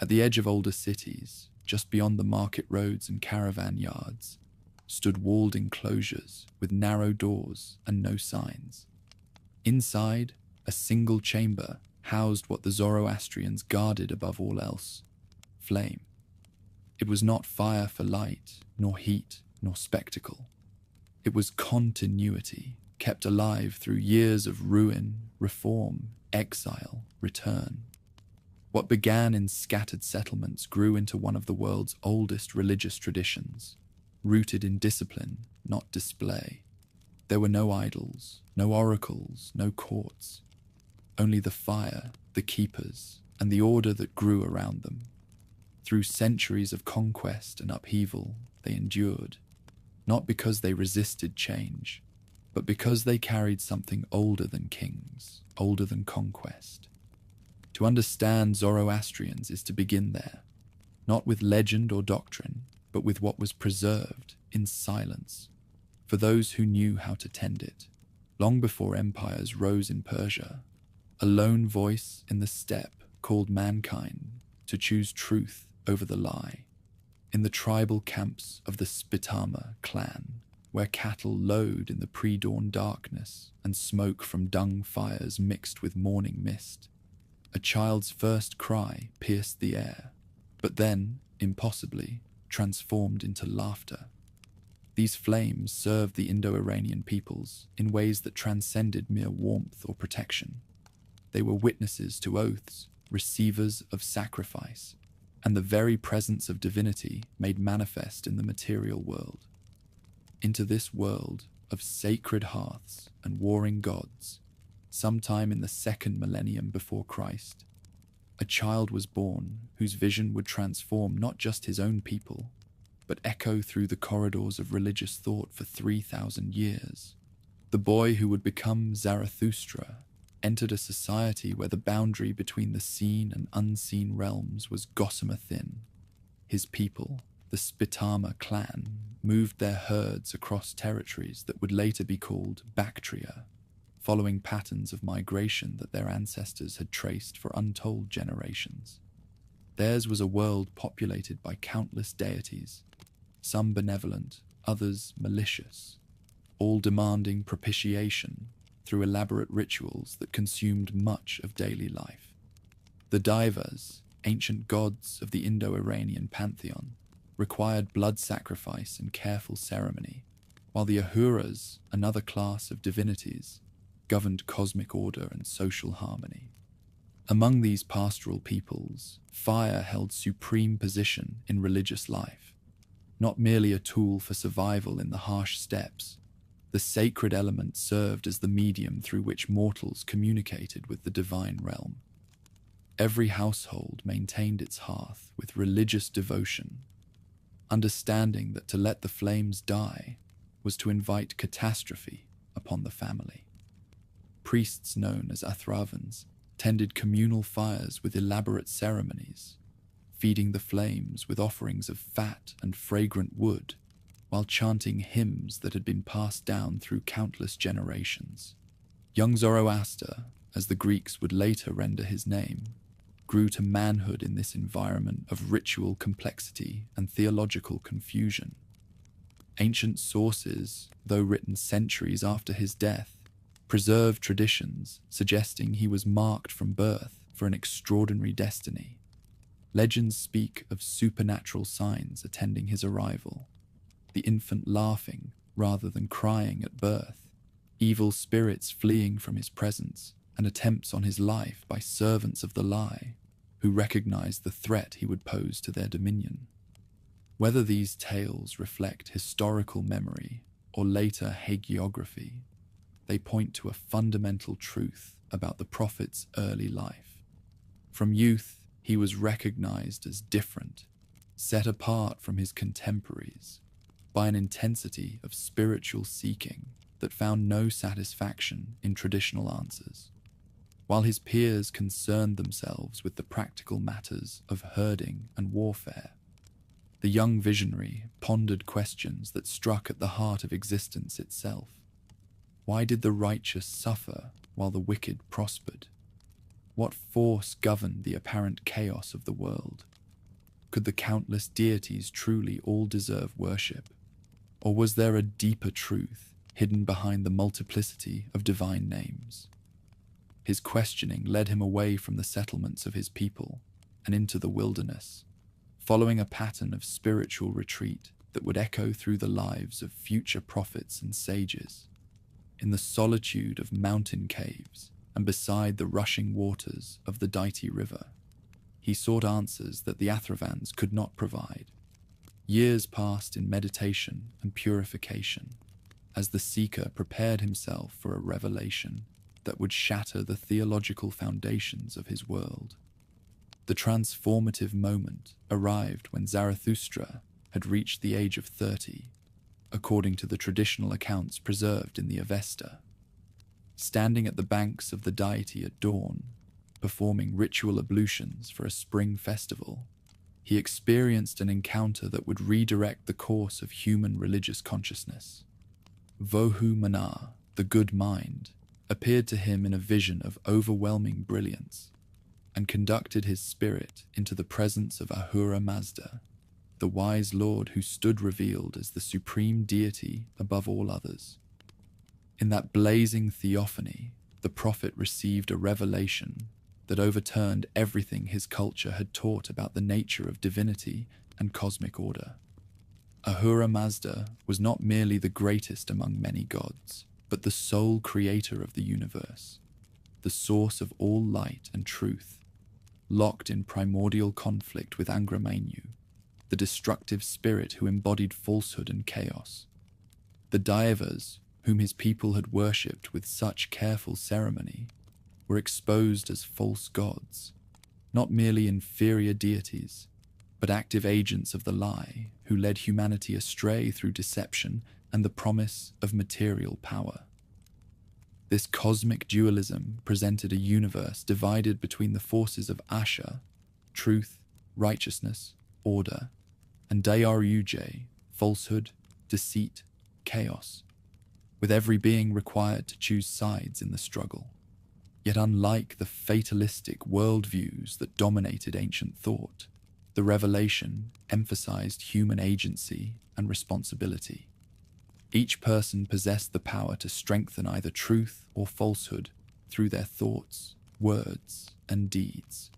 At the edge of older cities, just beyond the market roads and caravan yards, stood walled enclosures with narrow doors and no signs. Inside, a single chamber housed what the Zoroastrians guarded above all else: flame. It was not fire for light, nor heat, nor spectacle. It was continuity, kept alive through years of ruin, reform, exile, return. What began in scattered settlements grew into one of the world's oldest religious traditions, rooted in discipline, not display. There were no idols, no oracles, no courts. Only the fire, the keepers, and the order that grew around them. Through centuries of conquest and upheaval, they endured, not because they resisted change, but because they carried something older than kings, older than conquest. To understand Zoroastrians is to begin there, not with legend or doctrine, but with what was preserved in silence, for those who knew how to tend it. Long before empires rose in Persia, a lone voice in the steppe called mankind to choose truth over the lie. In the tribal camps of the Spitama clan, where cattle lowed in the pre-dawn darkness and smoke from dung fires mixed with morning mist, a child's first cry pierced the air, but then, impossibly, transformed into laughter. These flames served the Indo-Iranian peoples in ways that transcended mere warmth or protection. They were witnesses to oaths, receivers of sacrifice, and the very presence of divinity made manifest in the material world. Into this world of sacred hearths and warring gods, sometime in the second millennium before Christ, a child was born whose vision would transform not just his own people, but echo through the corridors of religious thought for 3,000 years. The boy who would become Zarathustra entered a society where the boundary between the seen and unseen realms was gossamer thin. His people, the Spitama clan, moved their herds across territories that would later be called Bactria, following patterns of migration that their ancestors had traced for untold generations. Theirs was a world populated by countless deities, some benevolent, others malicious, all demanding propitiation through elaborate rituals that consumed much of daily life. The Daivas, ancient gods of the Indo-Iranian pantheon, required blood sacrifice and careful ceremony, while the Ahuras, another class of divinities, governed cosmic order and social harmony. Among these pastoral peoples, fire held supreme position in religious life. Not merely a tool for survival in the harsh steppes, the sacred element served as the medium through which mortals communicated with the divine realm. Every household maintained its hearth with religious devotion, understanding that to let the flames die was to invite catastrophe upon the family. Priests known as Athravans tended communal fires with elaborate ceremonies, feeding the flames with offerings of fat and fragrant wood, while chanting hymns that had been passed down through countless generations. Young Zoroaster, as the Greeks would later render his name, grew to manhood in this environment of ritual complexity and theological confusion. Ancient sources, though written centuries after his death, preserved traditions suggesting he was marked from birth for an extraordinary destiny. Legends speak of supernatural signs attending his arrival, the infant laughing rather than crying at birth, evil spirits fleeing from his presence, and attempts on his life by servants of the lie, who recognized the threat he would pose to their dominion. Whether these tales reflect historical memory or later hagiography, they point to a fundamental truth about the prophet's early life. From youth, he was recognized as different, set apart from his contemporaries by an intensity of spiritual seeking that found no satisfaction in traditional answers. While his peers concerned themselves with the practical matters of herding and warfare, the young visionary pondered questions that struck at the heart of existence itself. Why did the righteous suffer while the wicked prospered? What force governed the apparent chaos of the world? Could the countless deities truly all deserve worship? Or was there a deeper truth hidden behind the multiplicity of divine names? His questioning led him away from the settlements of his people and into the wilderness, following a pattern of spiritual retreat that would echo through the lives of future prophets and sages. In the solitude of mountain caves and beside the rushing waters of the Daiti River, he sought answers that the Athrivans could not provide. Years passed in meditation and purification as the seeker prepared himself for a revelation that would shatter the theological foundations of his world. The transformative moment arrived when Zarathustra had reached the age of 30, according to the traditional accounts preserved in the Avesta. Standing at the banks of the deity at dawn, performing ritual ablutions for a spring festival, he experienced an encounter that would redirect the course of human religious consciousness. Vohu Mana, the good mind, appeared to him in a vision of overwhelming brilliance and conducted his spirit into the presence of Ahura Mazda, the wise lord who stood revealed as the supreme deity above all others. In that blazing theophany, the prophet received a revelation that overturned everything his culture had taught about the nature of divinity and cosmic order. Ahura Mazda was not merely the greatest among many gods, but the sole creator of the universe, the source of all light and truth, locked in primordial conflict with Achaemenids, the destructive spirit who embodied falsehood and chaos. The Daivas, whom his people had worshipped with such careful ceremony, were exposed as false gods, not merely inferior deities, but active agents of the lie who led humanity astray through deception and the promise of material power. This cosmic dualism presented a universe divided between the forces of Asha, truth, righteousness, order, and Darius, falsehood, deceit, chaos, with every being required to choose sides in the struggle. Yet unlike the fatalistic worldviews that dominated ancient thought, the revelation emphasized human agency and responsibility. Each person possessed the power to strengthen either truth or falsehood through their thoughts, words, and deeds.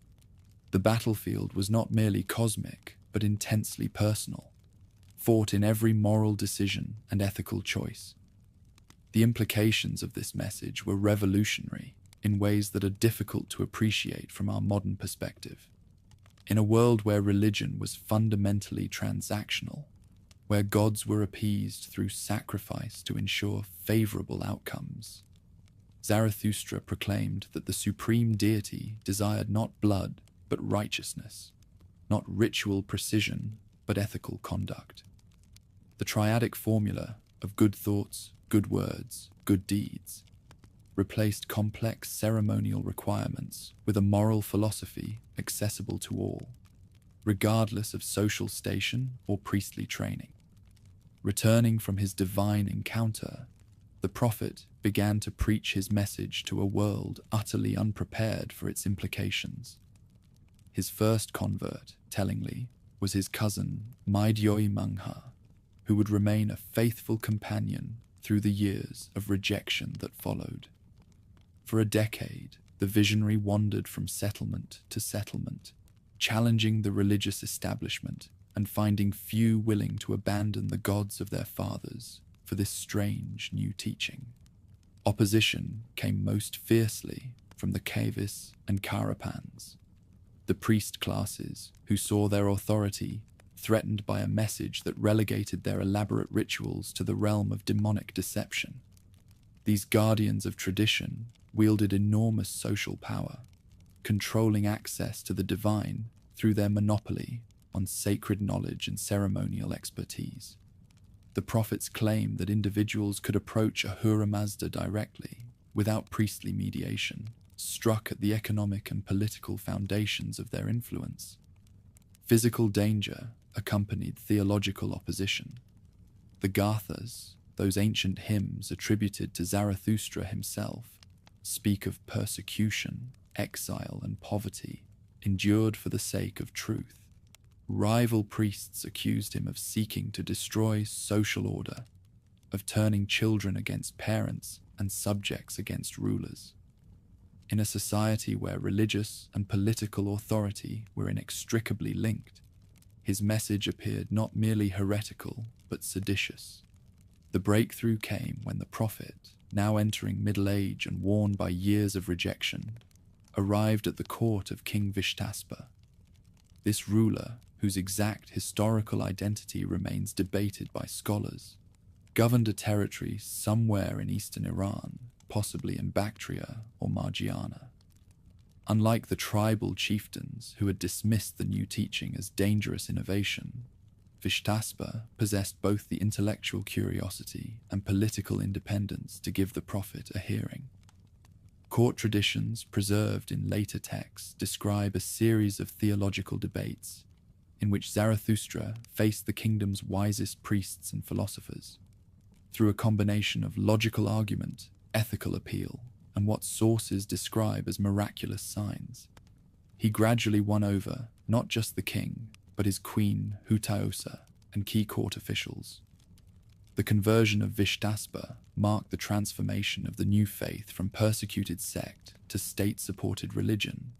The battlefield was not merely cosmic, but intensely personal, fought in every moral decision and ethical choice. The implications of this message were revolutionary in ways that are difficult to appreciate from our modern perspective. In a world where religion was fundamentally transactional, where gods were appeased through sacrifice to ensure favorable outcomes, Zarathustra proclaimed that the supreme deity desired not blood but righteousness, not ritual precision but ethical conduct. The triadic formula of good thoughts, good words, good deeds replaced complex ceremonial requirements with a moral philosophy accessible to all, regardless of social station or priestly training. Returning from his divine encounter, the prophet began to preach his message to a world utterly unprepared for its implications. His first convert, tellingly, was his cousin Maidyoi Mangha, who would remain a faithful companion through the years of rejection that followed. For a decade, the visionary wandered from settlement to settlement, challenging the religious establishment and finding few willing to abandon the gods of their fathers for this strange new teaching. Opposition came most fiercely from the Kavis and Karapans, the priest classes who saw their authority threatened by a message that relegated their elaborate rituals to the realm of demonic deception. These guardians of tradition wielded enormous social power, controlling access to the divine through their monopoly on sacred knowledge and ceremonial expertise. The prophets claimed that individuals could approach Ahura Mazda directly, without priestly mediation, struck at the economic and political foundations of their influence. Physical danger accompanied theological opposition. The Gathas, those ancient hymns attributed to Zarathustra himself, speak of persecution, exile, and poverty endured for the sake of truth. Rival priests accused him of seeking to destroy social order, of turning children against parents and subjects against rulers. In a society where religious and political authority were inextricably linked, his message appeared not merely heretical but seditious. The breakthrough came when the prophet, now entering middle age and worn by years of rejection, arrived at the court of King Vishtaspa. This ruler, whose exact historical identity remains debated by scholars, governed a territory somewhere in eastern Iran, possibly in Bactria or Margiana. Unlike the tribal chieftains who had dismissed the new teaching as dangerous innovation, Vishtaspa possessed both the intellectual curiosity and political independence to give the prophet a hearing. Court traditions preserved in later texts describe a series of theological debates in which Zarathustra faced the kingdom's wisest priests and philosophers. Through a combination of logical argument, ethical appeal, and what sources describe as miraculous signs, he gradually won over not just the king, but his queen Hutaosa and key court officials. The conversion of Vishtaspa marked the transformation of the new faith from persecuted sect to state-supported religion,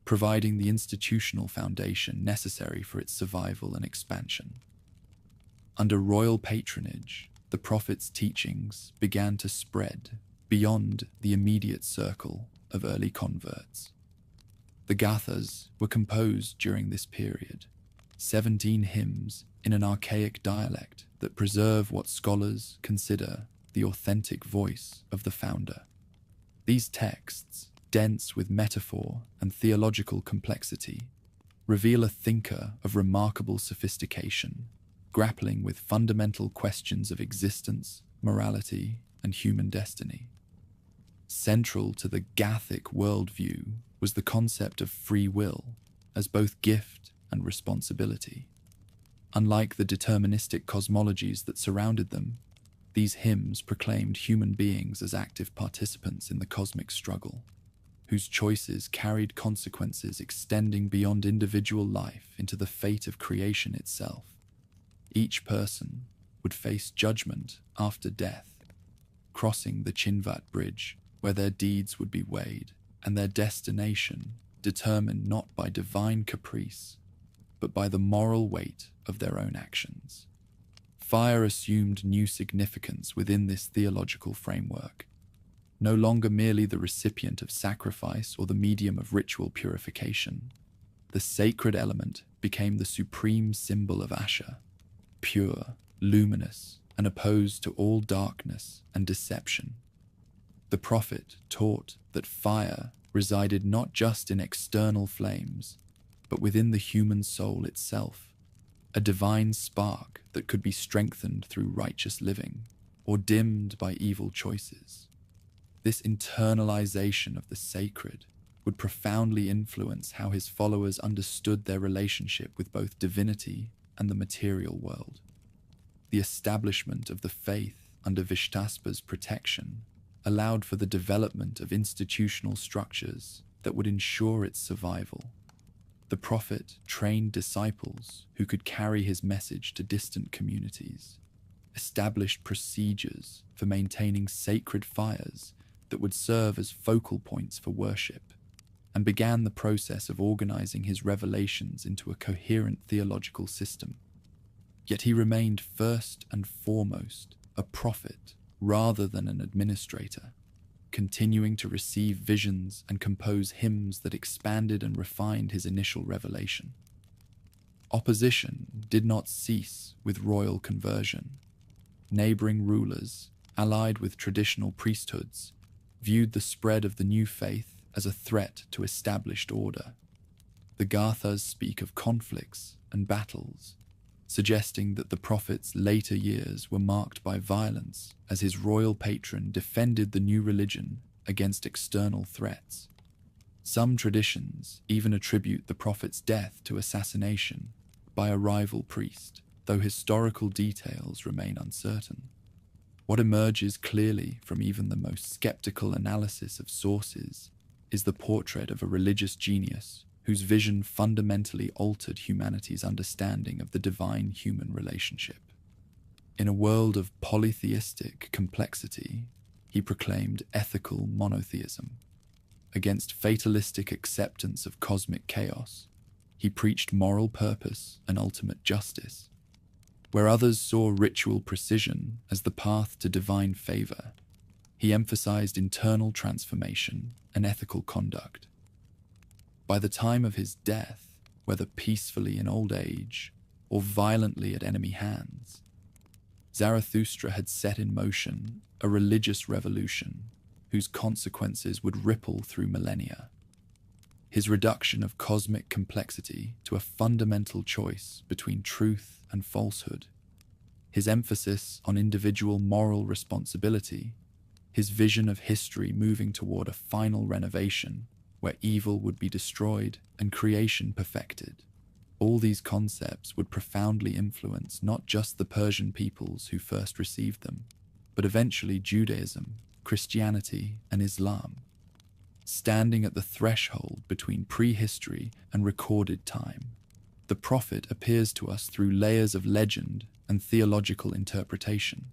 providing the institutional foundation necessary for its survival and expansion. Under royal patronage, the prophet's teachings began to spread beyond the immediate circle of early converts. The Gathas were composed during this period, 17 hymns in an archaic dialect that preserve what scholars consider the authentic voice of the founder. These texts, dense with metaphor and theological complexity, reveal a thinker of remarkable sophistication, grappling with fundamental questions of existence, morality, and human destiny. Central to the Gathic worldview was the concept of free will as both gift and responsibility. Unlike the deterministic cosmologies that surrounded them, these hymns proclaimed human beings as active participants in the cosmic struggle, whose choices carried consequences extending beyond individual life into the fate of creation itself. Each person would face judgment after death, crossing the Chinvat bridge where their deeds would be weighed and their destination determined not by divine caprice, but by the moral weight of their own actions. Fire assumed new significance within this theological framework, no longer merely the recipient of sacrifice or the medium of ritual purification. The sacred element became the supreme symbol of Asher, pure, luminous, and opposed to all darkness and deception. The prophet taught that fire resided not just in external flames, but within the human soul itself, a divine spark that could be strengthened through righteous living or dimmed by evil choices. This internalization of the sacred would profoundly influence how his followers understood their relationship with both divinity and the material world. The establishment of the faith under Vishtaspa's protection allowed for the development of institutional structures that would ensure its survival. The prophet trained disciples who could carry his message to distant communities, established procedures for maintaining sacred fires that would serve as focal points for worship, and began the process of organizing his revelations into a coherent theological system. Yet he remained first and foremost a prophet rather than an administrator, continuing to receive visions and compose hymns that expanded and refined his initial revelation. Opposition did not cease with royal conversion. Neighboring rulers, allied with traditional priesthoods, viewed the spread of the new faith as a threat to established order. The Gathas speak of conflicts and battles, suggesting that the prophet's later years were marked by violence as his royal patron defended the new religion against external threats. Some traditions even attribute the prophet's death to assassination by a rival priest, though historical details remain uncertain. What emerges clearly from even the most skeptical analysis of sources is the portrait of a religious genius whose vision fundamentally altered humanity's understanding of the divine-human relationship. In a world of polytheistic complexity, he proclaimed ethical monotheism. Against fatalistic acceptance of cosmic chaos, he preached moral purpose and ultimate justice. Where others saw ritual precision as the path to divine favor, he emphasized internal transformation and ethical conduct. By the time of his death, whether peacefully in old age or violently at enemy hands, Zarathustra had set in motion a religious revolution whose consequences would ripple through millennia. His reduction of cosmic complexity to a fundamental choice between truth and falsehood, his emphasis on individual moral responsibility, his vision of history moving toward a final renovation where evil would be destroyed and creation perfected. All these concepts would profoundly influence not just the Persian peoples who first received them, but eventually Judaism, Christianity, and Islam. Standing at the threshold between prehistory and recorded time, the prophet appears to us through layers of legend and theological interpretation.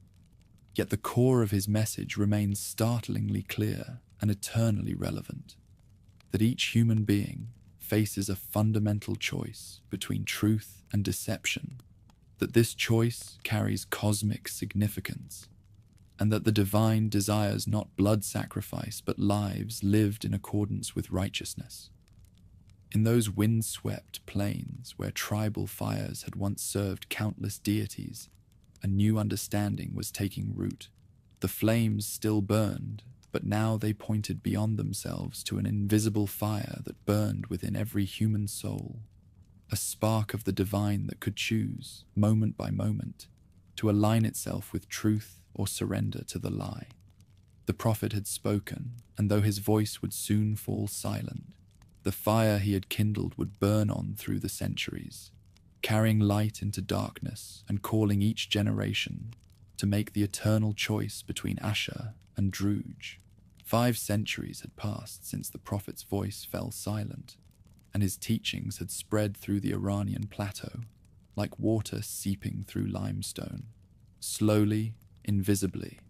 Yet the core of his message remains startlingly clear and eternally relevant, that each human being faces a fundamental choice between truth and deception, that this choice carries cosmic significance, and that the divine desires not blood sacrifice but lives lived in accordance with righteousness. In those wind-swept plains where tribal fires had once served countless deities, a new understanding was taking root. The flames still burned, but now they pointed beyond themselves to an invisible fire that burned within every human soul, a spark of the divine that could choose, moment by moment, to align itself with truth or surrender to the lie. The prophet had spoken, and though his voice would soon fall silent, the fire he had kindled would burn on through the centuries, carrying light into darkness and calling each generation to make the eternal choice between Asher and Druj. 5 centuries had passed since the prophet's voice fell silent, and his teachings had spread through the Iranian plateau, like water seeping through limestone, slowly, invisibly,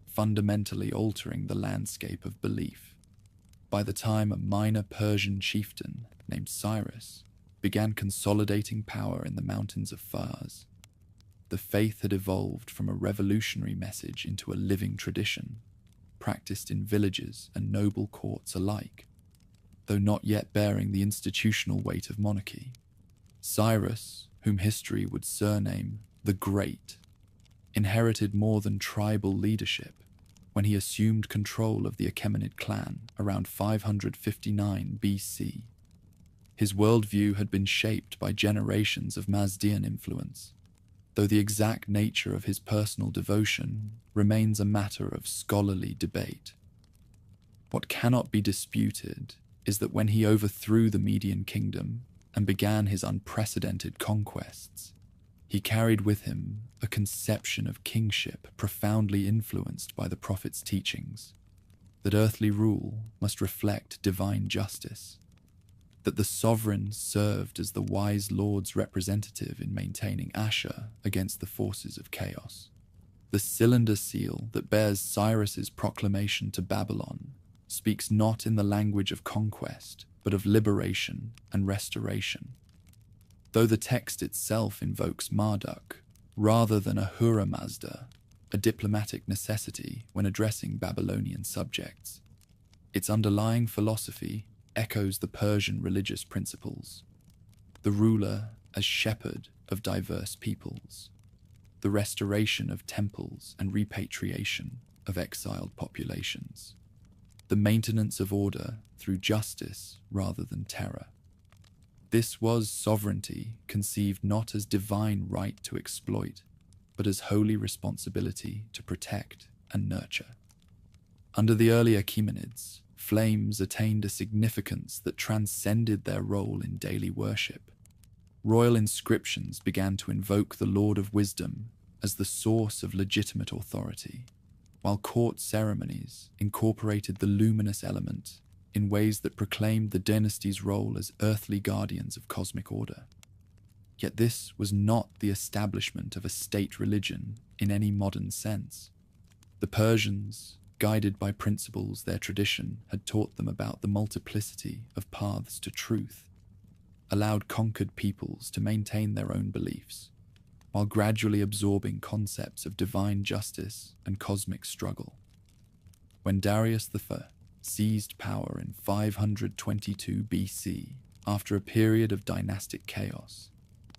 fundamentally altering the landscape of belief. By the time a minor Persian chieftain named Cyrus began consolidating power in the mountains of Fars, the faith had evolved from a revolutionary message into a living tradition, practiced in villages and noble courts alike, though not yet bearing the institutional weight of monarchy. Cyrus, whom history would surname the Great, inherited more than tribal leadership when he assumed control of the Achaemenid clan around 559 BC. His worldview had been shaped by generations of Mazdian influence, though the exact nature of his personal devotion remains a matter of scholarly debate. What cannot be disputed is that when he overthrew the Median kingdom and began his unprecedented conquests, he carried with him a conception of kingship profoundly influenced by the prophet's teachings, that earthly rule must reflect divine justice, that the sovereign served as the wise lord's representative in maintaining Asher against the forces of chaos. The cylinder seal that bears Cyrus's proclamation to Babylon speaks not in the language of conquest, but of liberation and restoration. Though the text itself invokes Marduk, rather than Ahura Mazda, a diplomatic necessity when addressing Babylonian subjects, its underlying philosophy echoes the Persian religious principles: the ruler as shepherd of diverse peoples, the restoration of temples and repatriation of exiled populations, the maintenance of order through justice rather than terror. This was sovereignty conceived not as divine right to exploit, but as holy responsibility to protect and nurture. Under the early Achaemenids, flames attained a significance that transcended their role in daily worship. Royal inscriptions began to invoke the Lord of Wisdom as the source of legitimate authority, while court ceremonies incorporated the luminous element in ways that proclaimed the dynasty's role as earthly guardians of cosmic order. Yet this was not the establishment of a state religion in any modern sense. The Persians, guided by principles their tradition had taught them about the multiplicity of paths to truth, allowed conquered peoples to maintain their own beliefs, while gradually absorbing concepts of divine justice and cosmic struggle. When Darius I seized power in 522 BC, after a period of dynastic chaos,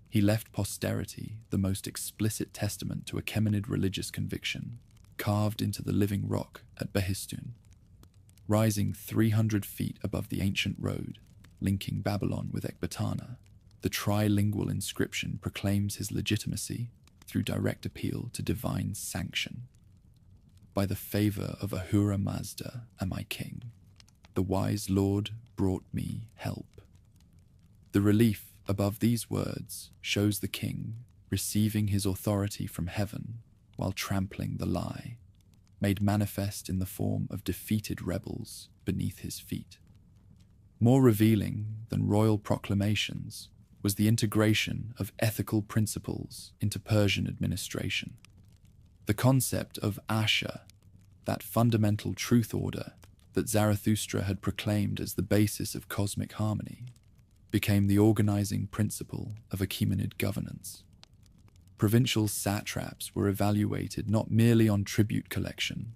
he left posterity the most explicit testament to Achaemenid religious conviction, carved into the living rock at Behistun. Rising 300 feet above the ancient road, linking Babylon with Ecbatana, the trilingual inscription proclaims his legitimacy through direct appeal to divine sanction. By the favor of Ahura Mazda am I king. The wise Lord brought me help. The relief above these words shows the king receiving his authority from heaven while trampling the lie, made manifest in the form of defeated rebels beneath his feet. More revealing than royal proclamations was the integration of ethical principles into Persian administration. The concept of Asha, that fundamental truth order that Zarathustra had proclaimed as the basis of cosmic harmony, became the organizing principle of Achaemenid governance. Provincial satraps were evaluated not merely on tribute collection,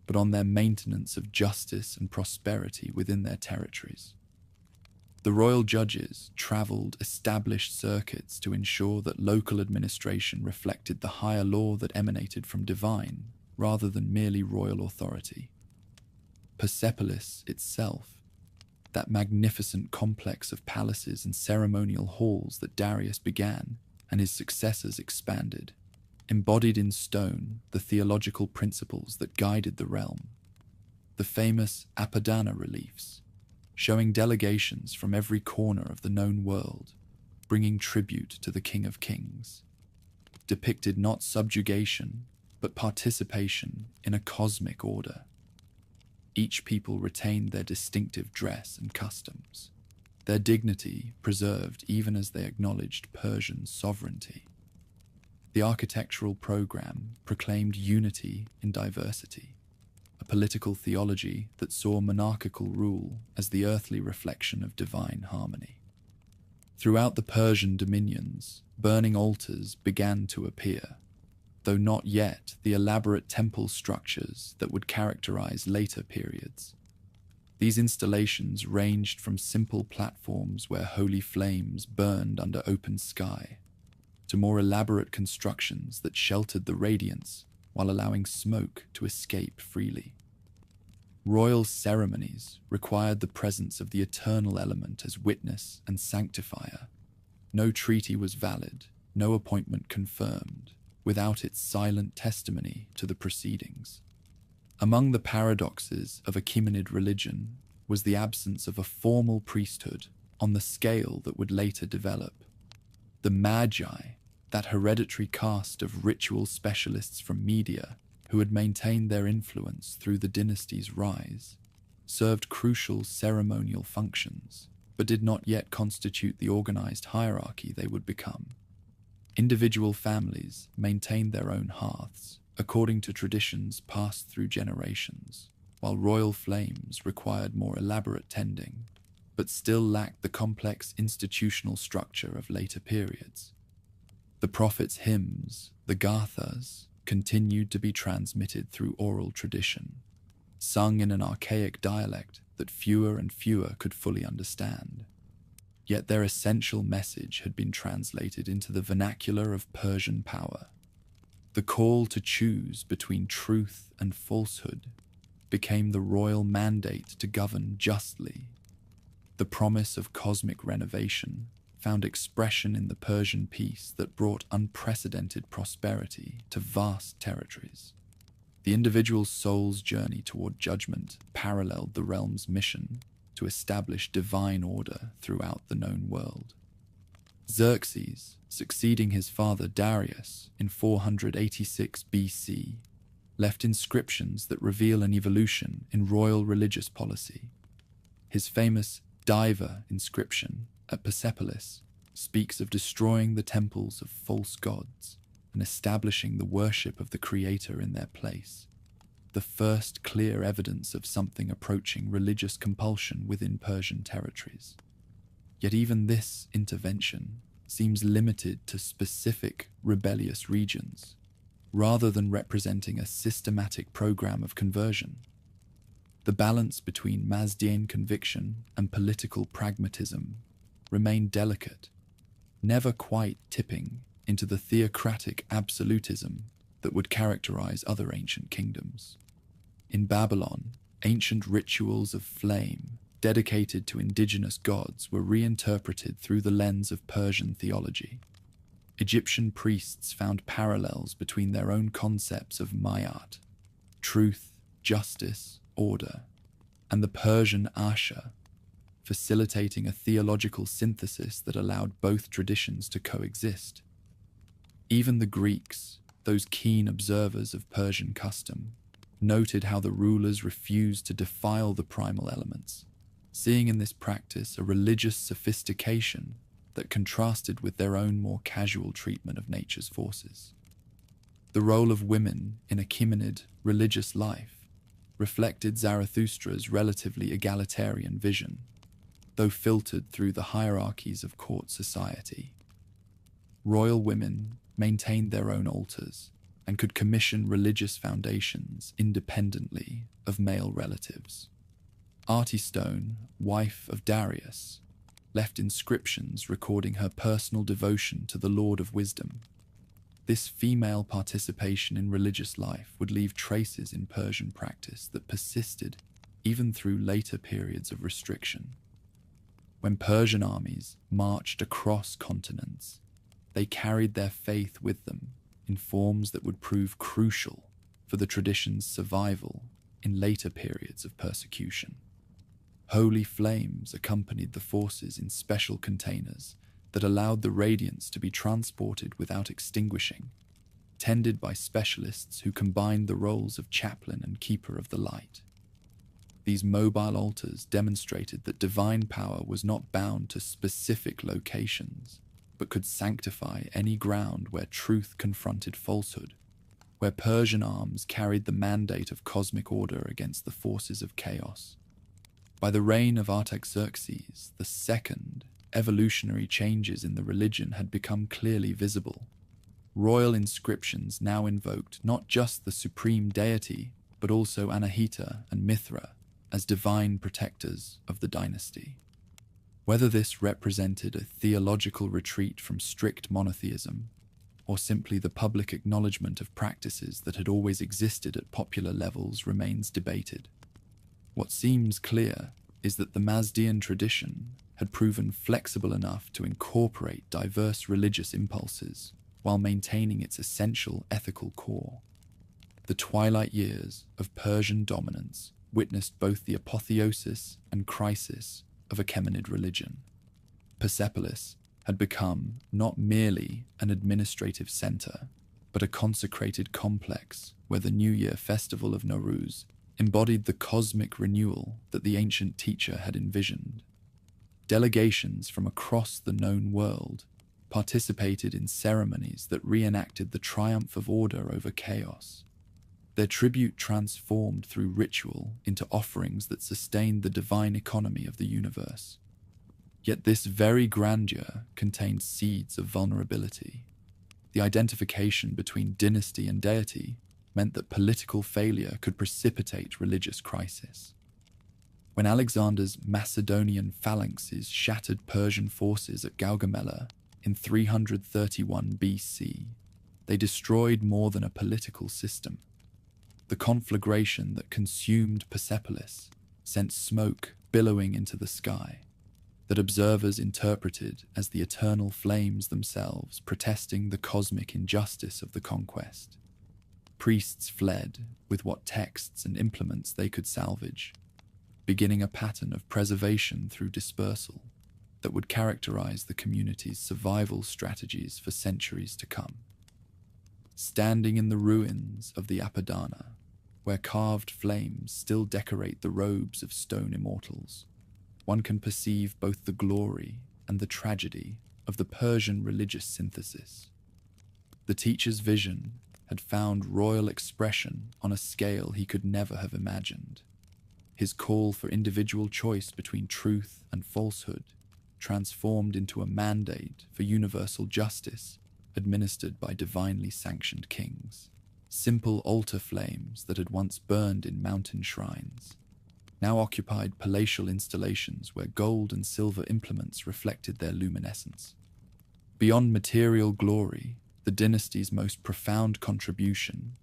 but on their maintenance of justice and prosperity within their territories. The royal judges traveled established circuits to ensure that local administration reflected the higher law that emanated from divine, rather than merely royal authority. Persepolis itself, that magnificent complex of palaces and ceremonial halls that Darius began and his successors expanded, embodied in stone the theological principles that guided the realm. The famous Apadana reliefs, showing delegations from every corner of the known world, bringing tribute to the King of Kings, depicted not subjugation, but participation in a cosmic order. Each people retained their distinctive dress and customs, their dignity preserved even as they acknowledged Persian sovereignty. The architectural program proclaimed unity in diversity, a political theology that saw monarchical rule as the earthly reflection of divine harmony. Throughout the Persian dominions, burning altars began to appear, though not yet the elaborate temple structures that would characterize later periods. These installations ranged from simple platforms where holy flames burned under open sky, to more elaborate constructions that sheltered the radiance while allowing smoke to escape freely. Royal ceremonies required the presence of the eternal element as witness and sanctifier. No treaty was valid, no appointment confirmed, without its silent testimony to the proceedings. Among the paradoxes of Achaemenid religion was the absence of a formal priesthood on the scale that would later develop. The Magi, that hereditary caste of ritual specialists from Media who had maintained their influence through the dynasty's rise, served crucial ceremonial functions, but did not yet constitute the organized hierarchy they would become. Individual families maintained their own hearths, according to traditions passed through generations, while royal flames required more elaborate tending, but still lacked the complex institutional structure of later periods. The prophets' hymns, the Gathas, continued to be transmitted through oral tradition, sung in an archaic dialect that fewer and fewer could fully understand. Yet their essential message had been translated into the vernacular of Persian power. The call to choose between truth and falsehood became the royal mandate to govern justly. The promise of cosmic renovation found expression in the Persian peace that brought unprecedented prosperity to vast territories. The individual soul's journey toward judgment paralleled the realm's mission to establish divine order throughout the known world. Xerxes, succeeding his father Darius in 486 BC, left inscriptions that reveal an evolution in royal religious policy. His famous diver inscription at Persepolis speaks of destroying the temples of false gods and establishing the worship of the creator in their place, the first clear evidence of something approaching religious compulsion within Persian territories. Yet even this intervention seems limited to specific rebellious regions, rather than representing a systematic program of conversion. The balance between Mazdian conviction and political pragmatism remained delicate, never quite tipping into the theocratic absolutism that would characterize other ancient kingdoms. In Babylon, ancient rituals of flame dedicated to indigenous gods were reinterpreted through the lens of Persian theology. Egyptian priests found parallels between their own concepts of mayat, truth, justice, order, and the Persian asha, facilitating a theological synthesis that allowed both traditions to coexist. Even the Greeks, those keen observers of Persian custom, noted how the rulers refused to defile the primal elements, seeing in this practice a religious sophistication that contrasted with their own more casual treatment of nature's forces. The role of women in Achaemenid religious life reflected Zarathustra's relatively egalitarian vision, though filtered through the hierarchies of court society. Royal women maintained their own altars and could commission religious foundations independently of male relatives. Artistone, wife of Darius, left inscriptions recording her personal devotion to the Lord of Wisdom. This female participation in religious life would leave traces in Persian practice that persisted even through later periods of restriction. When Persian armies marched across continents, they carried their faith with them in forms that would prove crucial for the tradition's survival in later periods of persecution. Holy flames accompanied the forces in special containers that allowed the radiance to be transported without extinguishing, tended by specialists who combined the roles of chaplain and keeper of the light. These mobile altars demonstrated that divine power was not bound to specific locations, but could sanctify any ground where truth confronted falsehood, where Persian arms carried the mandate of cosmic order against the forces of chaos. By the reign of Artaxerxes II, evolutionary changes in the religion had become clearly visible. Royal inscriptions now invoked not just the supreme deity, but also Anahita and Mithra as divine protectors of the dynasty. Whether this represented a theological retreat from strict monotheism, or simply the public acknowledgement of practices that had always existed at popular levels, remains debated. What seems clear is that the Mazdian tradition had proven flexible enough to incorporate diverse religious impulses while maintaining its essential ethical core. The twilight years of Persian dominance witnessed both the apotheosis and crisis of Achaemenid religion. Persepolis had become not merely an administrative center, but a consecrated complex where the New Year festival of Nowruz embodied the cosmic renewal that the ancient teacher had envisioned. Delegations from across the known world participated in ceremonies that reenacted the triumph of order over chaos. Their tribute transformed through ritual into offerings that sustained the divine economy of the universe. Yet this very grandeur contained seeds of vulnerability. The identification between dynasty and deity meant that political failure could precipitate religious crisis. When Alexander's Macedonian phalanxes shattered Persian forces at Gaugamela in 331 BC, they destroyed more than a political system. The conflagration that consumed Persepolis sent smoke billowing into the sky, that observers interpreted as the eternal flames themselves protesting the cosmic injustice of the conquest. Priests fled with what texts and implements they could salvage, beginning a pattern of preservation through dispersal that would characterize the community's survival strategies for centuries to come. Standing in the ruins of the Apadana, where carved flames still decorate the robes of stone immortals, one can perceive both the glory and the tragedy of the Persian religious synthesis. The teacher's vision had found royal expression on a scale he could never have imagined. His call for individual choice between truth and falsehood transformed into a mandate for universal justice administered by divinely sanctioned kings. Simple altar flames that had once burned in mountain shrines now occupied palatial installations where gold and silver implements reflected their luminescence. Beyond material glory, the dynasty's most profound contribution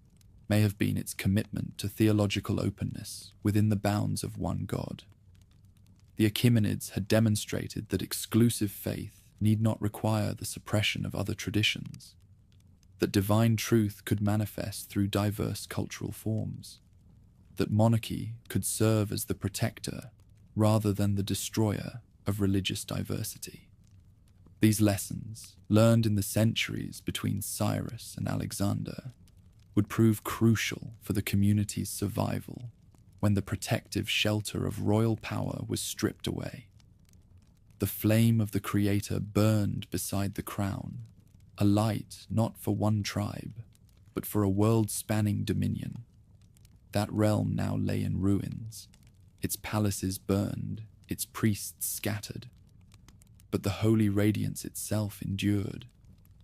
may have been its commitment to theological openness within the bounds of one God. The Achaemenids had demonstrated that exclusive faith need not require the suppression of other traditions, that divine truth could manifest through diverse cultural forms, that monarchy could serve as the protector rather than the destroyer of religious diversity. These lessons, learned in the centuries between Cyrus and Alexander, would prove crucial for the community's survival when the protective shelter of royal power was stripped away. The flame of the Creator burned beside the crown, a light not for one tribe, but for a world-spanning dominion. That realm now lay in ruins, its palaces burned, its priests scattered. But the holy radiance itself endured,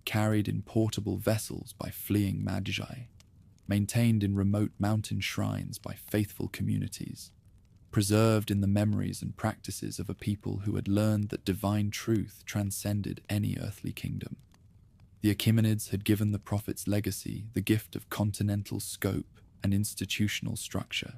carried in portable vessels by fleeing magi, maintained in remote mountain shrines by faithful communities, preserved in the memories and practices of a people who had learned that divine truth transcended any earthly kingdom. The Achaemenids had given the prophet's legacy the gift of continental scope and institutional structure.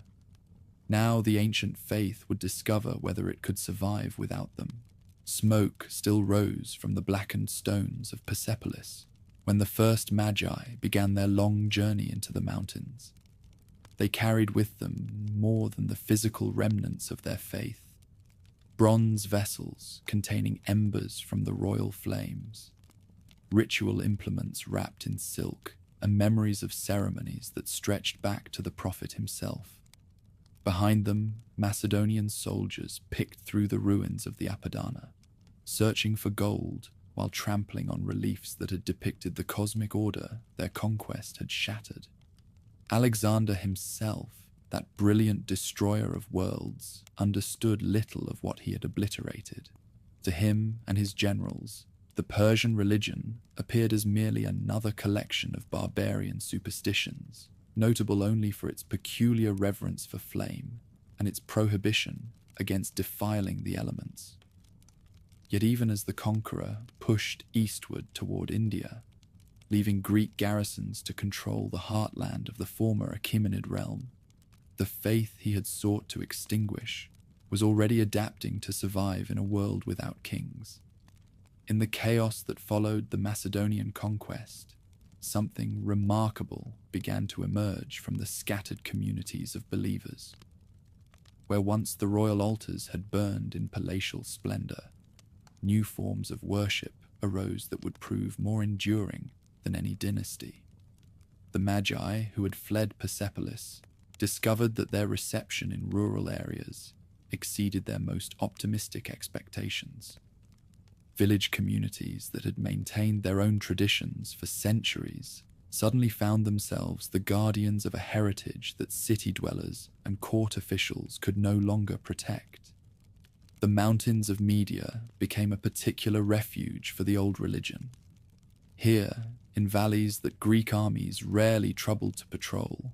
Now the ancient faith would discover whether it could survive without them. Smoke still rose from the blackened stones of Persepolis when the first magi began their long journey into the mountains. They carried with them more than the physical remnants of their faith. Bronze vessels containing embers from the royal flames, ritual implements wrapped in silk, and memories of ceremonies that stretched back to the prophet himself. Behind them, Macedonian soldiers picked through the ruins of the Apadana, searching for gold while trampling on reliefs that had depicted the cosmic order their conquest had shattered. Alexander himself, that brilliant destroyer of worlds, understood little of what he had obliterated. To him and his generals, the Persian religion appeared as merely another collection of barbarian superstitions, notable only for its peculiar reverence for flame and its prohibition against defiling the elements. Yet even as the conqueror pushed eastward toward India, leaving Greek garrisons to control the heartland of the former Achaemenid realm, the faith he had sought to extinguish was already adapting to survive in a world without kings. In the chaos that followed the Macedonian conquest, something remarkable began to emerge from the scattered communities of believers. Where once the royal altars had burned in palatial splendor, new forms of worship arose that would prove more enduring than any dynasty. The Magi, who had fled Persepolis, discovered that their reception in rural areas exceeded their most optimistic expectations. Village communities that had maintained their own traditions for centuries suddenly found themselves the guardians of a heritage that city dwellers and court officials could no longer protect. The mountains of Media became a particular refuge for the old religion. Here, in valleys that Greek armies rarely troubled to patrol,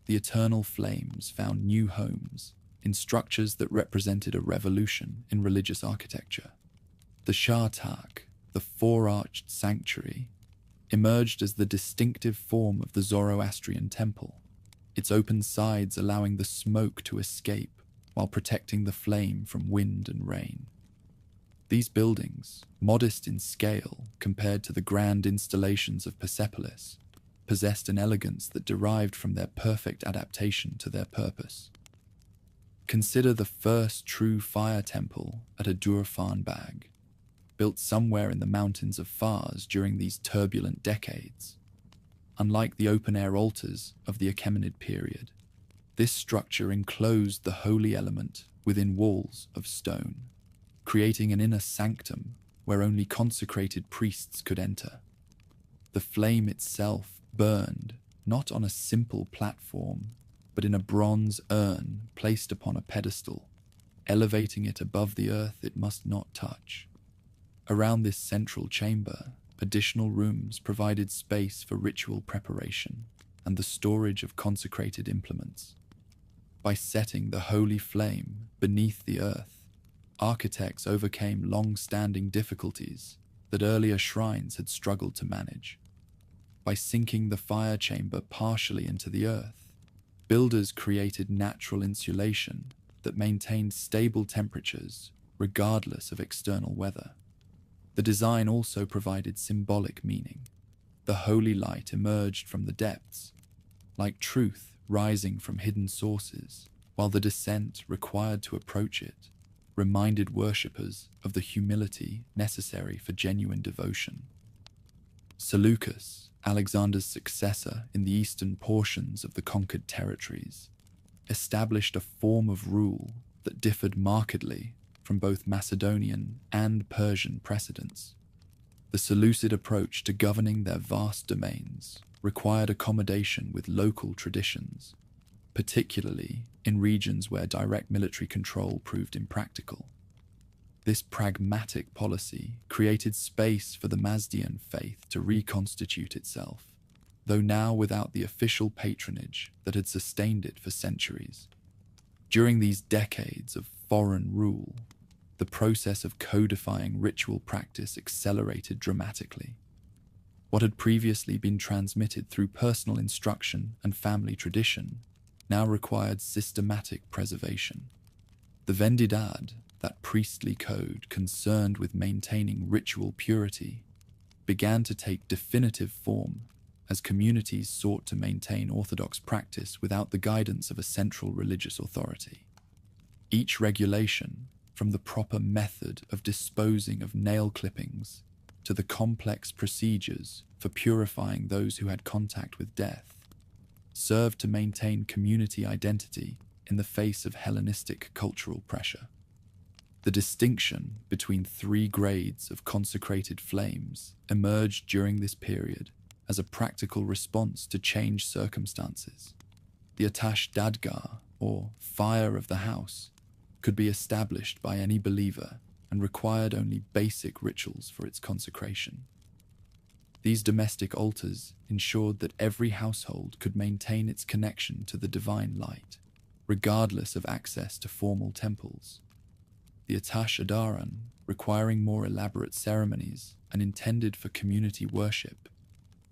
the eternal flames found new homes in structures that represented a revolution in religious architecture. The Shartak, the four-arched sanctuary, emerged as the distinctive form of the Zoroastrian temple, its open sides allowing the smoke to escape while protecting the flame from wind and rain. These buildings, modest in scale compared to the grand installations of Persepolis, possessed an elegance that derived from their perfect adaptation to their purpose. Consider the first true fire temple at Adurfanbag, built somewhere in the mountains of Fars during these turbulent decades. Unlike the open-air altars of the Achaemenid period, this structure enclosed the holy element within walls of stone. creating an inner sanctum where only consecrated priests could enter. The flame itself burned not on a simple platform, but in a bronze urn placed upon a pedestal, elevating it above the earth it must not touch. Around this central chamber, additional rooms provided space for ritual preparation and the storage of consecrated implements. By setting the holy flame beneath the earth, architects overcame long-standing difficulties that earlier shrines had struggled to manage. By sinking the fire chamber partially into the earth, builders created natural insulation that maintained stable temperatures regardless of external weather. The design also provided symbolic meaning. The holy light emerged from the depths, like truth rising from hidden sources, while the descent required to approach it reminded worshippers of the humility necessary for genuine devotion. Seleucus, Alexander's successor in the eastern portions of the conquered territories, established a form of rule that differed markedly from both Macedonian and Persian precedents. The Seleucid approach to governing their vast domains required accommodation with local traditions, particularly in regions where direct military control proved impractical. This pragmatic policy created space for the Mazdian faith to reconstitute itself, though now without the official patronage that had sustained it for centuries. During these decades of foreign rule, the process of codifying ritual practice accelerated dramatically. What had previously been transmitted through personal instruction and family tradition now required systematic preservation. The Vendidad, that priestly code concerned with maintaining ritual purity, began to take definitive form as communities sought to maintain orthodox practice without the guidance of a central religious authority. Each regulation, from the proper method of disposing of nail clippings to the complex procedures for purifying those who had contact with death, served to maintain community identity in the face of Hellenistic cultural pressure. The distinction between three grades of consecrated flames emerged during this period as a practical response to changed circumstances. The Atash Dadgar, or fire of the house, could be established by any believer and required only basic rituals for its consecration. These domestic altars ensured that every household could maintain its connection to the divine light, regardless of access to formal temples. The Atash Adaran, requiring more elaborate ceremonies and intended for community worship,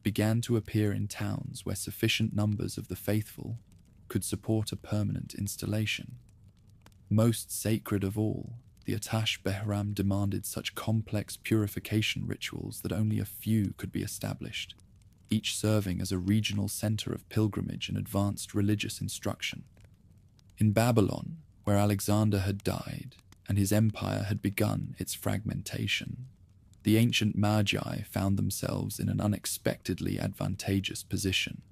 began to appear in towns where sufficient numbers of the faithful could support a permanent installation. Most sacred of all, the Atash Behram demanded such complex purification rituals that only a few could be established, each serving as a regional center of pilgrimage and advanced religious instruction. In Babylon, where Alexander had died and his empire had begun its fragmentation, the ancient Magi found themselves in an unexpectedly advantageous position.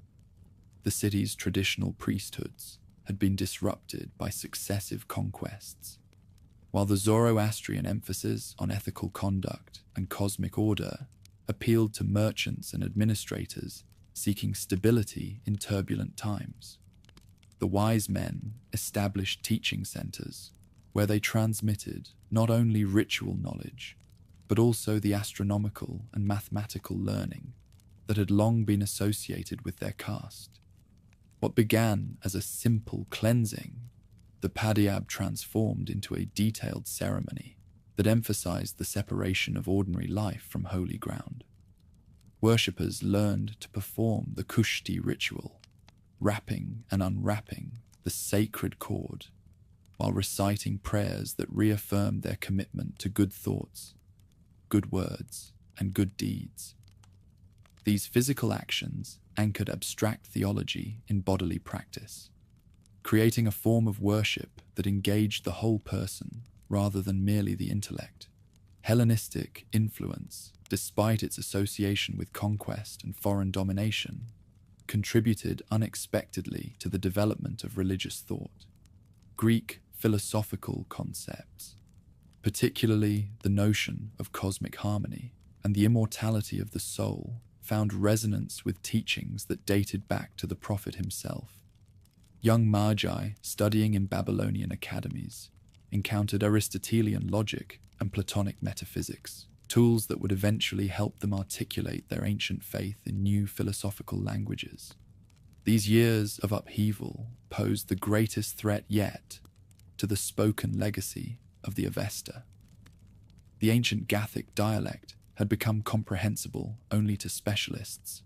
The city's traditional priesthoods had been disrupted by successive conquests, while the Zoroastrian emphasis on ethical conduct and cosmic order appealed to merchants and administrators seeking stability in turbulent times. The wise men established teaching centers where they transmitted not only ritual knowledge, but also the astronomical and mathematical learning that had long been associated with their caste. What began as a simple cleansing, the Padiab transformed into a detailed ceremony that emphasized the separation of ordinary life from holy ground. Worshippers learned to perform the Kushti ritual, wrapping and unwrapping the sacred cord, while reciting prayers that reaffirmed their commitment to good thoughts, good words, and good deeds. These physical actions anchored abstract theology in bodily practice, creating a form of worship that engaged the whole person rather than merely the intellect. Hellenistic influence, despite its association with conquest and foreign domination, contributed unexpectedly to the development of religious thought. Greek philosophical concepts, Particularly, the notion of cosmic harmony and the immortality of the soul found resonance with teachings that dated back to the prophet himself. Young magi studying in Babylonian academies encountered Aristotelian logic and Platonic metaphysics, tools that would eventually help them articulate their ancient faith in new philosophical languages. These years of upheaval posed the greatest threat yet to the spoken legacy of the Avesta. The ancient Gathic dialect had become comprehensible only to specialists,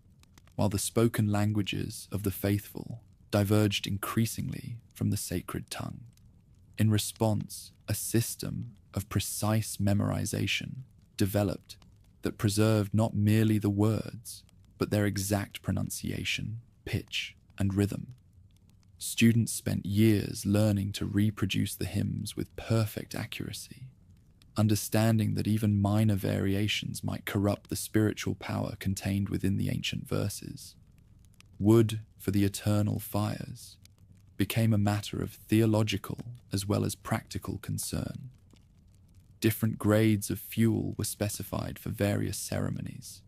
while the spoken languages of the faithful diverged increasingly from the sacred tongue. In response, a system of precise memorization developed that preserved not merely the words, but their exact pronunciation, pitch, and rhythm. Students spent years learning to reproduce the hymns with perfect accuracy, understanding that even minor variations might corrupt the spiritual power contained within the ancient verses. Wood for the eternal fires became a matter of theological as well as practical concern. Different grades of fuel were specified for various ceremonies.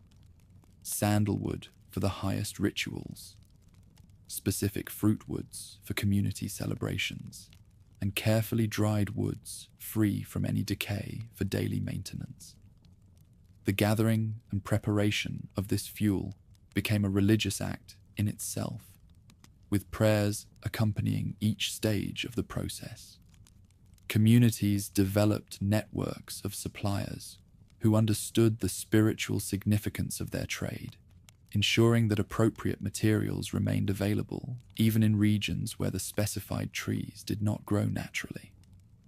Sandalwood for the highest rituals, specific fruit woods for community celebrations, and carefully dried woods free from any decay for daily maintenance. The gathering and preparation of this fuel became a religious act in itself, with prayers accompanying each stage of the process. Communities developed networks of suppliers who understood the spiritual significance of their trade, ensuring that appropriate materials remained available even in regions where the specified trees did not grow naturally.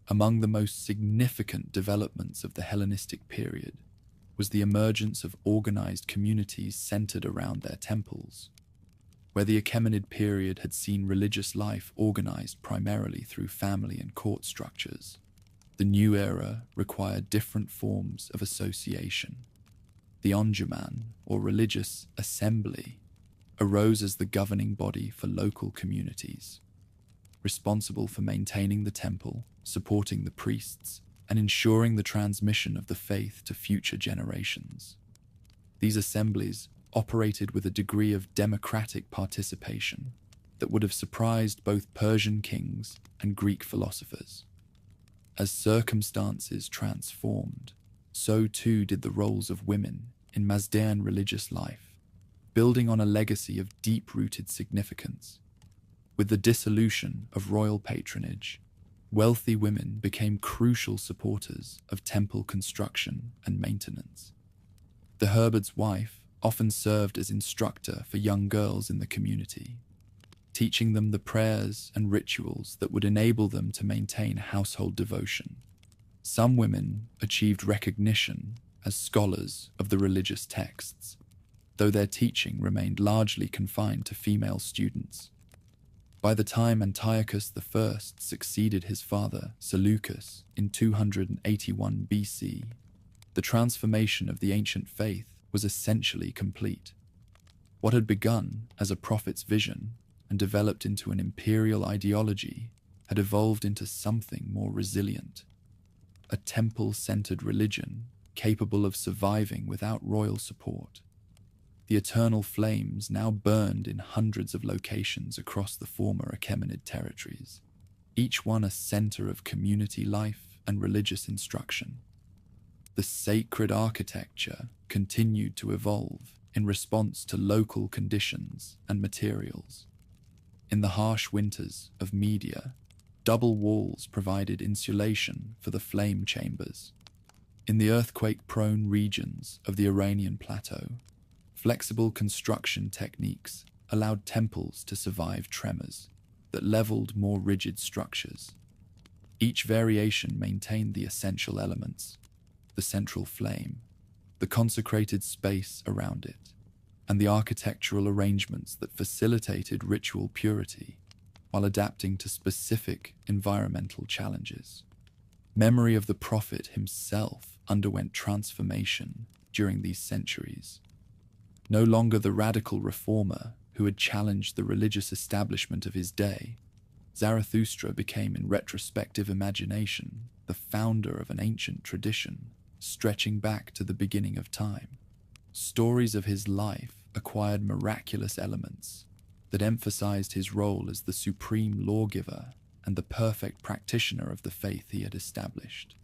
Among the most significant developments of the Hellenistic period was the emergence of organized communities centered around their temples. Where the Achaemenid period had seen religious life organized primarily through family and court structures, the new era required different forms of association. The Onjuman, or religious assembly, arose as the governing body for local communities, responsible for maintaining the temple, supporting the priests, and ensuring the transmission of the faith to future generations. These assemblies operated with a degree of democratic participation that would have surprised both Persian kings and Greek philosophers. As circumstances transformed, so too did the roles of women in Mazdaean religious life, building on a legacy of deep-rooted significance. With the dissolution of royal patronage, wealthy women became crucial supporters of temple construction and maintenance. The Herbard's wife often served as instructor for young girls in the community, teaching them the prayers and rituals that would enable them to maintain household devotion. Some women achieved recognition as scholars of the religious texts, though their teaching remained largely confined to female students. By the time Antiochus I succeeded his father, Seleucus, in 281 BC, the transformation of the ancient faith was essentially complete. What had begun as a prophet's vision and developed into an imperial ideology had evolved into something more resilient, a temple-centered religion capable of surviving without royal support. The eternal flames now burned in hundreds of locations across the former Achaemenid territories, each one a center of community life and religious instruction. The sacred architecture continued to evolve in response to local conditions and materials. In the harsh winters of Media, double walls provided insulation for the flame chambers. In the earthquake-prone regions of the Iranian plateau, flexible construction techniques allowed temples to survive tremors that leveled more rigid structures. Each variation maintained the essential elements: the central flame, the consecrated space around it, and the architectural arrangements that facilitated ritual purity while adapting to specific environmental challenges. Memory of the prophet himself underwent transformation during these centuries. No longer the radical reformer who had challenged the religious establishment of his day, Zarathustra became, in retrospective imagination, the founder of an ancient tradition stretching back to the beginning of time. Stories of his life acquired miraculous elements that emphasized his role as the supreme lawgiver and the perfect practitioner of the faith he had established.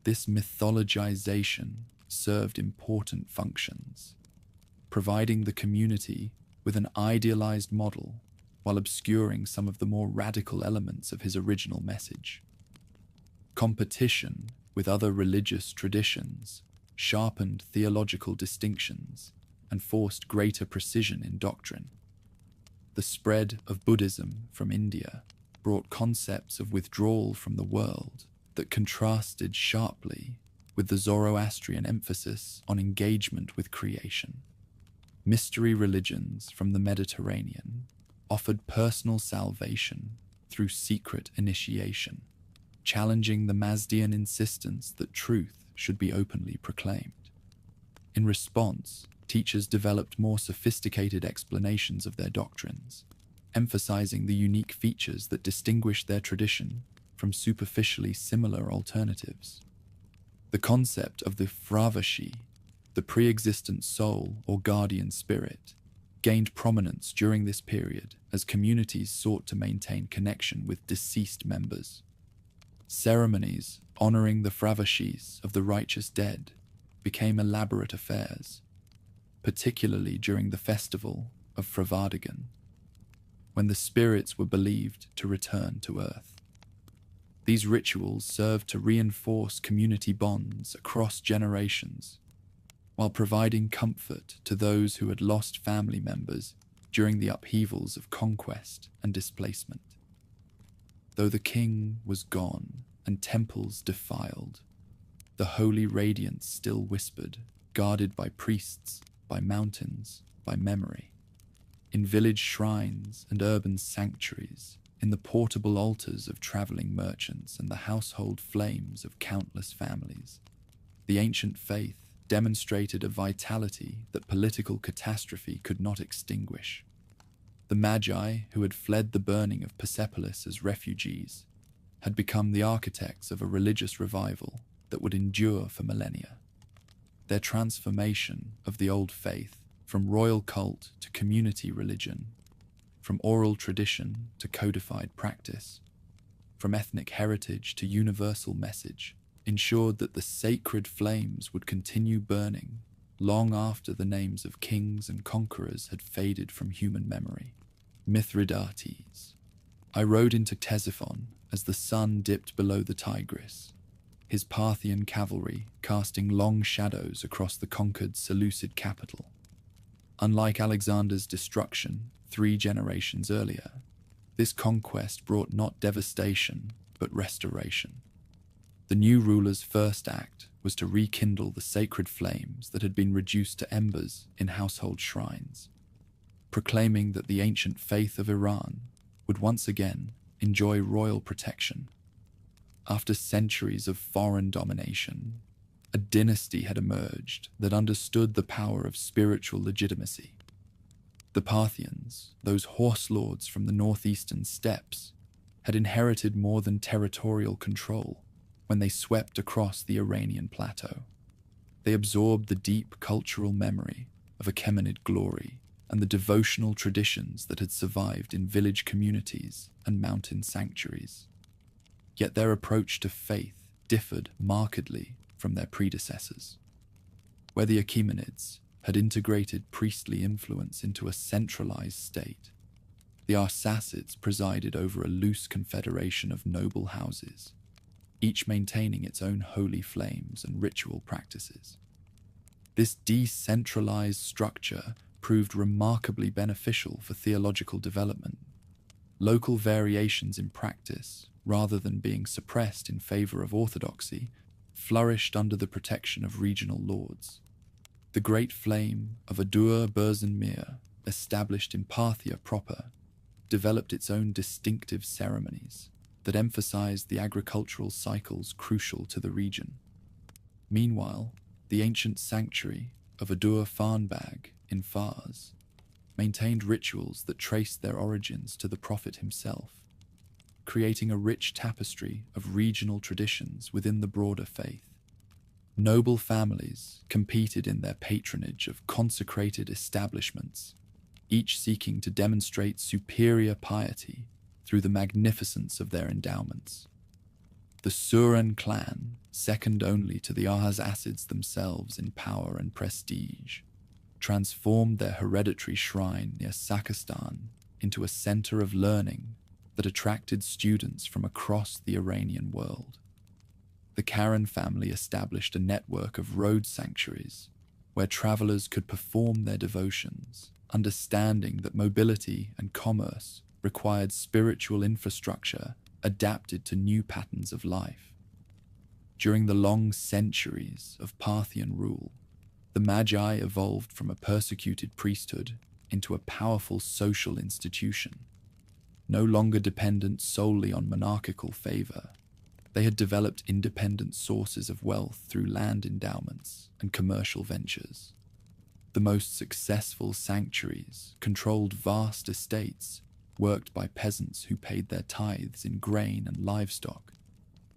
This mythologization served important functions, providing the community with an idealized model while obscuring some of the more radical elements of his original message. Competition with other religious traditions sharpened theological distinctions and forced greater precision in doctrine. The spread of Buddhism from India brought concepts of withdrawal from the world that contrasted sharply with the Zoroastrian emphasis on engagement with creation. Mystery religions from the Mediterranean offered personal salvation through secret initiation, challenging the Mazdian insistence that truth should be openly proclaimed. In response, teachers developed more sophisticated explanations of their doctrines, emphasizing the unique features that distinguished their tradition from superficially similar alternatives. The concept of the Fravashi, the pre-existent soul or guardian spirit, gained prominence during this period as communities sought to maintain connection with deceased members. Ceremonies honoring the Fravashis of the righteous dead became elaborate affairs, particularly during the festival of Fravadigan, when the spirits were believed to return to Earth. These rituals served to reinforce community bonds across generations, while providing comfort to those who had lost family members during the upheavals of conquest and displacement. Though the king was gone and temples defiled, the holy radiance still whispered, guarded by priests, by mountains, by memory. In village shrines and urban sanctuaries, in the portable altars of traveling merchants and the household flames of countless families, the ancient faith demonstrated a vitality that political catastrophe could not extinguish. The Magi, who had fled the burning of Persepolis as refugees, had become the architects of a religious revival that would endure for millennia. Their transformation of the old faith from royal cult to community religion, from oral tradition to codified practice, from ethnic heritage to universal message, ensured that the sacred flames would continue burning long after the names of kings and conquerors had faded from human memory. Mithridates. I rode into Ctesiphon as the sun dipped below the Tigris, his Parthian cavalry casting long shadows across the conquered Seleucid capital. Unlike Alexander's destruction 3 generations earlier, this conquest brought not devastation, but restoration. The new ruler's first act was to rekindle the sacred flames that had been reduced to embers in household shrines, proclaiming that the ancient faith of Iran would once again enjoy royal protection. After centuries of foreign domination, a dynasty had emerged that understood the power of spiritual legitimacy. The Parthians, those horse lords from the northeastern steppes, had inherited more than territorial control when they swept across the Iranian plateau. They absorbed the deep cultural memory of Achaemenid glory and the devotional traditions that had survived in village communities and mountain sanctuaries. Yet their approach to faith differed markedly from their predecessors. Where the Achaemenids had integrated priestly influence into a centralized state, the Arsacids presided over a loose confederation of noble houses, each maintaining its own holy flames and ritual practices. This decentralized structure proved remarkably beneficial for theological development. Local variations in practice, rather than being suppressed in favor of orthodoxy, flourished under the protection of regional lords. The great flame of Adur-Burzan-Mir, established in Parthia proper, developed its own distinctive ceremonies that emphasized the agricultural cycles crucial to the region. Meanwhile, the ancient sanctuary of Adur-Farnbag in Fars maintained rituals that traced their origins to the prophet himself, creating a rich tapestry of regional traditions within the broader faith. Noble families competed in their patronage of consecrated establishments, each seeking to demonstrate superior piety through the magnificence of their endowments. The Suran clan, second only to the Achaemenids themselves in power and prestige, transformed their hereditary shrine near Sakistan into a center of learning that attracted students from across the Iranian world. The Karen family established a network of road sanctuaries where travelers could perform their devotions, understanding that mobility and commerce required spiritual infrastructure adapted to new patterns of life. During the long centuries of Parthian rule, the Magi evolved from a persecuted priesthood into a powerful social institution. No longer dependent solely on monarchical favor, they had developed independent sources of wealth through land endowments and commercial ventures. The most successful sanctuaries controlled vast estates worked by peasants who paid their tithes in grain and livestock,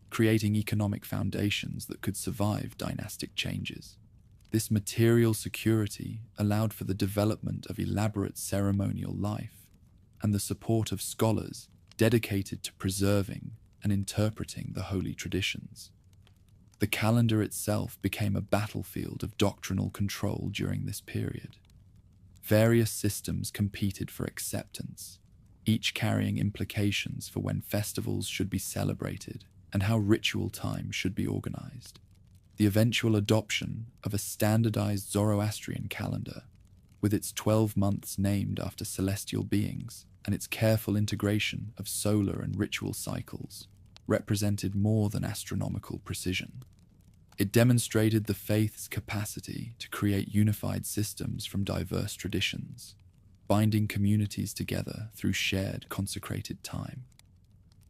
creating economic foundations that could survive dynastic changes. This material security allowed for the development of elaborate ceremonial life and the support of scholars dedicated to preserving and interpreting the holy traditions. The calendar itself became a battlefield of doctrinal control during this period. Various systems competed for acceptance, each carrying implications for when festivals should be celebrated and how ritual time should be organized. The eventual adoption of a standardized Zoroastrian calendar, with its 12 months named after celestial beings and its careful integration of solar and ritual cycles, represented more than astronomical precision. It demonstrated the faith's capacity to create unified systems from diverse traditions, binding communities together through shared consecrated time.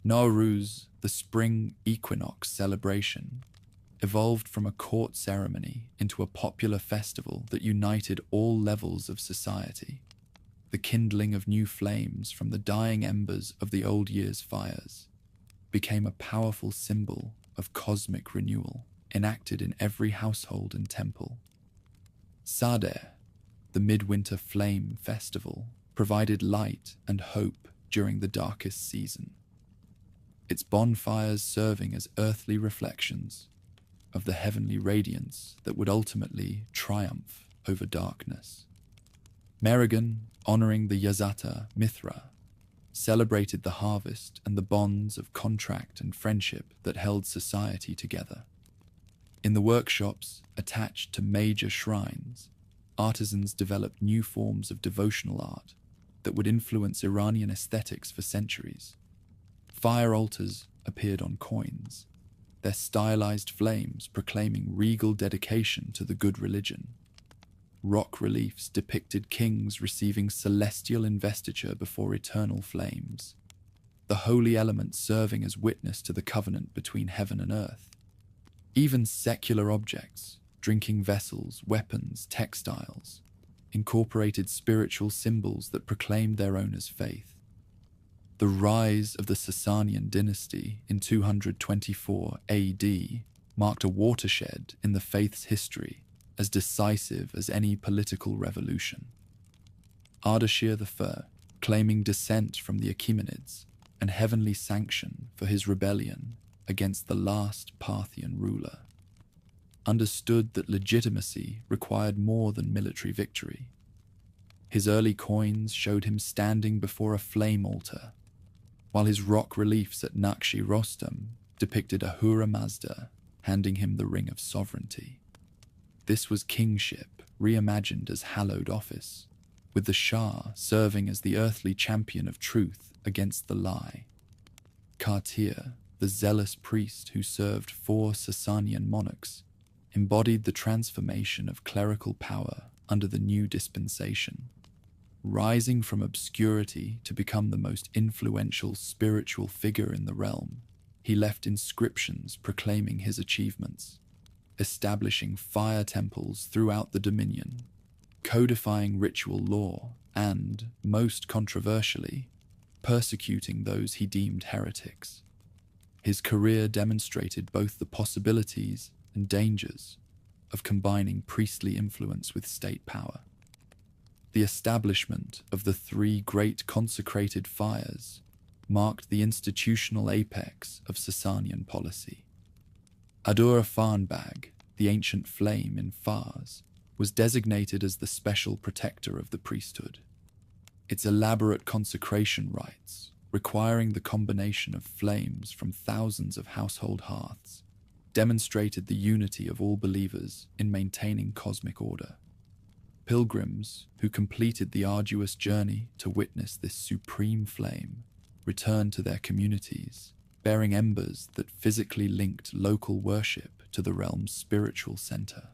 Nowruz, the spring equinox celebration, evolved from a court ceremony into a popular festival that united all levels of society. The kindling of new flames from the dying embers of the old year's fires became a powerful symbol of cosmic renewal, enacted in every household and temple. Sadeh, the midwinter flame festival, provided light and hope during the darkest season, its bonfires serving as earthly reflections of the heavenly radiance that would ultimately triumph over darkness. Merrigan, honoring the Yazata Mithra, celebrated the harvest and the bonds of contract and friendship that held society together. In the workshops attached to major shrines, artisans developed new forms of devotional art that would influence Iranian aesthetics for centuries. Fire altars appeared on coins, their stylized flames proclaiming regal dedication to the good religion. Rock reliefs depicted kings receiving celestial investiture before eternal flames, the holy element serving as witness to the covenant between heaven and earth. Even secular objects, drinking vessels, weapons, textiles, incorporated spiritual symbols that proclaimed their owner's faith. The rise of the Sassanian dynasty in 224 AD marked a watershed in the faith's history, as decisive as any political revolution. Ardashir I, claiming descent from the Achaemenids and heavenly sanction for his rebellion against the last Parthian ruler, understood that legitimacy required more than military victory. His early coins showed him standing before a flame altar, while his rock reliefs at Naqshi Rostam depicted Ahura Mazda handing him the ring of sovereignty. This was kingship reimagined as hallowed office, with the Shah serving as the earthly champion of truth against the lie. Kartir, the zealous priest who served 4 Sassanian monarchs, embodied the transformation of clerical power under the new dispensation. Rising from obscurity to become the most influential spiritual figure in the realm, he left inscriptions proclaiming his achievements, establishing fire temples throughout the dominion, codifying ritual law, and, most controversially, persecuting those he deemed heretics. His career demonstrated both the possibilities and dangers of combining priestly influence with state power. The establishment of the three great consecrated fires marked the institutional apex of Sassanian policy. Ahura Farnbag, the ancient flame in Fars, was designated as the special protector of the priesthood. Its elaborate consecration rites, requiring the combination of flames from thousands of household hearths, demonstrated the unity of all believers in maintaining cosmic order. Pilgrims who completed the arduous journey to witness this supreme flame returned to their communities, bearing embers that physically linked local worship to the realm's spiritual center.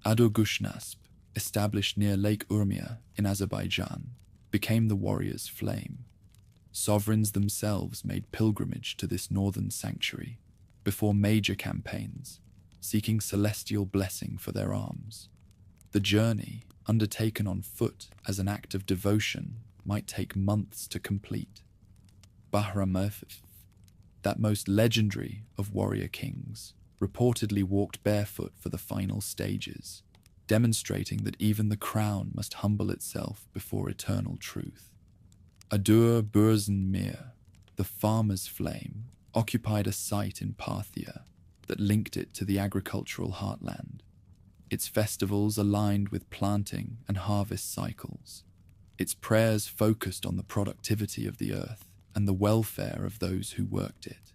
Adur-Gushnasp, established near Lake Urmia in Azerbaijan, became the warrior's flame. Sovereigns themselves made pilgrimage to this northern sanctuary before major campaigns, seeking celestial blessing for their arms. The journey, undertaken on foot as an act of devotion, might take months to complete. Bahramurth, that most legendary of warrior kings, reportedly walked barefoot for the final stages, demonstrating that even the crown must humble itself before eternal truth. Adur-Burzen-Mir, the farmer's flame, occupied a site in Parthia that linked it to the agricultural heartland. Its festivals aligned with planting and harvest cycles. Its prayers focused on the productivity of the earth and the welfare of those who worked it.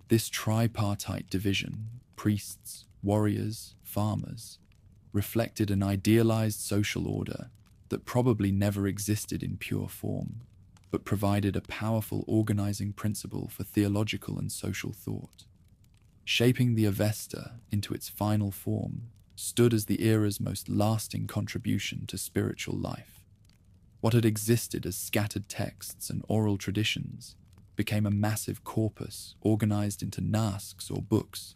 This tripartite division, priests, warriors, farmers, reflected an idealized social order that probably never existed in pure form, but provided a powerful organizing principle for theological and social thought. Shaping the Avesta into its final form stood as the era's most lasting contribution to spiritual life. What had existed as scattered texts and oral traditions became a massive corpus organized into nasks or books,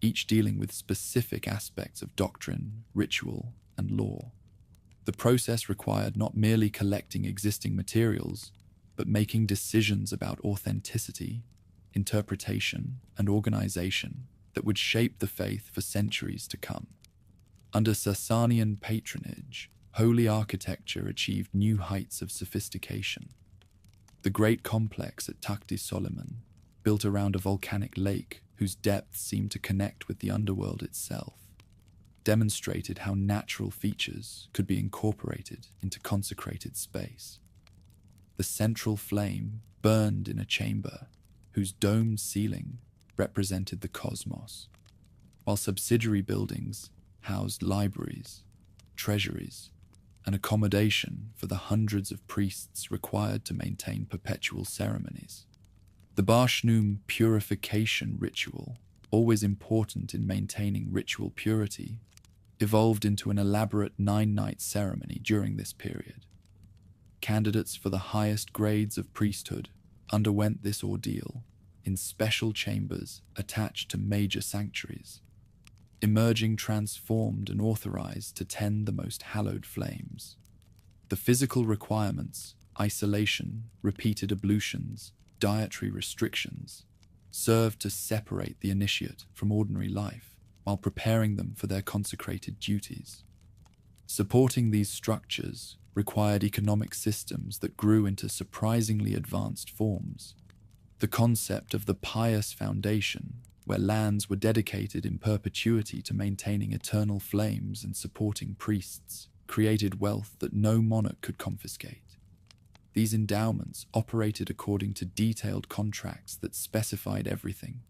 each dealing with specific aspects of doctrine, ritual, and law. The process required not merely collecting existing materials, but making decisions about authenticity, interpretation, and organization that would shape the faith for centuries to come. Under Sassanian patronage, holy architecture achieved new heights of sophistication. The great complex at Takhti Soliman, built around a volcanic lake whose depths seemed to connect with the underworld itself, demonstrated how natural features could be incorporated into consecrated space. The central flame burned in a chamber whose domed ceiling represented the cosmos, while subsidiary buildings housed libraries, treasuries, and accommodation for the hundreds of priests required to maintain perpetual ceremonies. The Barshnum purification ritual, always important in maintaining ritual purity, evolved into an elaborate 9-night ceremony during this period. Candidates for the highest grades of priesthood underwent this ordeal in special chambers attached to major sanctuaries, emerging transformed and authorized to tend the most hallowed flames. The physical requirements, isolation, repeated ablutions, dietary restrictions, served to separate the initiate from ordinary life while preparing them for their consecrated duties. Supporting these structures required economic systems that grew into surprisingly advanced forms. The concept of the pious foundation, where lands were dedicated in perpetuity to maintaining eternal flames and supporting priests, created wealth that no monarch could confiscate. These endowments operated according to detailed contracts that specified everything,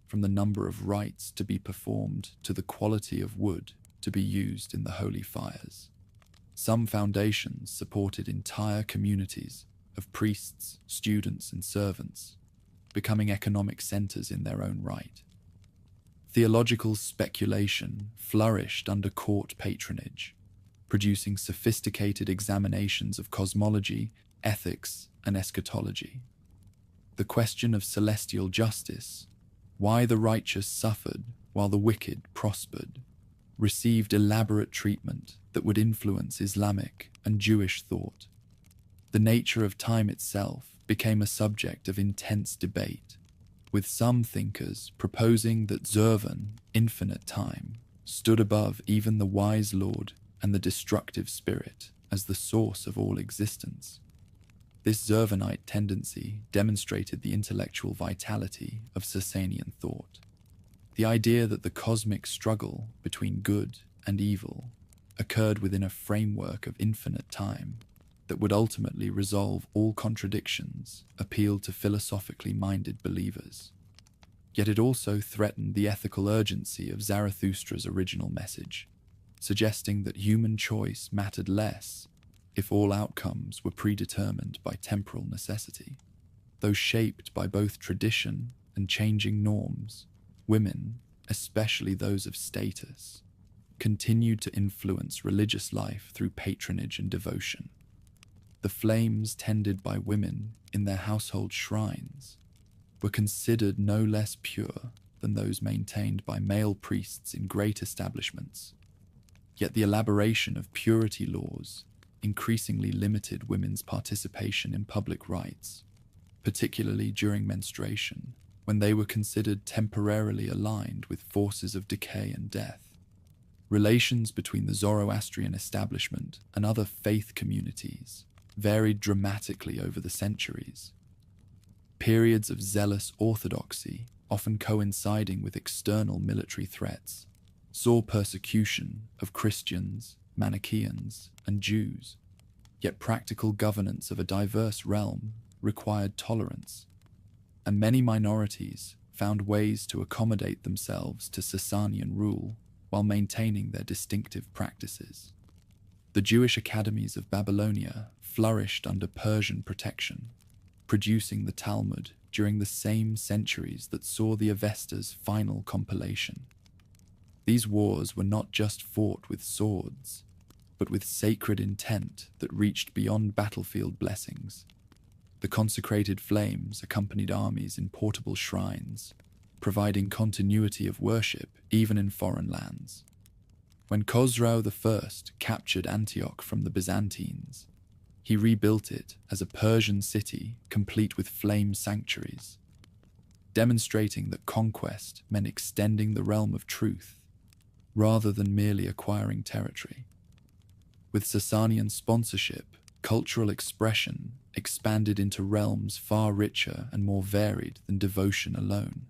from the number of rites to be performed to the quality of wood to be used in the holy fires. Some foundations supported entire communities of priests, students, and servants, becoming economic centers in their own right. Theological speculation flourished under court patronage, producing sophisticated examinations of cosmology, ethics, and eschatology. The question of celestial justice, why the righteous suffered while the wicked prospered, received elaborate treatment that would influence Islamic and Jewish thought. The nature of time itself became a subject of intense debate, with some thinkers proposing that Zervan, infinite time, stood above even the wise lord and the destructive spirit as the source of all existence. This Zervanite tendency demonstrated the intellectual vitality of Sassanian thought. The idea that the cosmic struggle between good and evil occurred within a framework of infinite time that would ultimately resolve all contradictions appealed to philosophically minded believers. Yet it also threatened the ethical urgency of Zarathustra's original message, suggesting that human choice mattered less if all outcomes were predetermined by temporal necessity. Though shaped by both tradition and changing norms, women, especially those of status, continued to influence religious life through patronage and devotion. The flames tended by women in their household shrines were considered no less pure than those maintained by male priests in great establishments. Yet the elaboration of purity laws increasingly limited women's participation in public rites, particularly during menstruation, when they were considered temporarily aligned with forces of decay and death. Relations between the Zoroastrian establishment and other faith communities varied dramatically over the centuries. Periods of zealous orthodoxy, often coinciding with external military threats, saw persecution of Christians, Manichaeans, and Jews. Yet practical governance of a diverse realm required tolerance, and many minorities found ways to accommodate themselves to Sassanian rule while maintaining their distinctive practices. The Jewish academies of Babylonia flourished under Persian protection, producing the Talmud during the same centuries that saw the Avesta's final compilation. These wars were not just fought with swords, but with sacred intent that reached beyond battlefield blessings. The consecrated flames accompanied armies in portable shrines, providing continuity of worship even in foreign lands. When Khosrau I captured Antioch from the Byzantines, he rebuilt it as a Persian city complete with flame sanctuaries, demonstrating that conquest meant extending the realm of truth rather than merely acquiring territory. With Sassanian sponsorship, cultural expression expanded into realms far richer and more varied than devotion alone.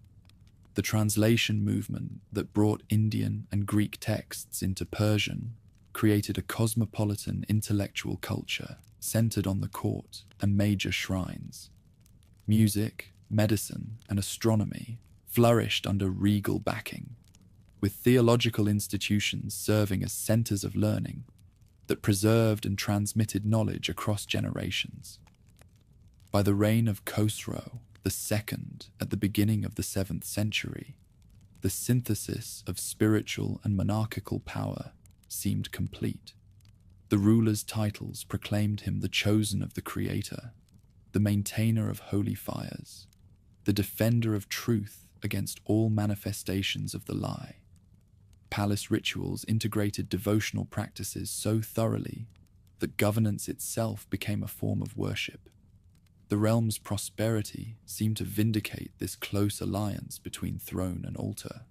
The translation movement that brought Indian and Greek texts into Persian created a cosmopolitan intellectual culture centered on the court and major shrines. Music, medicine, and astronomy flourished under regal backing, with theological institutions serving as centers of learning that preserved and transmitted knowledge across generations. By the reign of Khosrau II at the beginning of the 7th century, the synthesis of spiritual and monarchical power seemed complete. The ruler's titles proclaimed him the chosen of the Creator, the maintainer of holy fires, the defender of truth against all manifestations of the lie. Palace rituals integrated devotional practices so thoroughly that governance itself became a form of worship. The realm's prosperity seemed to vindicate this close alliance between throne and altar.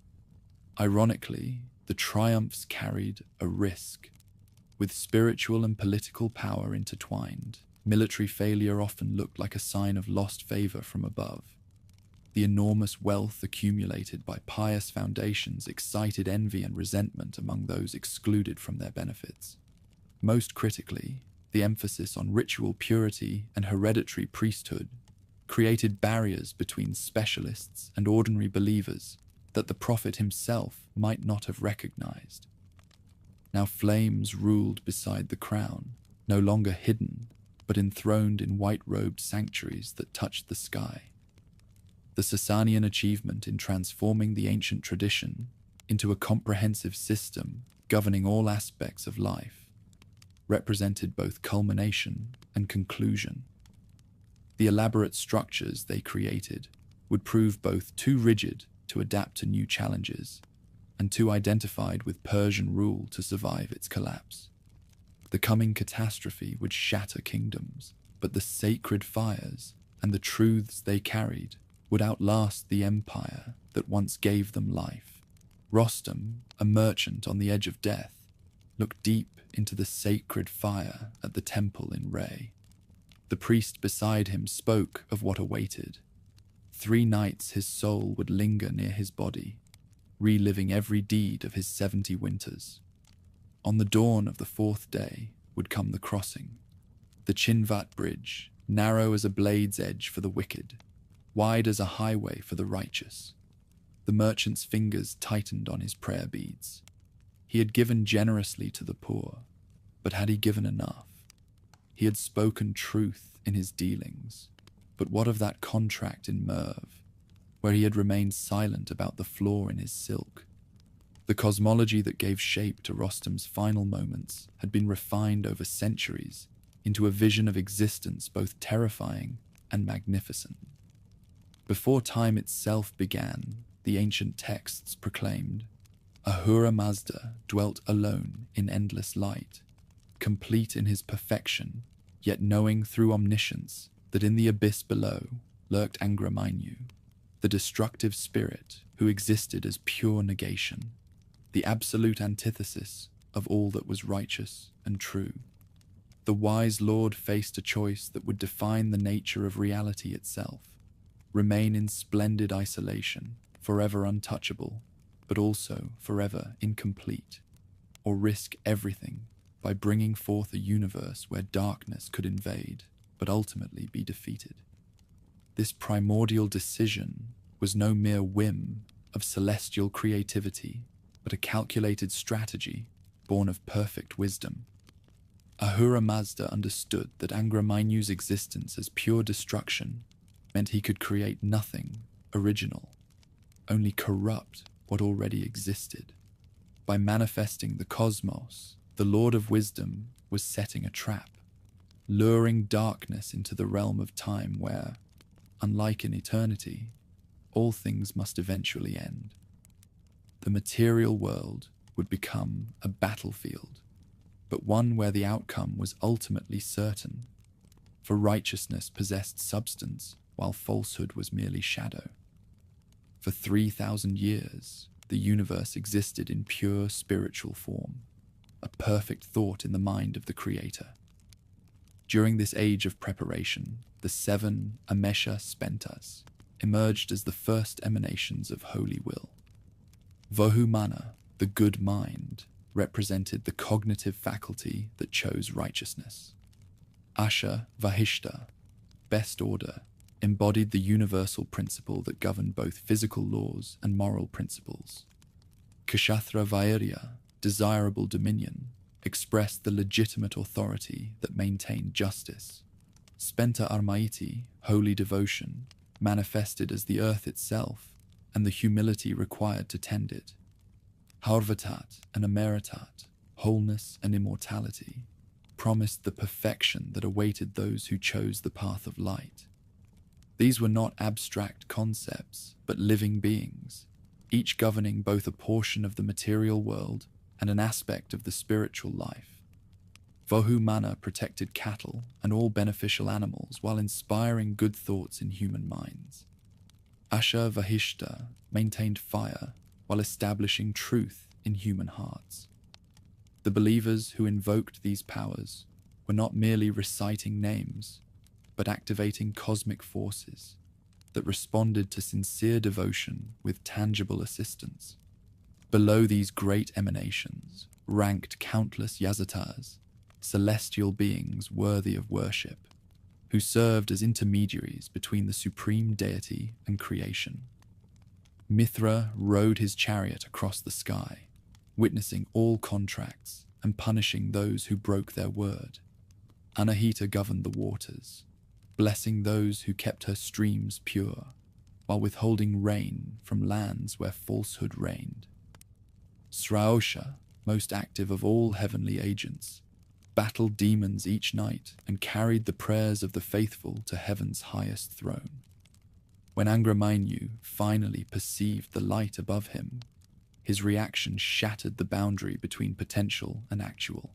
Ironically, the triumphs carried a risk. With spiritual and political power intertwined, military failure often looked like a sign of lost favor from above. The enormous wealth accumulated by pious foundations excited envy and resentment among those excluded from their benefits. Most critically, the emphasis on ritual purity and hereditary priesthood created barriers between specialists and ordinary believers that the prophet himself might not have recognized. Now flames ruled beside the crown, no longer hidden, but enthroned in white-robed sanctuaries that touched the sky. The Sassanian achievement in transforming the ancient tradition into a comprehensive system governing all aspects of life represented both culmination and conclusion. The elaborate structures they created would prove both too rigid to adapt to new challenges and too identified with Persian rule to survive its collapse. The coming catastrophe would shatter kingdoms, but the sacred fires and the truths they carried would outlast the empire that once gave them life. Rostam, a merchant on the edge of death, looked deep into the sacred fire at the temple in Ray. The priest beside him spoke of what awaited. 3 nights his soul would linger near his body, reliving every deed of his 70 winters. On the dawn of the 4th day would come the crossing. The Chinvat bridge, narrow as a blade's edge for the wicked, wide as a highway for the righteous. The merchant's fingers tightened on his prayer beads. He had given generously to the poor, but had he given enough? He had spoken truth in his dealings, but what of that contract in Merv, where he had remained silent about the flaw in his silk? The cosmology that gave shape to Rostam's final moments had been refined over centuries into a vision of existence both terrifying and magnificent. Before time itself began, the ancient texts proclaimed, Ahura Mazda dwelt alone in endless light, complete in his perfection, yet knowing through omniscience that in the abyss below lurked Angramanyu, the destructive spirit who existed as pure negation, the absolute antithesis of all that was righteous and true. The wise lord faced a choice that would define the nature of reality itself: remain in splendid isolation, forever untouchable, but also forever incomplete, or risk everything by bringing forth a universe where darkness could invade, but ultimately be defeated. This primordial decision was no mere whim of celestial creativity, but a calculated strategy born of perfect wisdom. Ahura Mazda understood that Angramainu's existence as pure destruction meant he could create nothing original, only corrupt what already existed. By manifesting the cosmos, the Lord of Wisdom was setting a trap, luring darkness into the realm of time where, unlike in eternity, all things must eventually end. The material world would become a battlefield, but one where the outcome was ultimately certain, for righteousness possessed substance while falsehood was merely shadow. For 3,000 years, the universe existed in pure spiritual form, a perfect thought in the mind of the Creator. During this age of preparation, the 7 Amesha Spentas emerged as the first emanations of holy will. Vohumana, the good mind, represented the cognitive faculty that chose righteousness. Asha Vahishta, best order, embodied the universal principle that governed both physical laws and moral principles. Kshatra Vairya, desirable dominion, expressed the legitimate authority that maintained justice. Spenta Armaiti, holy devotion, manifested as the earth itself and the humility required to tend it. Harvatat and Ameritat, wholeness and immortality, promised the perfection that awaited those who chose the path of light. These were not abstract concepts, but living beings, each governing both a portion of the material world and an aspect of the spiritual life. Vohumana protected cattle and all beneficial animals while inspiring good thoughts in human minds. Asha Vahishta maintained fire while establishing truth in human hearts. The believers who invoked these powers were not merely reciting names, but activating cosmic forces that responded to sincere devotion with tangible assistance. Below these great emanations ranked countless Yazatas, celestial beings worthy of worship, who served as intermediaries between the supreme deity and creation. Mithra rode his chariot across the sky, witnessing all contracts and punishing those who broke their word. Anahita governed the waters, blessing those who kept her streams pure, while withholding rain from lands where falsehood reigned. Sraosha, most active of all heavenly agents, battled demons each night and carried the prayers of the faithful to heaven's highest throne. When Angramainyu finally perceived the light above him, his reaction shattered the boundary between potential and actual.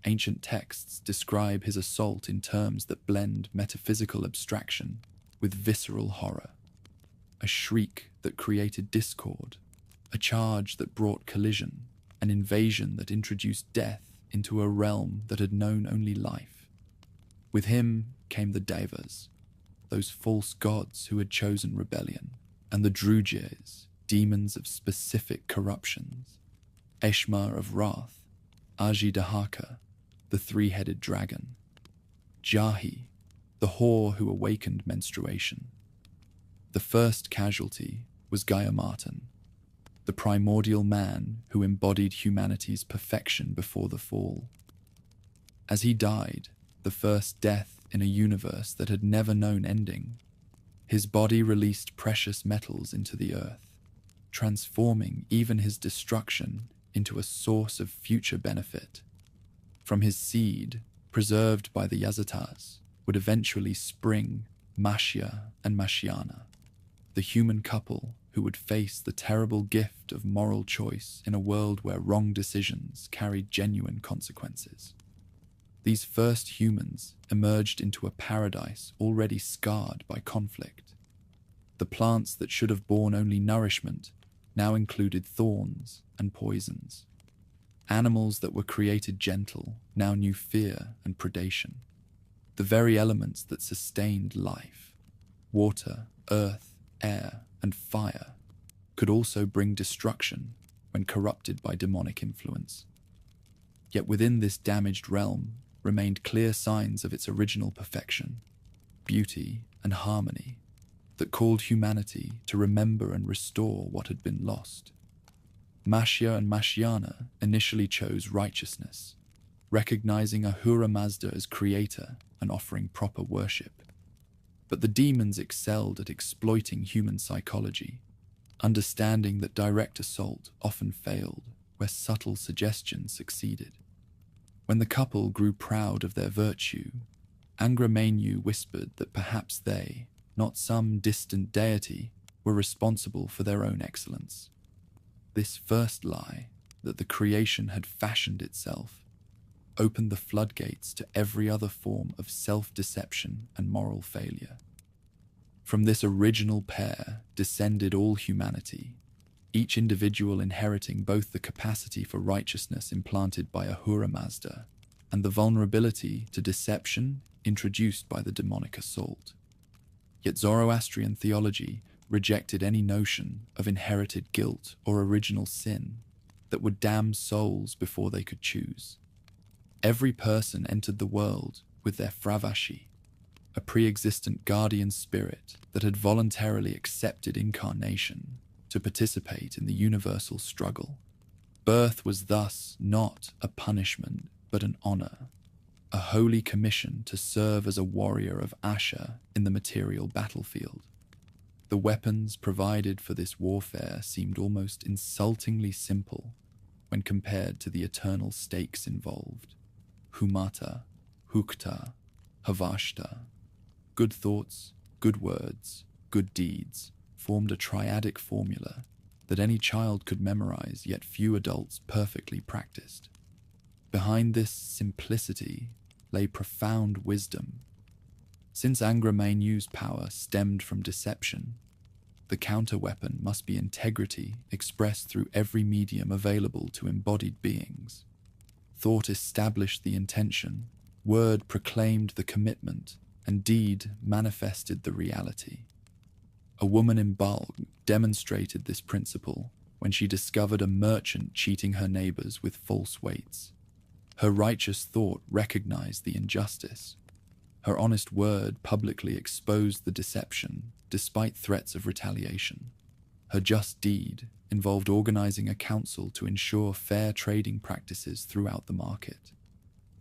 ancient texts describe his assault in terms that blend metaphysical abstraction with visceral horror. A shriek that created discord, a charge that brought collision, an invasion that introduced death into a realm that had known only life. With him came the Devas, those false gods who had chosen rebellion, and the Druges, demons of specific corruptions, Eshma of wrath, Ajidahaka, the three-headed dragon, Jahi, the whore who awakened menstruation. The first casualty was Gaiamartin, the primordial man who embodied humanity's perfection before the fall. As he died, the first death in a universe that had never known ending, his body released precious metals into the earth, transforming even his destruction into a source of future benefit. From his seed, preserved by the Yazatas, would eventually spring Mashia and Mashiana, the human couple who would face the terrible gift of moral choice in a world where wrong decisions carried genuine consequences. These first humans emerged into a paradise already scarred by conflict. The plants that should have borne only nourishment now included thorns and poisons. Animals that were created gentle now knew fear and predation. The very elements that sustained life, water, earth, air, and fire, could also bring destruction when corrupted by demonic influence. Yet within this damaged realm remained clear signs of its original perfection, beauty, and harmony that called humanity to remember and restore what had been lost. Mashia and Mashiana initially chose righteousness, recognizing Ahura Mazda as creator and offering proper worship. But the demons excelled at exploiting human psychology, understanding that direct assault often failed where subtle suggestion succeeded. When the couple grew proud of their virtue, Achaemenids whispered that perhaps they, not some distant deity, were responsible for their own excellence. This first lie, that the creation had fashioned itself, opened the floodgates to every other form of self-deception and moral failure. From this original pair descended all humanity, each individual inheriting both the capacity for righteousness implanted by Ahura Mazda and the vulnerability to deception introduced by the demonic assault. Yet Zoroastrian theology rejected any notion of inherited guilt or original sin that would damn souls before they could choose. Every person entered the world with their fravashi, a pre-existent guardian spirit that had voluntarily accepted incarnation to participate in the universal struggle. Birth was thus not a punishment but an honor, a holy commission to serve as a warrior of Asher in the material battlefield. The weapons provided for this warfare seemed almost insultingly simple when compared to the eternal stakes involved. Humata, Hukta, Havashta. Good thoughts, good words, good deeds formed a triadic formula that any child could memorize, yet few adults perfectly practiced. Behind this simplicity lay profound wisdom. Since Achaemenids' power stemmed from deception, the counterweapon must be integrity expressed through every medium available to embodied beings. Thought established the intention, word proclaimed the commitment, and deed manifested the reality. A woman in bulk demonstrated this principle when she discovered a merchant cheating her neighbors with false weights. Her righteous thought recognized the injustice. Her honest word publicly exposed the deception, despite threats of retaliation. Her just deed involved organizing a council to ensure fair trading practices throughout the market.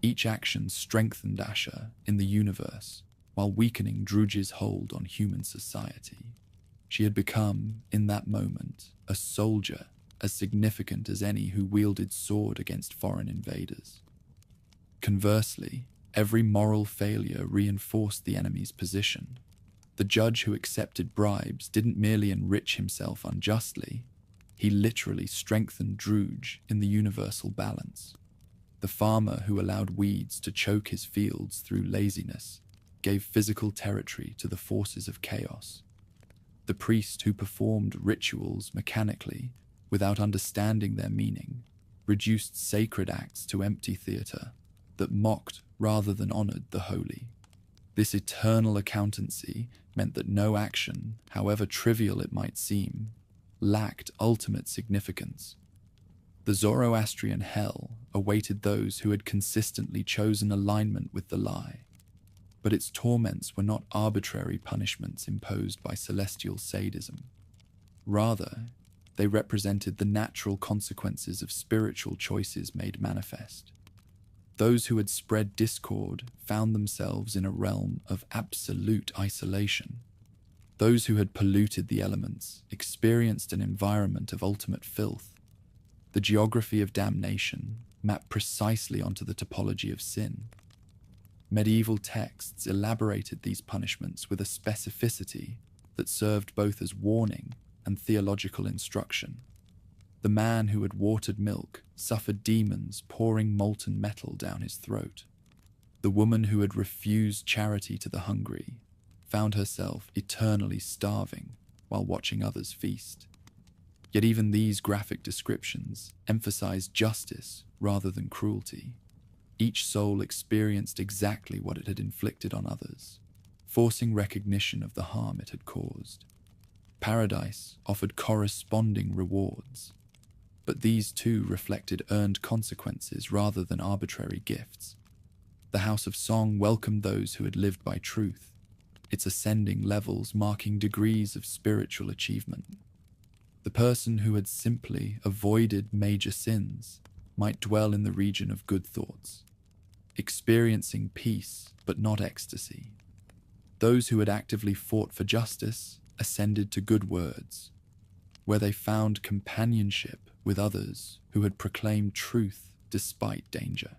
Each action strengthened Asher in the universe, while weakening Druge's hold on human society. She had become, in that moment, a soldier as significant as any who wielded sword against foreign invaders. Conversely, every moral failure reinforced the enemy's position. The judge who accepted bribes didn't merely enrich himself unjustly, he literally strengthened Druge in the universal balance. The farmer who allowed weeds to choke his fields through laziness gave physical territory to the forces of chaos. The priest who performed rituals mechanically without understanding their meaning reduced sacred acts to empty theatre that mocked rather than honored the holy. This eternal accountancy meant that no action, however trivial it might seem, lacked ultimate significance. The Zoroastrian hell awaited those who had consistently chosen alignment with the lie, but its torments were not arbitrary punishments imposed by celestial sadism. Rather, they represented the natural consequences of spiritual choices made manifest. Those who had spread discord found themselves in a realm of absolute isolation. Those who had polluted the elements experienced an environment of ultimate filth. The geography of damnation mapped precisely onto the topology of sin. Medieval texts elaborated these punishments with a specificity that served both as warning and theological instruction. The man who had watered milk suffered demons pouring molten metal down his throat. The woman who had refused charity to the hungry found herself eternally starving while watching others feast. Yet even these graphic descriptions emphasized justice rather than cruelty. Each soul experienced exactly what it had inflicted on others, forcing recognition of the harm it had caused. Paradise offered corresponding rewards, but these too reflected earned consequences rather than arbitrary gifts. The House of Song welcomed those who had lived by truth, its ascending levels marking degrees of spiritual achievement. The person who had simply avoided major sins might dwell in the region of good thoughts, experiencing peace but not ecstasy. Those who had actively fought for justice ascended to good words, where they found companionship with others who had proclaimed truth despite danger.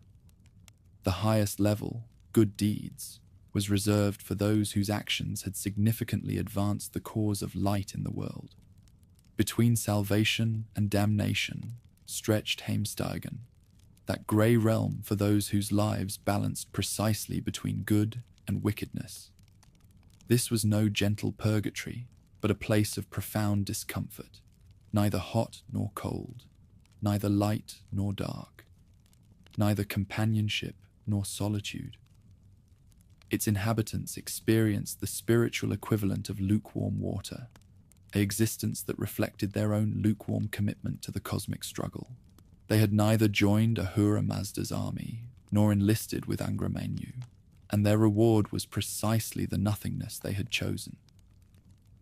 The highest level, good deeds, was reserved for those whose actions had significantly advanced the cause of light in the world. Between salvation and damnation stretched Heimstagen, that grey realm for those whose lives balanced precisely between good and wickedness. This was no gentle purgatory, but a place of profound discomfort, neither hot nor cold, neither light nor dark, neither companionship nor solitude. Its inhabitants experienced the spiritual equivalent of lukewarm water, an existence that reflected their own lukewarm commitment to the cosmic struggle. They had neither joined Ahura Mazda's army, nor enlisted with Achaemenids, and their reward was precisely the nothingness they had chosen.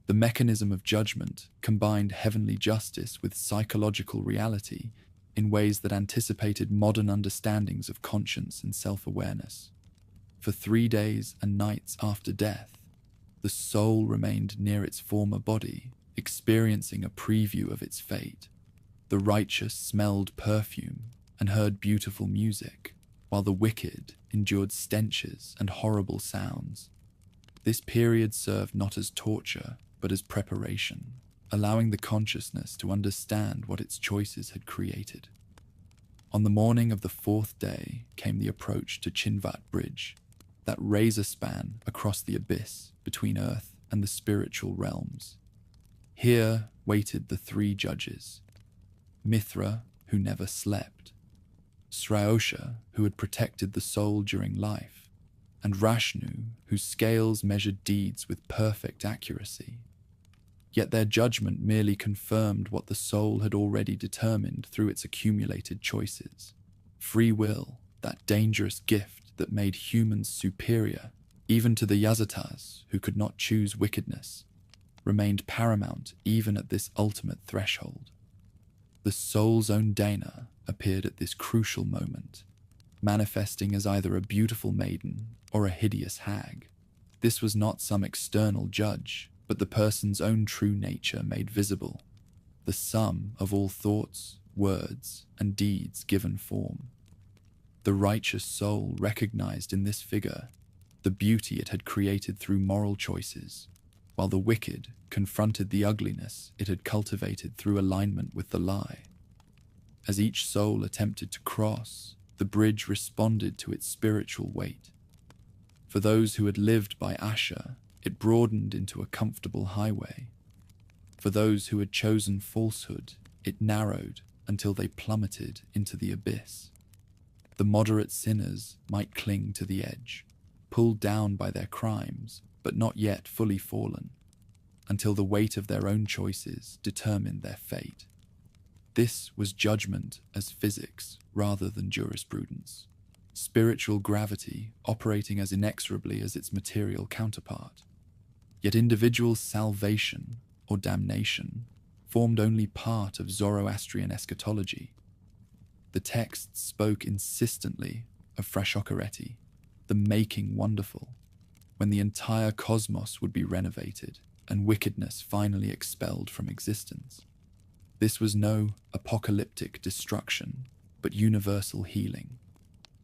The mechanism of judgment combined heavenly justice with psychological reality in ways that anticipated modern understandings of conscience and self-awareness. For 3 days and nights after death, the soul remained near its former body, experiencing a preview of its fate. The righteous smelled perfume and heard beautiful music, while the wicked endured stenches and horrible sounds. This period served not as torture, but as preparation, allowing the consciousness to understand what its choices had created. On the morning of the 4th day came the approach to Chinvat Bridge, that razor span across the abyss between earth and the spiritual realms. Here waited the 3 judges: Mithra, who never slept; Sraosha, who had protected the soul during life; and Rashnu, whose scales measured deeds with perfect accuracy. Yet their judgment merely confirmed what the soul had already determined through its accumulated choices. Free will, that dangerous gift that made humans superior, even to the Yazatas who could not choose wickedness, remained paramount even at this ultimate threshold. The soul's own Dana appeared at this crucial moment, manifesting as either a beautiful maiden or a hideous hag. This was not some external judge, but the person's own true nature made visible, the sum of all thoughts, words, and deeds given form. The righteous soul recognized in this figure the beauty it had created through moral choices, while the wicked confronted the ugliness it had cultivated through alignment with the lie. As each soul attempted to cross, the bridge responded to its spiritual weight. For those who had lived by Asher, it broadened into a comfortable highway. For those who had chosen falsehood, it narrowed until they plummeted into the abyss. The moderate sinners might cling to the edge, pulled down by their crimes, but not yet fully fallen, until the weight of their own choices determined their fate. This was judgment as physics rather than jurisprudence, spiritual gravity operating as inexorably as its material counterpart. Yet individual salvation or damnation formed only part of Zoroastrian eschatology. The texts spoke insistently of frashokhereti, the making wonderful, when the entire cosmos would be renovated and wickedness finally expelled from existence. This was no apocalyptic destruction, but universal healing,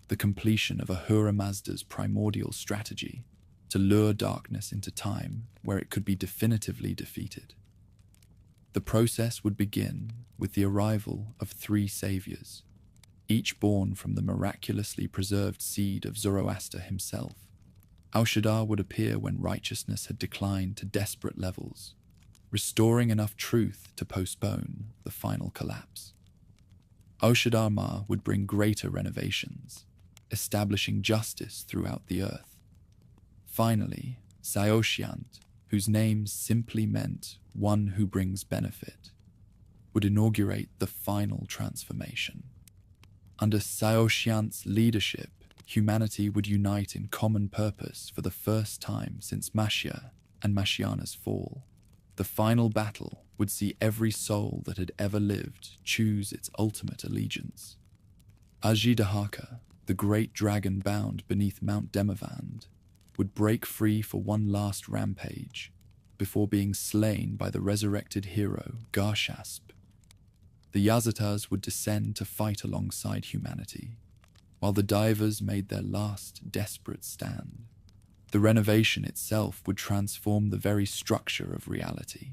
the completion of Ahura Mazda's primordial strategy to lure darkness into time where it could be definitively defeated. The process would begin with the arrival of 3 saviors, each born from the miraculously preserved seed of Zoroaster himself. Al-Shaddar would appear when righteousness had declined to desperate levels, restoring enough truth to postpone the final collapse. Al-Shaddar Ma would bring greater renovations, establishing justice throughout the earth. Finally, Saoshyant, whose name simply meant one who brings benefit, would inaugurate the final transformation. Under Saoshyant's leadership, humanity would unite in common purpose for the first time since Mashia and Mashiana's fall. The final battle would see every soul that had ever lived choose its ultimate allegiance. Ajidahaka, the great dragon bound beneath Mount Demavand, would break free for one last rampage before being slain by the resurrected hero Garshasp. The Yazatas would descend to fight alongside humanity, while the divers made their last desperate stand. The renovation itself would transform the very structure of reality.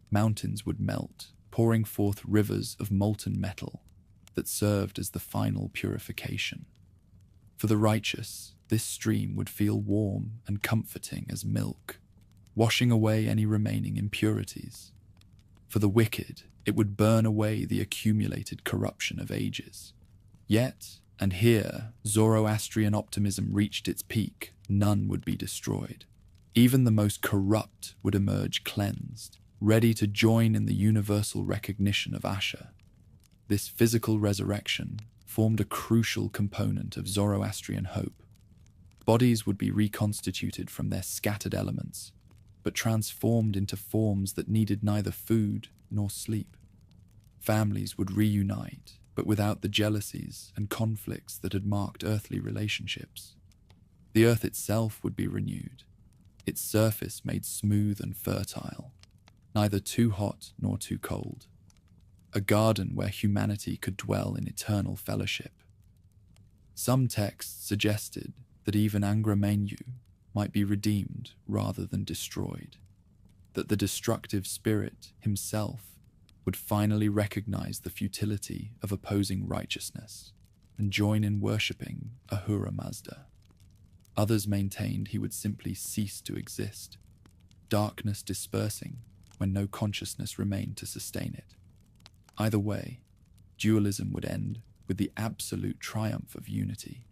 Mountains would melt, pouring forth rivers of molten metal that served as the final purification. For the righteous, this stream would feel warm and comforting as milk, washing away any remaining impurities. For the wicked, it would burn away the accumulated corruption of ages. Yet, and here, Zoroastrian optimism reached its peak, none would be destroyed. Even the most corrupt would emerge cleansed, ready to join in the universal recognition of Asher. This physical resurrection formed a crucial component of Zoroastrian hope. Bodies would be reconstituted from their scattered elements, but transformed into forms that needed neither food nor sleep. Families would reunite, but without the jealousies and conflicts that had marked earthly relationships. The earth itself would be renewed, its surface made smooth and fertile, neither too hot nor too cold. A garden where humanity could dwell in eternal fellowship. Some texts suggested that even Achaemenids might be redeemed rather than destroyed, that the destructive spirit himself would finally recognize the futility of opposing righteousness and join in worshipping Ahura Mazda. Others maintained he would simply cease to exist, darkness dispersing when no consciousness remained to sustain it. Either way, dualism would end with the absolute triumph of unity,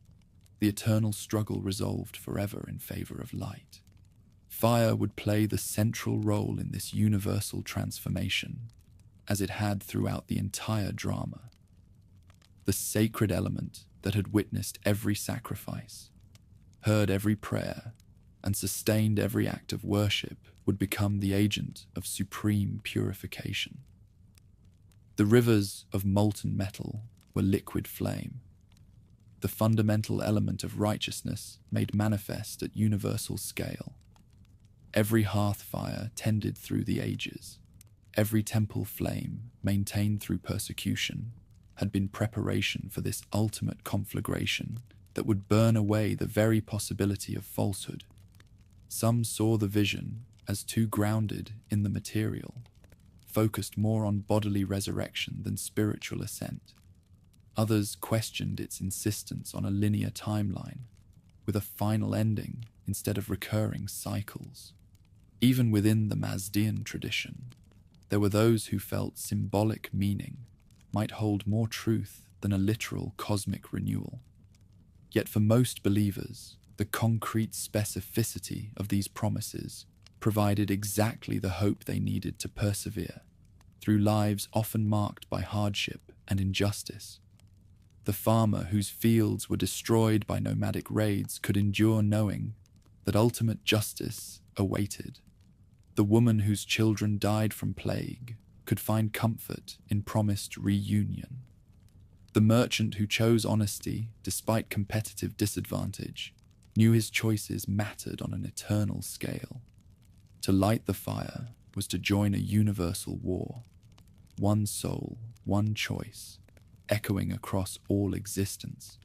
the eternal struggle resolved forever in favor of light. Fire would play the central role in this universal transformation, as it had throughout the entire drama. The sacred element that had witnessed every sacrifice, heard every prayer, and sustained every act of worship would become the agent of supreme purification. The rivers of molten metal were liquid flame, the fundamental element of righteousness made manifest at universal scale. Every hearth fire tended through the ages, every temple flame maintained through persecution had been preparation for this ultimate conflagration that would burn away the very possibility of falsehood. Some saw the vision as too grounded in the material, focused more on bodily resurrection than spiritual ascent. Others questioned its insistence on a linear timeline, with a final ending instead of recurring cycles. Even within the Mazdian tradition, there were those who felt symbolic meaning might hold more truth than a literal cosmic renewal. Yet for most believers, the concrete specificity of these promises provided exactly the hope they needed to persevere through lives often marked by hardship and injustice. The farmer whose fields were destroyed by nomadic raids could endure knowing that ultimate justice awaited. The woman whose children died from plague could find comfort in promised reunion. The merchant who chose honesty despite competitive disadvantage knew his choices mattered on an eternal scale. To light the fire was to join a universal war. One soul, one choice, echoing across all existence.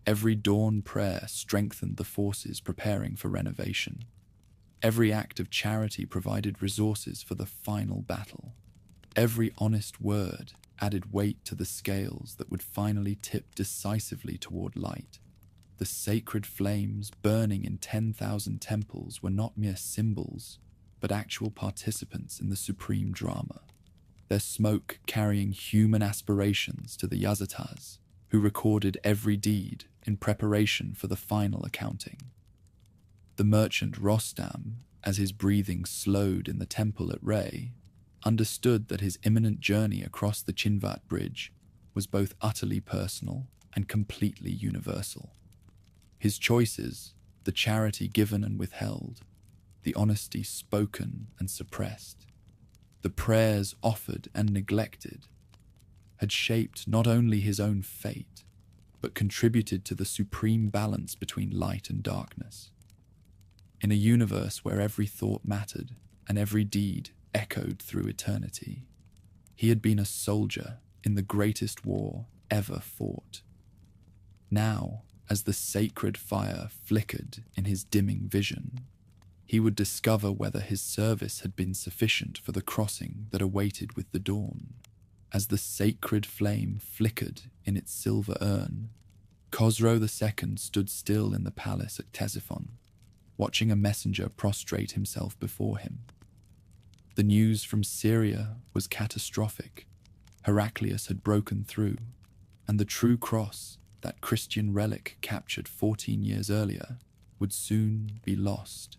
Every dawn prayer strengthened the forces preparing for renovation. Every act of charity provided resources for the final battle. Every honest word added weight to the scales that would finally tip decisively toward light. The sacred flames burning in 10,000 temples were not mere symbols, but actual participants in the supreme drama. Their smoke carrying human aspirations to the Yazatas, who recorded every deed in preparation for the final accounting. The merchant Rostam, as his breathing slowed in the temple at Ray, understood that his imminent journey across the Chinvat bridge was both utterly personal and completely universal. His choices, the charity given and withheld, the honesty spoken and suppressed, the prayers offered and neglected, had shaped not only his own fate, but contributed to the supreme balance between light and darkness. In a universe where every thought mattered and every deed echoed through eternity, he had been a soldier in the greatest war ever fought. Now, as the sacred fire flickered in his dimming vision, he would discover whether his service had been sufficient for the crossing that awaited with the dawn. As the sacred flame flickered in its silver urn, Khosrow II stood still in the palace at Ctesiphon, watching a messenger prostrate himself before him. The news from Syria was catastrophic. Heraclius had broken through, and the true cross, that Christian relic captured 14 years earlier, would soon be lost.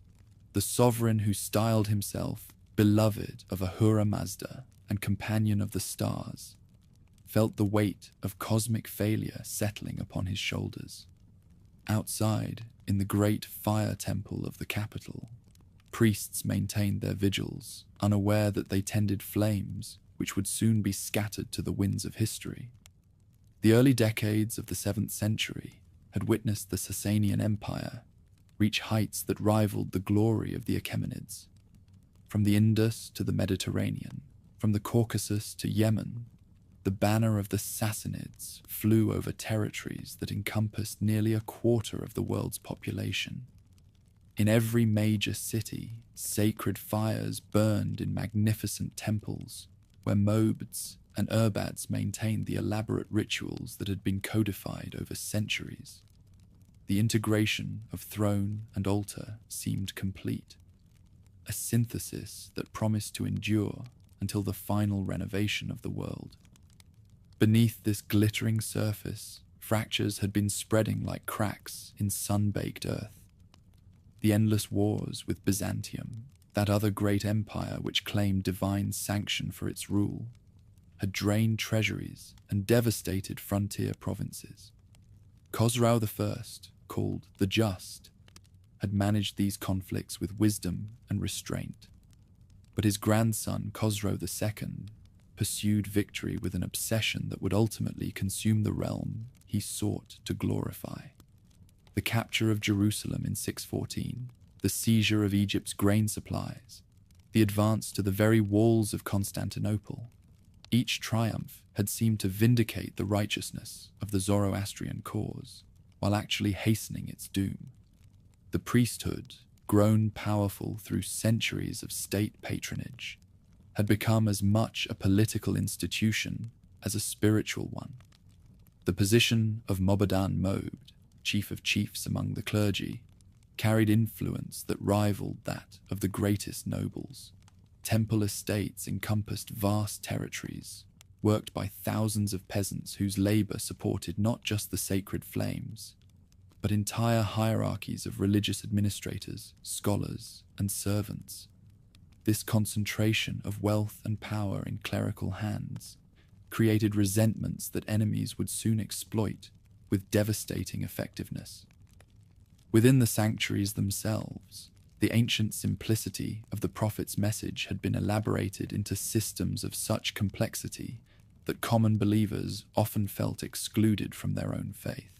The sovereign who styled himself beloved of Ahura Mazda and companion of the stars felt the weight of cosmic failure settling upon his shoulders. Outside, in the great fire temple of the capital, priests maintained their vigils, unaware that they tended flames which would soon be scattered to the winds of history. The early decades of the 7th century had witnessed the Sassanian Empire reach heights that rivaled the glory of the Achaemenids. From the Indus to the Mediterranean, from the Caucasus to Yemen, the banner of the Sassanids flew over territories that encompassed nearly a quarter of the world's population. In every major city, sacred fires burned in magnificent temples, where Mobds and Urbads maintained the elaborate rituals that had been codified over centuries. The integration of throne and altar seemed complete, a synthesis that promised to endure until the final renovation of the world. Beneath this glittering surface, fractures had been spreading like cracks in sun-baked earth. The endless wars with Byzantium, that other great empire which claimed divine sanction for its rule, had drained treasuries and devastated frontier provinces. Khosrow I, called the Just, had managed these conflicts with wisdom and restraint. But his grandson Khosrow II pursued victory with an obsession that would ultimately consume the realm he sought to glorify. The capture of Jerusalem in 614, the seizure of Egypt's grain supplies, the advance to the very walls of Constantinople, each triumph had seemed to vindicate the righteousness of the Zoroastrian cause, while actually hastening its doom. The priesthood, grown powerful through centuries of state patronage, had become as much a political institution as a spiritual one. The position of Mobadan Mobed, chief of chiefs among the clergy, carried influence that rivaled that of the greatest nobles. Temple estates encompassed vast territories, worked by thousands of peasants whose labor supported not just the sacred flames, but entire hierarchies of religious administrators, scholars, and servants. This concentration of wealth and power in clerical hands created resentments that enemies would soon exploit with devastating effectiveness. Within the sanctuaries themselves, the ancient simplicity of the prophet's message had been elaborated into systems of such complexity that common believers often felt excluded from their own faith.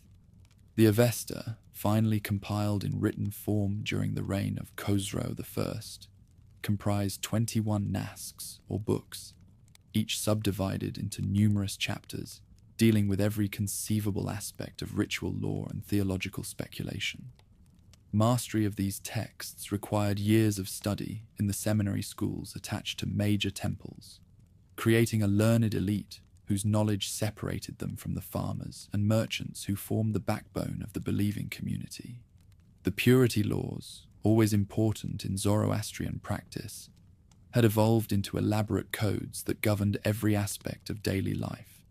The Avesta, finally compiled in written form during the reign of Khosrow I, comprised 21 nasks, or books, each subdivided into numerous chapters, dealing with every conceivable aspect of ritual lore and theological speculation. Mastery of these texts required years of study in the seminary schools attached to major temples, creating a learned elite whose knowledge separated them from the farmers and merchants who formed the backbone of the believing community. The purity laws, always important in Zoroastrian practice, had evolved into elaborate codes that governed every aspect of daily life: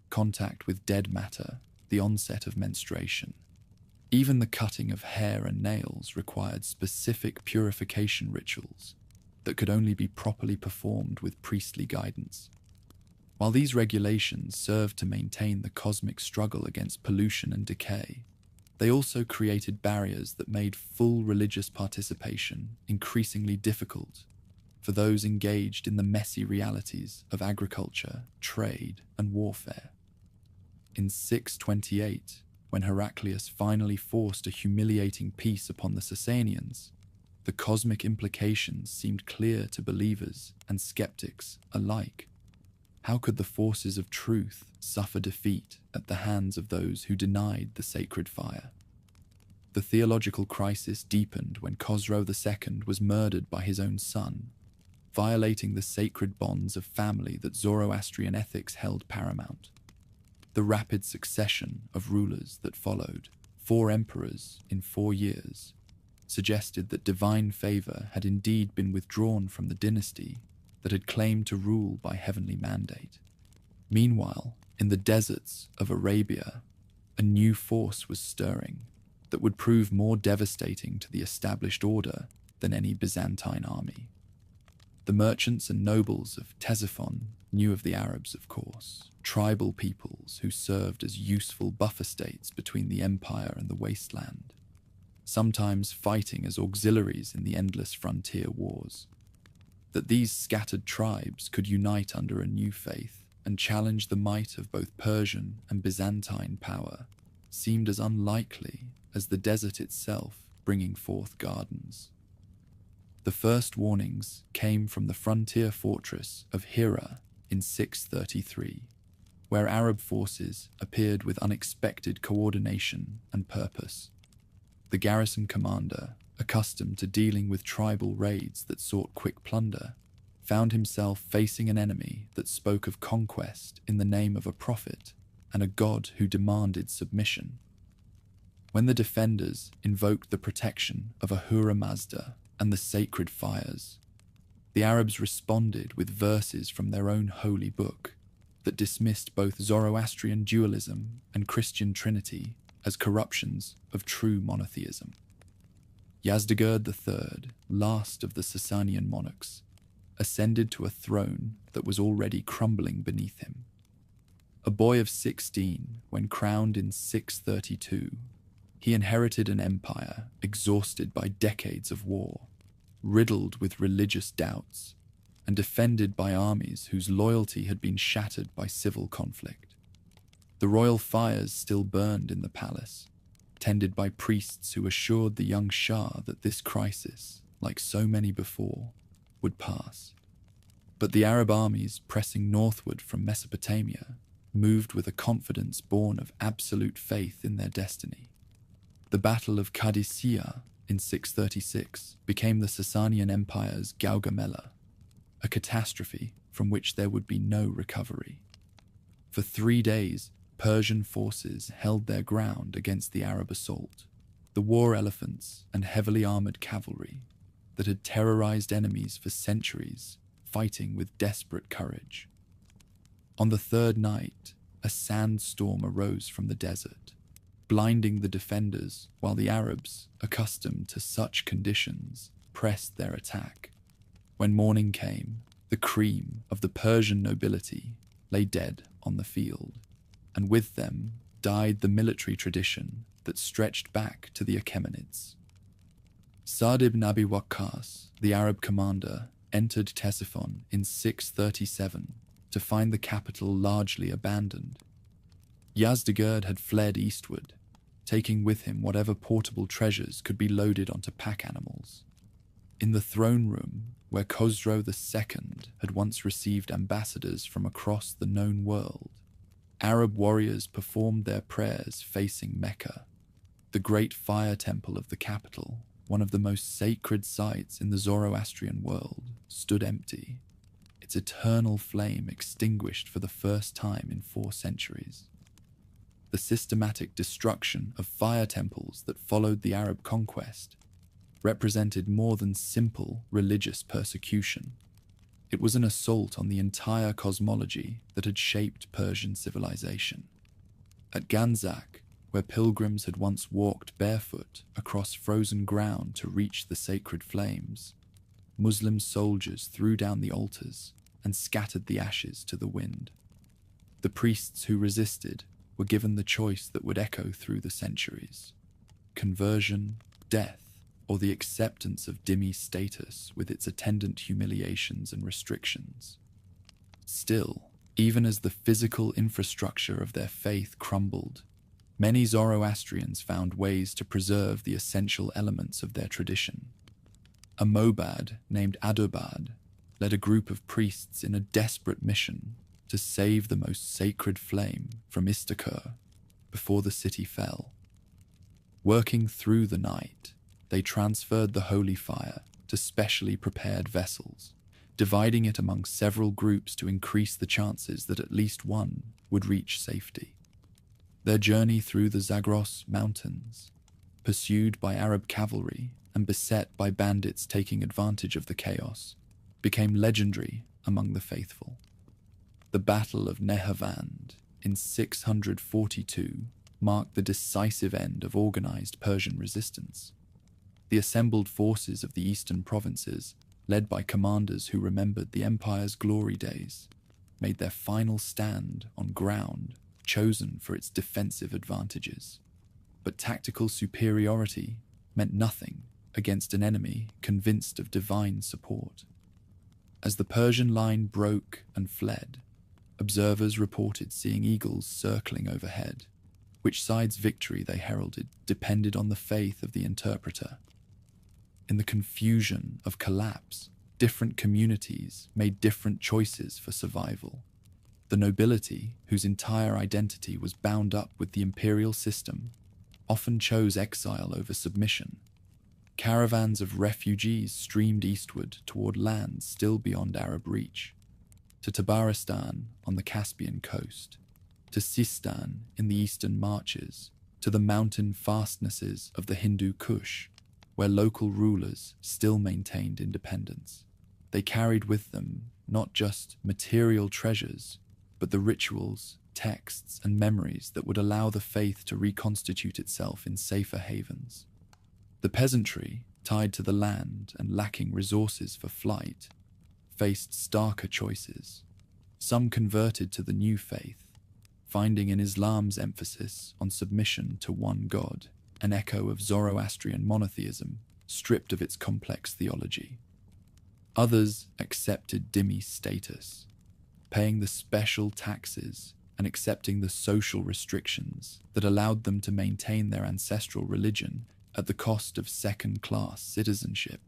contact with dead matter, the onset of menstruation. Even the cutting of hair and nails required specific purification rituals that could only be properly performed with priestly guidance. While these regulations served to maintain the cosmic struggle against pollution and decay, they also created barriers that made full religious participation increasingly difficult for those engaged in the messy realities of agriculture, trade, and warfare. In 628, when Heraclius finally forced a humiliating peace upon the Sassanians, the cosmic implications seemed clear to believers and skeptics alike. How could the forces of truth suffer defeat at the hands of those who denied the sacred fire? The theological crisis deepened when Khosrow II was murdered by his own son, violating the sacred bonds of family that Zoroastrian ethics held paramount. The rapid succession of rulers that followed, 4 emperors in 4 years, suggested that divine favor had indeed been withdrawn from the dynasty that had claimed to rule by heavenly mandate. Meanwhile, in the deserts of Arabia, a new force was stirring that would prove more devastating to the established order than any Byzantine army. The merchants and nobles of Ctesiphon knew of the Arabs, of course, tribal peoples who served as useful buffer states between the empire and the wasteland, sometimes fighting as auxiliaries in the endless frontier wars. That these scattered tribes could unite under a new faith and challenge the might of both Persian and Byzantine power seemed as unlikely as the desert itself bringing forth gardens. The first warnings came from the frontier fortress of Hira in 633, where Arab forces appeared with unexpected coordination and purpose. The garrison commander, accustomed to dealing with tribal raids that sought quick plunder, found himself facing an enemy that spoke of conquest in the name of a prophet and a god who demanded submission. When the defenders invoked the protection of Ahura Mazda and the sacred fires, the Arabs responded with verses from their own holy book that dismissed both Zoroastrian dualism and Christian trinity as corruptions of true monotheism. Yazdegerd III, last of the Sassanian monarchs, ascended to a throne that was already crumbling beneath him. A boy of 16, when crowned in 632, he inherited an empire exhausted by decades of war, riddled with religious doubts, and defended by armies whose loyalty had been shattered by civil conflict. The royal fires still burned in the palace, tended by priests who assured the young Shah that this crisis, like so many before, would pass. But the Arab armies pressing northward from Mesopotamia moved with a confidence born of absolute faith in their destiny. The Battle of Qadisiyah in 636 became the Sassanian Empire's Gaugamela, a catastrophe from which there would be no recovery. For 3 days, Persian forces held their ground against the Arab assault, the war elephants and heavily armored cavalry that had terrorized enemies for centuries, fighting with desperate courage. On the third night, a sandstorm arose from the desert, blinding the defenders while the Arabs, accustomed to such conditions, pressed their attack. When morning came, the cream of the Persian nobility lay dead on the field, and with them died the military tradition that stretched back to the Achaemenids. Sa'd ibn Abi Waqqas, the Arab commander, entered Ctesiphon in 637 to find the capital largely abandoned. Yazdegerd had fled eastward, taking with him whatever portable treasures could be loaded onto pack animals. In the throne room, where Khosrow II had once received ambassadors from across the known world, Arab warriors performed their prayers facing Mecca. The great fire temple of the capital, one of the most sacred sites in the Zoroastrian world, stood empty, its eternal flame extinguished for the first time in 4 centuries. The systematic destruction of fire temples that followed the Arab conquest represented more than simple religious persecution. It was an assault on the entire cosmology that had shaped Persian civilization. At Ganzak, where pilgrims had once walked barefoot across frozen ground to reach the sacred flames, Muslim soldiers threw down the altars and scattered the ashes to the wind. The priests who resisted were given the choice that would echo through the centuries: conversion, death, or the acceptance of dhimmi status with its attendant humiliations and restrictions. Still, even as the physical infrastructure of their faith crumbled, many Zoroastrians found ways to preserve the essential elements of their tradition. A Mobad named Adobad led a group of priests in a desperate mission to save the most sacred flame from Istakhur before the city fell. Working through the night, they transferred the holy fire to specially prepared vessels, dividing it among several groups to increase the chances that at least one would reach safety. Their journey through the Zagros mountains, pursued by Arab cavalry and beset by bandits taking advantage of the chaos, became legendary among the faithful. The Battle of Nehavand in 642 marked the decisive end of organized Persian resistance. The assembled forces of the eastern provinces, led by commanders who remembered the empire's glory days, made their final stand on ground chosen for its defensive advantages. But tactical superiority meant nothing against an enemy convinced of divine support. As the Persian line broke and fled, observers reported seeing eagles circling overhead. Which side's victory they heralded depended on the faith of the interpreter. In the confusion of collapse, different communities made different choices for survival. The nobility, whose entire identity was bound up with the imperial system, often chose exile over submission. Caravans of refugees streamed eastward toward lands still beyond Arab reach, to Tabaristan on the Caspian coast, to Sistan in the eastern marches, to the mountain fastnesses of the Hindu Kush, where local rulers still maintained independence. They carried with them not just material treasures, but the rituals, texts, and memories that would allow the faith to reconstitute itself in safer havens. The peasantry, tied to the land and lacking resources for flight, faced starker choices. Some converted to the new faith, finding in Islam's emphasis on submission to one God, an echo of Zoroastrian monotheism, stripped of its complex theology. Others accepted dhimmi status, paying the special taxes and accepting the social restrictions that allowed them to maintain their ancestral religion at the cost of second-class citizenship.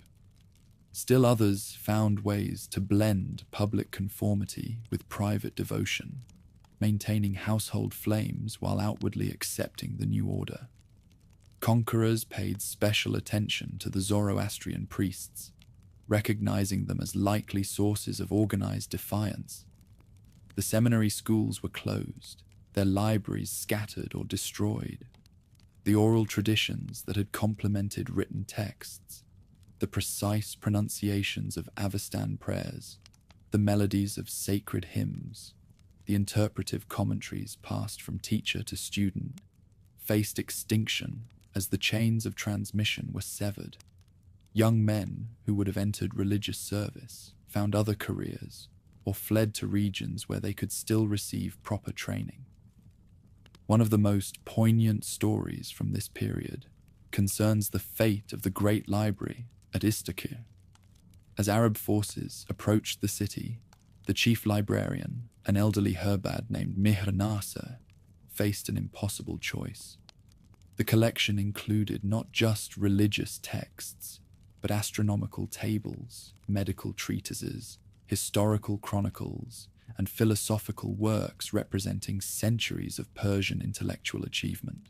Still others found ways to blend public conformity with private devotion, maintaining household flames while outwardly accepting the new order. Conquerors paid special attention to the Zoroastrian priests, recognizing them as likely sources of organized defiance. The seminary schools were closed, their libraries scattered or destroyed, the oral traditions that had complemented written texts, the precise pronunciations of Avestan prayers, the melodies of sacred hymns, the interpretive commentaries passed from teacher to student, faced extinction as the chains of transmission were severed. Young men who would have entered religious service found other careers or fled to regions where they could still receive proper training. One of the most poignant stories from this period concerns the fate of the Great Library at Istakir. As Arab forces approached the city, the chief librarian, an elderly Herbad named Mihr Nasser, faced an impossible choice. The collection included not just religious texts, but astronomical tables, medical treatises, historical chronicles, and philosophical works representing centuries of Persian intellectual achievement.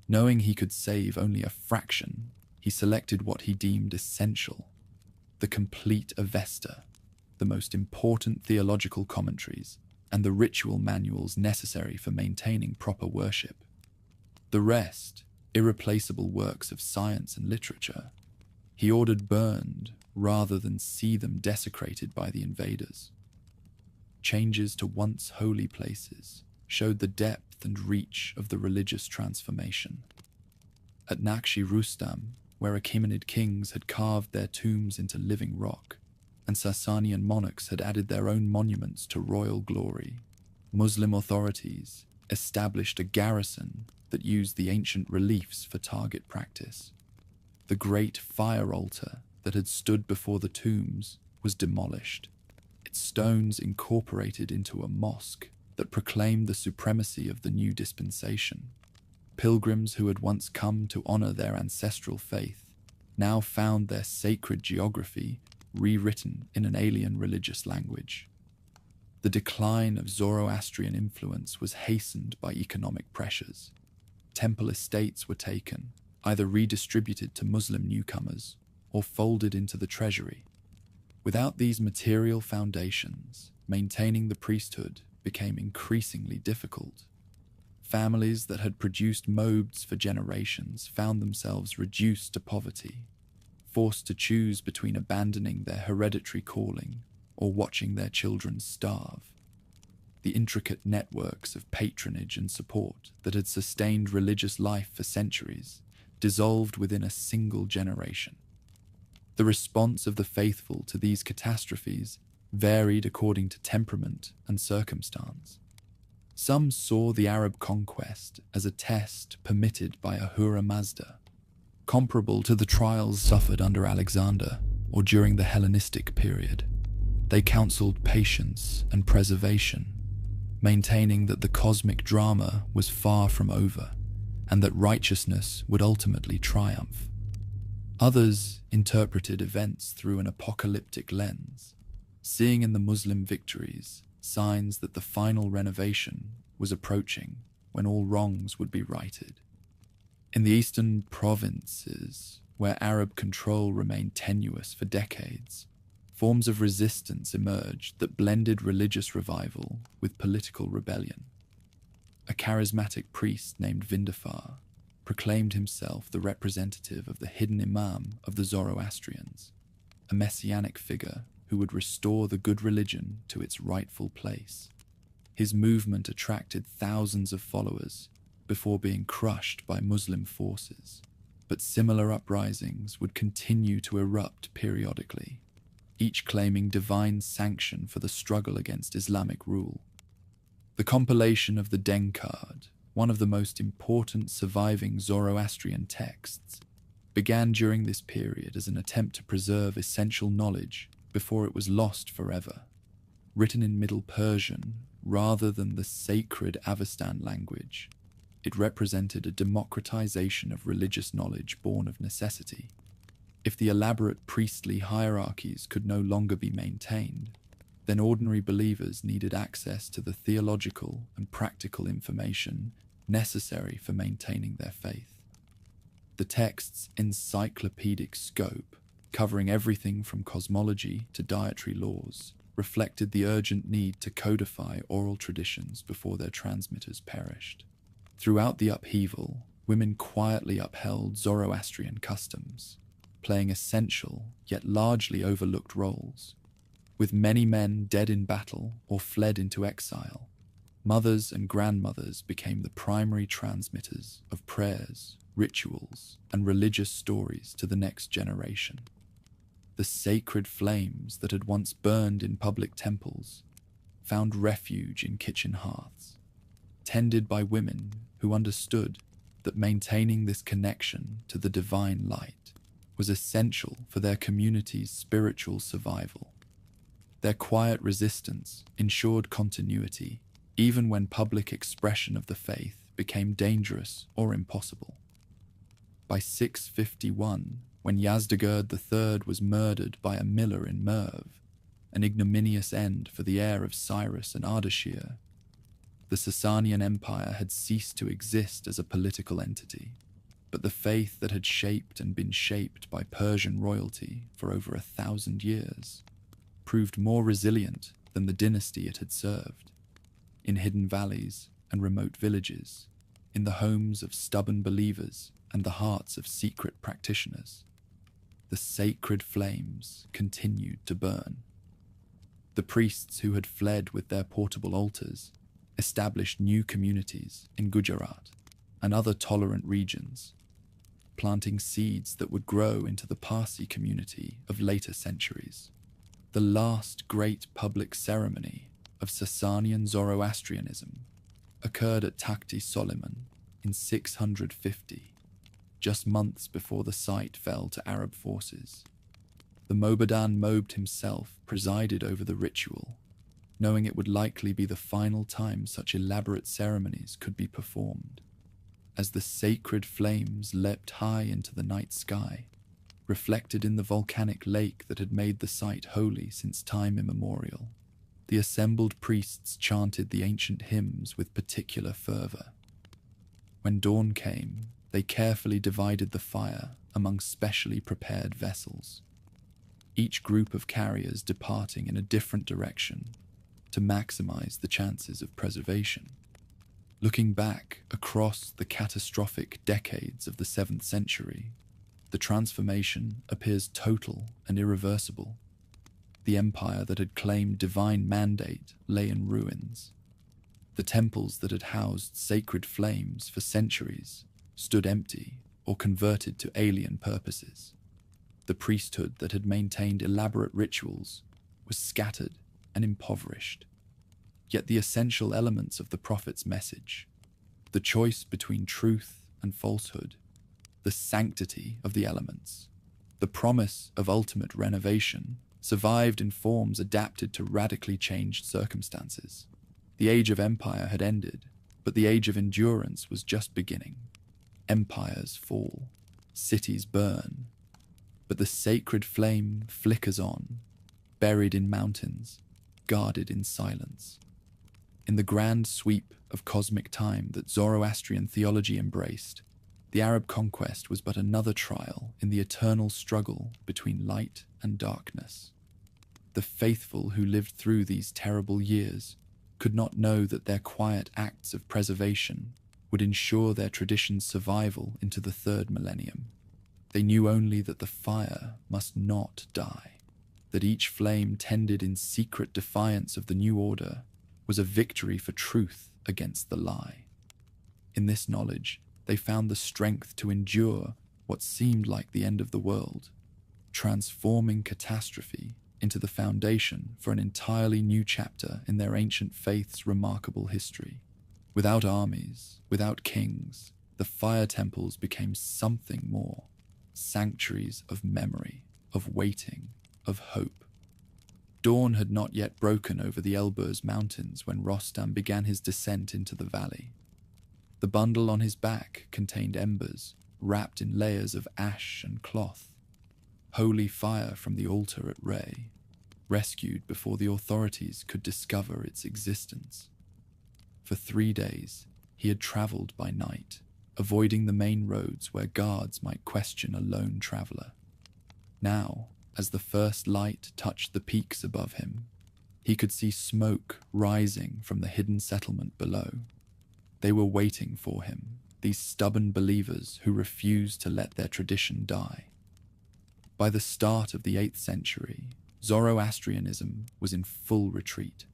Knowing he could save only a fraction, he selected what he deemed essential: the complete Avesta, the most important theological commentaries, and the ritual manuals necessary for maintaining proper worship. The rest, irreplaceable works of science and literature, he ordered burned rather than see them desecrated by the invaders. Changes to once holy places showed the depth and reach of the religious transformation. At Naqshi Rustam, where Achaemenid kings had carved their tombs into living rock, and Sassanian monarchs had added their own monuments to royal glory, Muslim authorities established a garrison that used the ancient reliefs for target practice. The great fire altar that had stood before the tombs was demolished, its stones incorporated into a mosque that proclaimed the supremacy of the new dispensation. Pilgrims who had once come to honor their ancestral faith now found their sacred geography rewritten in an alien religious language. The decline of Zoroastrian influence was hastened by economic pressures. Temple estates were taken, either redistributed to Muslim newcomers or folded into the treasury. Without these material foundations, maintaining the priesthood became increasingly difficult. Families that had produced mobs for generations found themselves reduced to poverty, forced to choose between abandoning their hereditary calling or watching their children starve. The intricate networks of patronage and support that had sustained religious life for centuries dissolved within a single generation. The response of the faithful to these catastrophes varied according to temperament and circumstance. Some saw the Arab conquest as a test permitted by Ahura Mazda, comparable to the trials suffered under Alexander or during the Hellenistic period. They counseled patience and preservation, maintaining that the cosmic drama was far from over and that righteousness would ultimately triumph. Others interpreted events through an apocalyptic lens, seeing in the Muslim victories signs that the final renovation was approaching when all wrongs would be righted. In the eastern provinces, where Arab control remained tenuous for decades, forms of resistance emerged that blended religious revival with political rebellion. A charismatic priest named Vindafar proclaimed himself the representative of the hidden imam of the Zoroastrians, a messianic figure who would restore the good religion to its rightful place. His movement attracted thousands of followers before being crushed by Muslim forces, but similar uprisings would continue to erupt periodically, each claiming divine sanction for the struggle against Islamic rule. The compilation of the Denkard, one of the most important surviving Zoroastrian texts, began during this period as an attempt to preserve essential knowledge before it was lost forever. Written in Middle Persian rather than the sacred Avestan language, it represented a democratization of religious knowledge born of necessity. If the elaborate priestly hierarchies could no longer be maintained, then ordinary believers needed access to the theological and practical information necessary for maintaining their faith. The text's encyclopedic scope, covering everything from cosmology to dietary laws, reflected the urgent need to codify oral traditions before their transmitters perished. Throughout the upheaval, women quietly upheld Zoroastrian customs, playing essential yet largely overlooked roles. With many men dead in battle or fled into exile, mothers and grandmothers became the primary transmitters of prayers, rituals, and religious stories to the next generation. The sacred flames that had once burned in public temples found refuge in kitchen hearths, tended by women who understood that maintaining this connection to the divine light was essential for their community's spiritual survival. Their quiet resistance ensured continuity even when public expression of the faith became dangerous or impossible. By 651, when Yazdegerd III was murdered by a miller in Merv, an ignominious end for the heir of Cyrus and Ardashir, the Sassanian Empire had ceased to exist as a political entity, but the faith that had shaped and been shaped by Persian royalty for over 1,000 years proved more resilient than the dynasty it had served. In hidden valleys and remote villages, in the homes of stubborn believers and the hearts of secret practitioners, the sacred flames continued to burn. The priests who had fled with their portable altars established new communities in Gujarat and other tolerant regions, planting seeds that would grow into the Parsi community of later centuries. The last great public ceremony of Sassanian Zoroastrianism occurred at Takhti Soliman in 650, just months before the site fell to Arab forces. The Mobadan Mobed himself presided over the ritual, knowing it would likely be the final time such elaborate ceremonies could be performed. As the sacred flames leapt high into the night sky, reflected in the volcanic lake that had made the site holy since time immemorial, the assembled priests chanted the ancient hymns with particular fervor. When dawn came, they carefully divided the fire among specially prepared vessels, each group of carriers departing in a different direction to maximize the chances of preservation. Looking back across the catastrophic decades of the 7th century, the transformation appears total and irreversible. The empire that had claimed divine mandate lay in ruins. The temples that had housed sacred flames for centuries stood empty or converted to alien purposes. The priesthood that had maintained elaborate rituals was scattered and impoverished. Yet the essential elements of the prophet's message, the choice between truth and falsehood, the sanctity of the elements, the promise of ultimate renovation, survived in forms adapted to radically changed circumstances. The age of empire had ended, but the age of endurance was just beginning. Empires fall, cities burn, but the sacred flame flickers on, buried in mountains, guarded in silence. In the grand sweep of cosmic time that Zoroastrian theology embraced, the Arab conquest was but another trial in the eternal struggle between light and darkness. The faithful who lived through these terrible years could not know that their quiet acts of preservation would ensure their tradition's survival into the 3rd millennium. They knew only that the fire must not die, that each flame tended in secret defiance of the new order was a victory for truth against the lie. In this knowledge, they found the strength to endure what seemed like the end of the world, transforming catastrophe into the foundation for an entirely new chapter in their ancient faith's remarkable history. Without armies, without kings, the fire temples became something more, sanctuaries of memory, of waiting, of hope. Dawn had not yet broken over the Elburz mountains when Rostam began his descent into the valley. The bundle on his back contained embers wrapped in layers of ash and cloth, holy fire from the altar at Rey, rescued before the authorities could discover its existence. For 3 days, he had traveled by night, avoiding the main roads where guards might question a lone traveler. Now, as the first light touched the peaks above him, He could see smoke rising from the hidden settlement below. They were waiting for him, these stubborn believers who refused to let their tradition die. By the start of the 8th century, Zoroastrianism was in full retreat.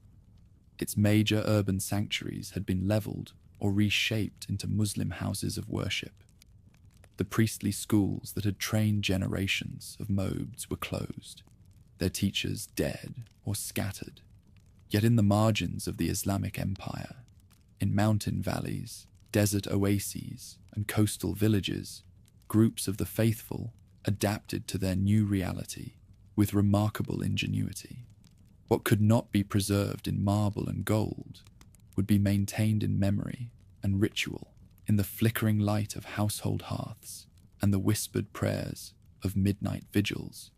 Its major urban sanctuaries had been leveled or reshaped into Muslim houses of worship. The priestly schools that had trained generations of modes were closed, their teachers dead or scattered. Yet in the margins of the Islamic Empire, in mountain valleys, desert oases, and coastal villages, groups of the faithful adapted to their new reality with remarkable ingenuity. What could not be preserved in marble and gold would be maintained in memory and ritual, in the flickering light of household hearths and the whispered prayers of midnight vigils.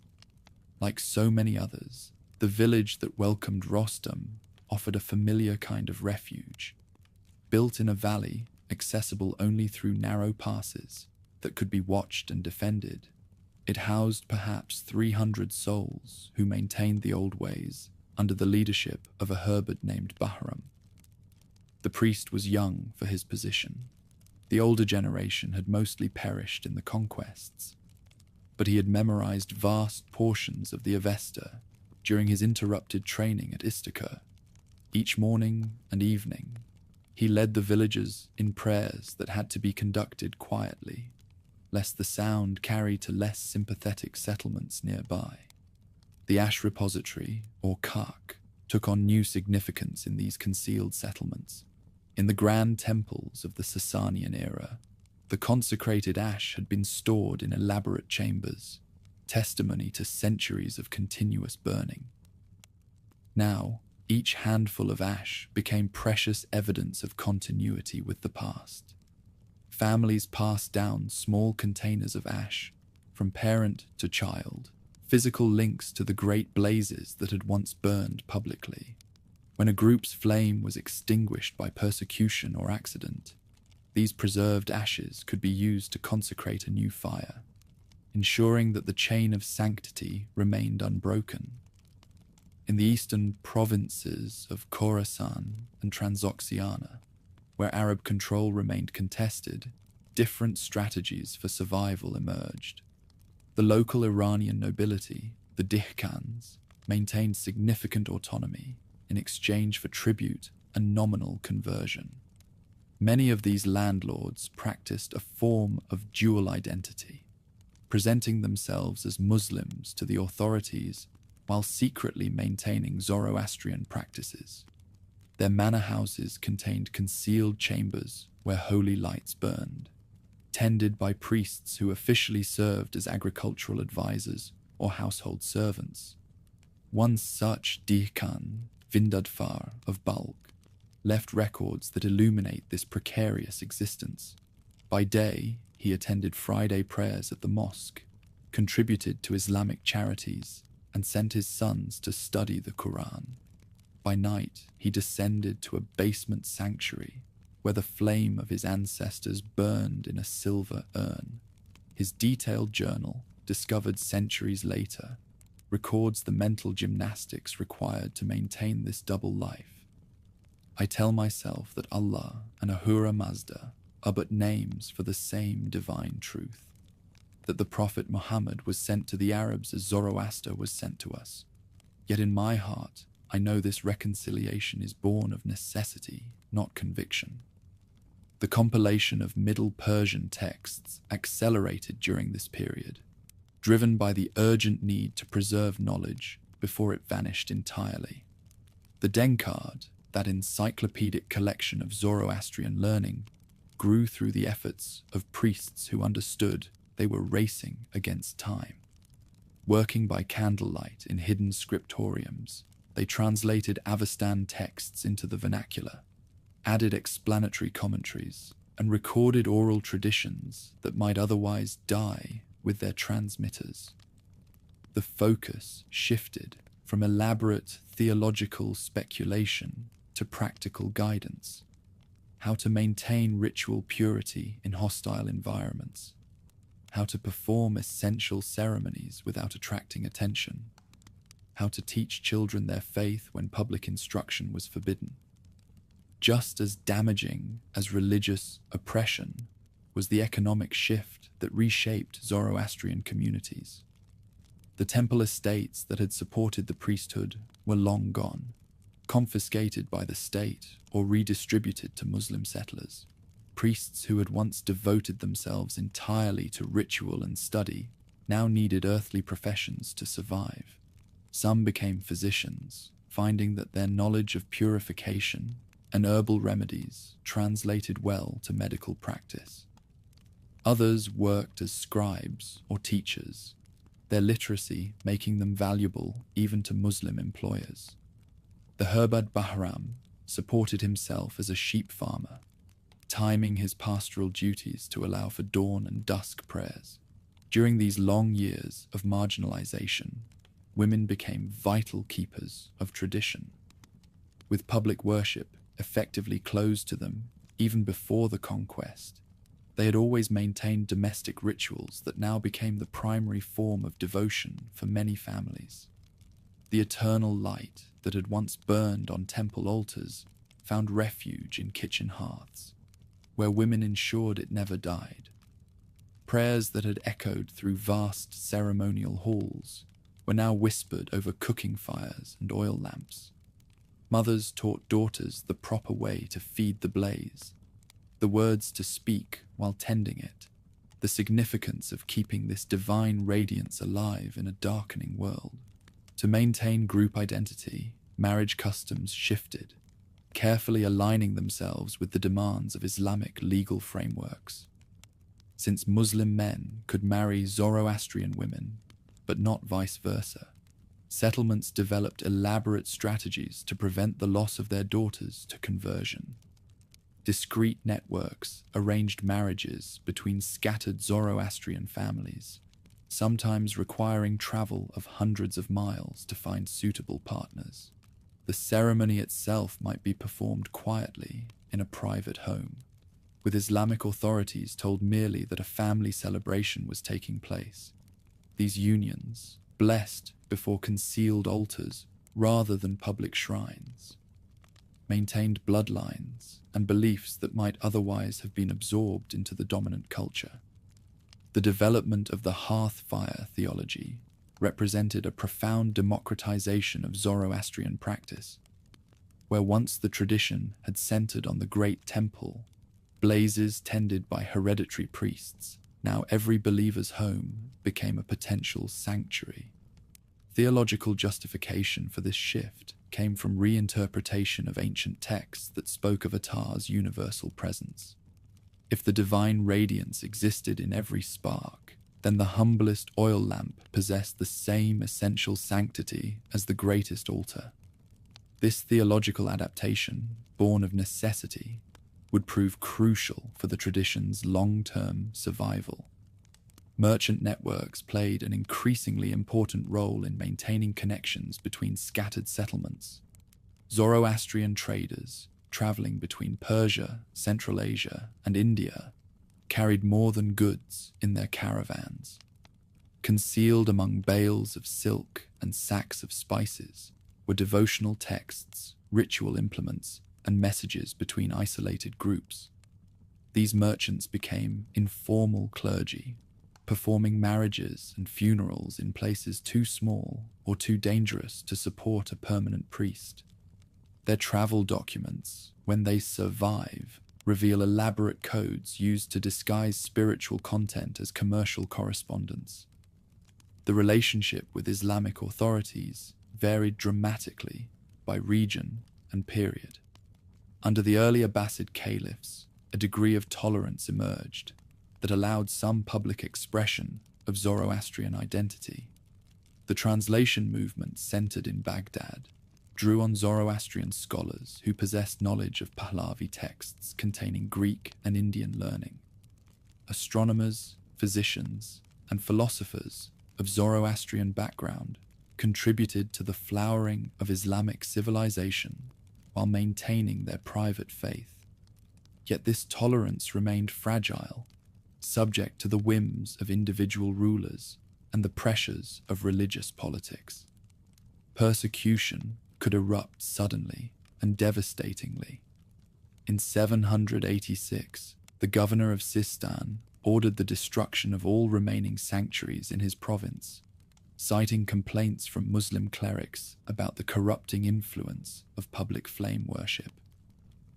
Like so many others, the village that welcomed Rostam offered a familiar kind of refuge. Built in a valley accessible only through narrow passes that could be watched and defended, it housed perhaps 300 souls who maintained the old ways under the leadership of a hermit named Bahram. The priest was young for his position. The older generation had mostly perished in the conquests, but he had memorized vast portions of the Avesta during his interrupted training at Istakhr. Each morning and evening, he led the villagers in prayers that had to be conducted quietly, lest the sound carry to less sympathetic settlements nearby. The ash repository, or kark, took on new significance in these concealed settlements. In the grand temples of the Sassanian era, the consecrated ash had been stored in elaborate chambers, testimony to centuries of continuous burning. Now, each handful of ash became precious evidence of continuity with the past. Families passed down small containers of ash, from parent to child, physical links to the great blazes that had once burned publicly. When a group's flame was extinguished by persecution or accident, these preserved ashes could be used to consecrate a new fire, ensuring that the chain of sanctity remained unbroken. In the eastern provinces of Khorasan and Transoxiana, where Arab control remained contested, different strategies for survival emerged. The local Iranian nobility, the Dihkans, maintained significant autonomy in exchange for tribute and nominal conversion. Many of these landlords practiced a form of dual identity, presenting themselves as Muslims to the authorities while secretly maintaining Zoroastrian practices. Their manor houses contained concealed chambers where holy lights burned, tended by priests who officially served as agricultural advisors or household servants. One such Dihkan, Vindadfar of Balkh, left records that illuminate this precarious existence. By day, he attended Friday prayers at the mosque, contributed to Islamic charities, and sent his sons to study the Quran. By night, he descended to a basement sanctuary where the flame of his ancestors burned in a silver urn. His detailed journal, discovered centuries later, records the mental gymnastics required to maintain this double life. I tell myself that Allah and Ahura Mazda are but names for the same divine truth, that the Prophet Muhammad was sent to the Arabs as Zoroaster was sent to us. Yet in my heart, I know this reconciliation is born of necessity, not conviction. The compilation of Middle Persian texts accelerated during this period, driven by the urgent need to preserve knowledge before it vanished entirely. The Denkard, that encyclopedic collection of Zoroastrian learning, grew through the efforts of priests who understood they were racing against time. Working by candlelight in hidden scriptoriums, they translated Avestan texts into the vernacular, added explanatory commentaries, and recorded oral traditions that might otherwise die with their transmitters. The focus shifted from elaborate theological speculation to practical guidance, how to maintain ritual purity in hostile environments, how to perform essential ceremonies without attracting attention. how to teach children their faith when public instruction was forbidden. Just as damaging as religious oppression was the economic shift that reshaped Zoroastrian communities. The temple estates that had supported the priesthood were long gone, confiscated by the state or redistributed to Muslim settlers. Priests who had once devoted themselves entirely to ritual and study now needed earthly professions to survive. Some became physicians, finding that their knowledge of purification and herbal remedies translated well to medical practice. Others worked as scribes or teachers, their literacy making them valuable even to Muslim employers. The Herbad Bahram supported himself as a sheep farmer, timing his pastoral duties to allow for dawn and dusk prayers. During these long years of marginalization, women became vital keepers of tradition. With public worship effectively closed to them even before the conquest, they had always maintained domestic rituals that now became the primary form of devotion for many families. The eternal light that had once burned on temple altars found refuge in kitchen hearths, where women ensured it never died. Prayers that had echoed through vast ceremonial halls were now whispered over cooking fires and oil lamps. Mothers taught daughters the proper way to feed the blaze, the words to speak while tending it, the significance of keeping this divine radiance alive in a darkening world. To maintain group identity, marriage customs shifted, carefully aligning themselves with the demands of Islamic legal frameworks. Since Muslim men could marry Zoroastrian women, but not vice versa, settlements developed elaborate strategies to prevent the loss of their daughters to conversion. Discrete networks arranged marriages between scattered Zoroastrian families, sometimes requiring travel of hundreds of miles to find suitable partners. The ceremony itself might be performed quietly in a private home, with Islamic authorities told merely that a family celebration was taking place. These unions, blessed before concealed altars rather than public shrines, maintained bloodlines and beliefs that might otherwise have been absorbed into the dominant culture. The development of the hearth fire theology represented a profound democratization of Zoroastrian practice, where once the tradition had centered on the great temple, blazes tended by hereditary priests, now every believer's home became a potential sanctuary. Theological justification for this shift came from reinterpretation of ancient texts that spoke of Atar's universal presence. If the divine radiance existed in every spark, then the humblest oil lamp possessed the same essential sanctity as the greatest altar. This theological adaptation, born of necessity, would prove crucial for the tradition's long-term survival. Merchant networks played an increasingly important role in maintaining connections between scattered settlements. Zoroastrian traders, traveling between Persia, Central Asia, and India, carried more than goods in their caravans. Concealed among bales of silk and sacks of spices were devotional texts, ritual implements, and messages between isolated groups. These merchants became informal clergy, performing marriages and funerals in places too small or too dangerous to support a permanent priest. Their travel documents, when they survive, reveal elaborate codes used to disguise spiritual content as commercial correspondence. The relationship with Islamic authorities varied dramatically by region and period. Under the early Abbasid caliphs, a degree of tolerance emerged that allowed some public expression of Zoroastrian identity. The translation movement centered in Baghdad drew on Zoroastrian scholars who possessed knowledge of Pahlavi texts containing Greek and Indian learning. Astronomers, physicians, and philosophers of Zoroastrian background contributed to the flowering of Islamic civilization while maintaining their private faith. Yet this tolerance remained fragile, subject to the whims of individual rulers and the pressures of religious politics. persecution could erupt suddenly and devastatingly. In 786, the governor of Sistan ordered the destruction of all remaining sanctuaries in his province, citing complaints from Muslim clerics about the corrupting influence of public flame worship.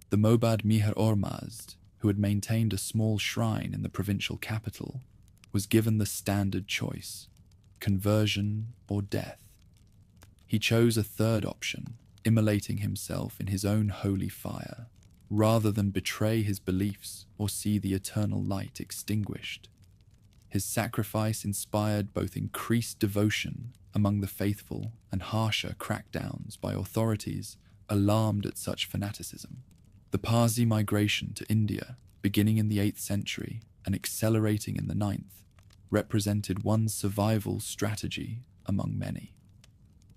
The Mobad Mihr Ormazd, who had maintained a small shrine in the provincial capital, was given the standard choice: conversion or death. He chose a third option, immolating himself in his own holy fire, rather than betray his beliefs or see the eternal light extinguished. His sacrifice inspired both increased devotion among the faithful and harsher crackdowns by authorities alarmed at such fanaticism. The Parsi migration to India, beginning in the 8th century and accelerating in the 9th, represented one survival strategy among many.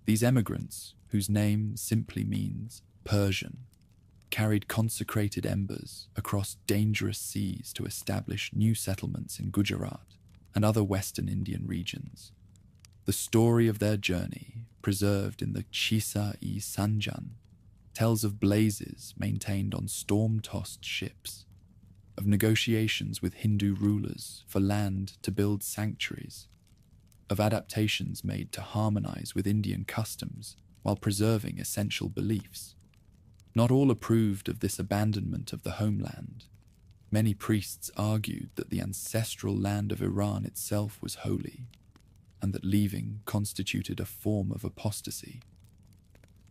These emigrants, whose name simply means Persian, carried consecrated embers across dangerous seas to establish new settlements in Gujarat and other western Indian regions. The story of their journey, preserved in the Qissa-e-Sanjan, tells of blazes maintained on storm-tossed ships, of negotiations with Hindu rulers for land to build sanctuaries, of adaptations made to harmonize with Indian customs while preserving essential beliefs. Not all approved of this abandonment of the homeland. Many priests argued that the ancestral land of Iran itself was holy, and that leaving constituted a form of apostasy.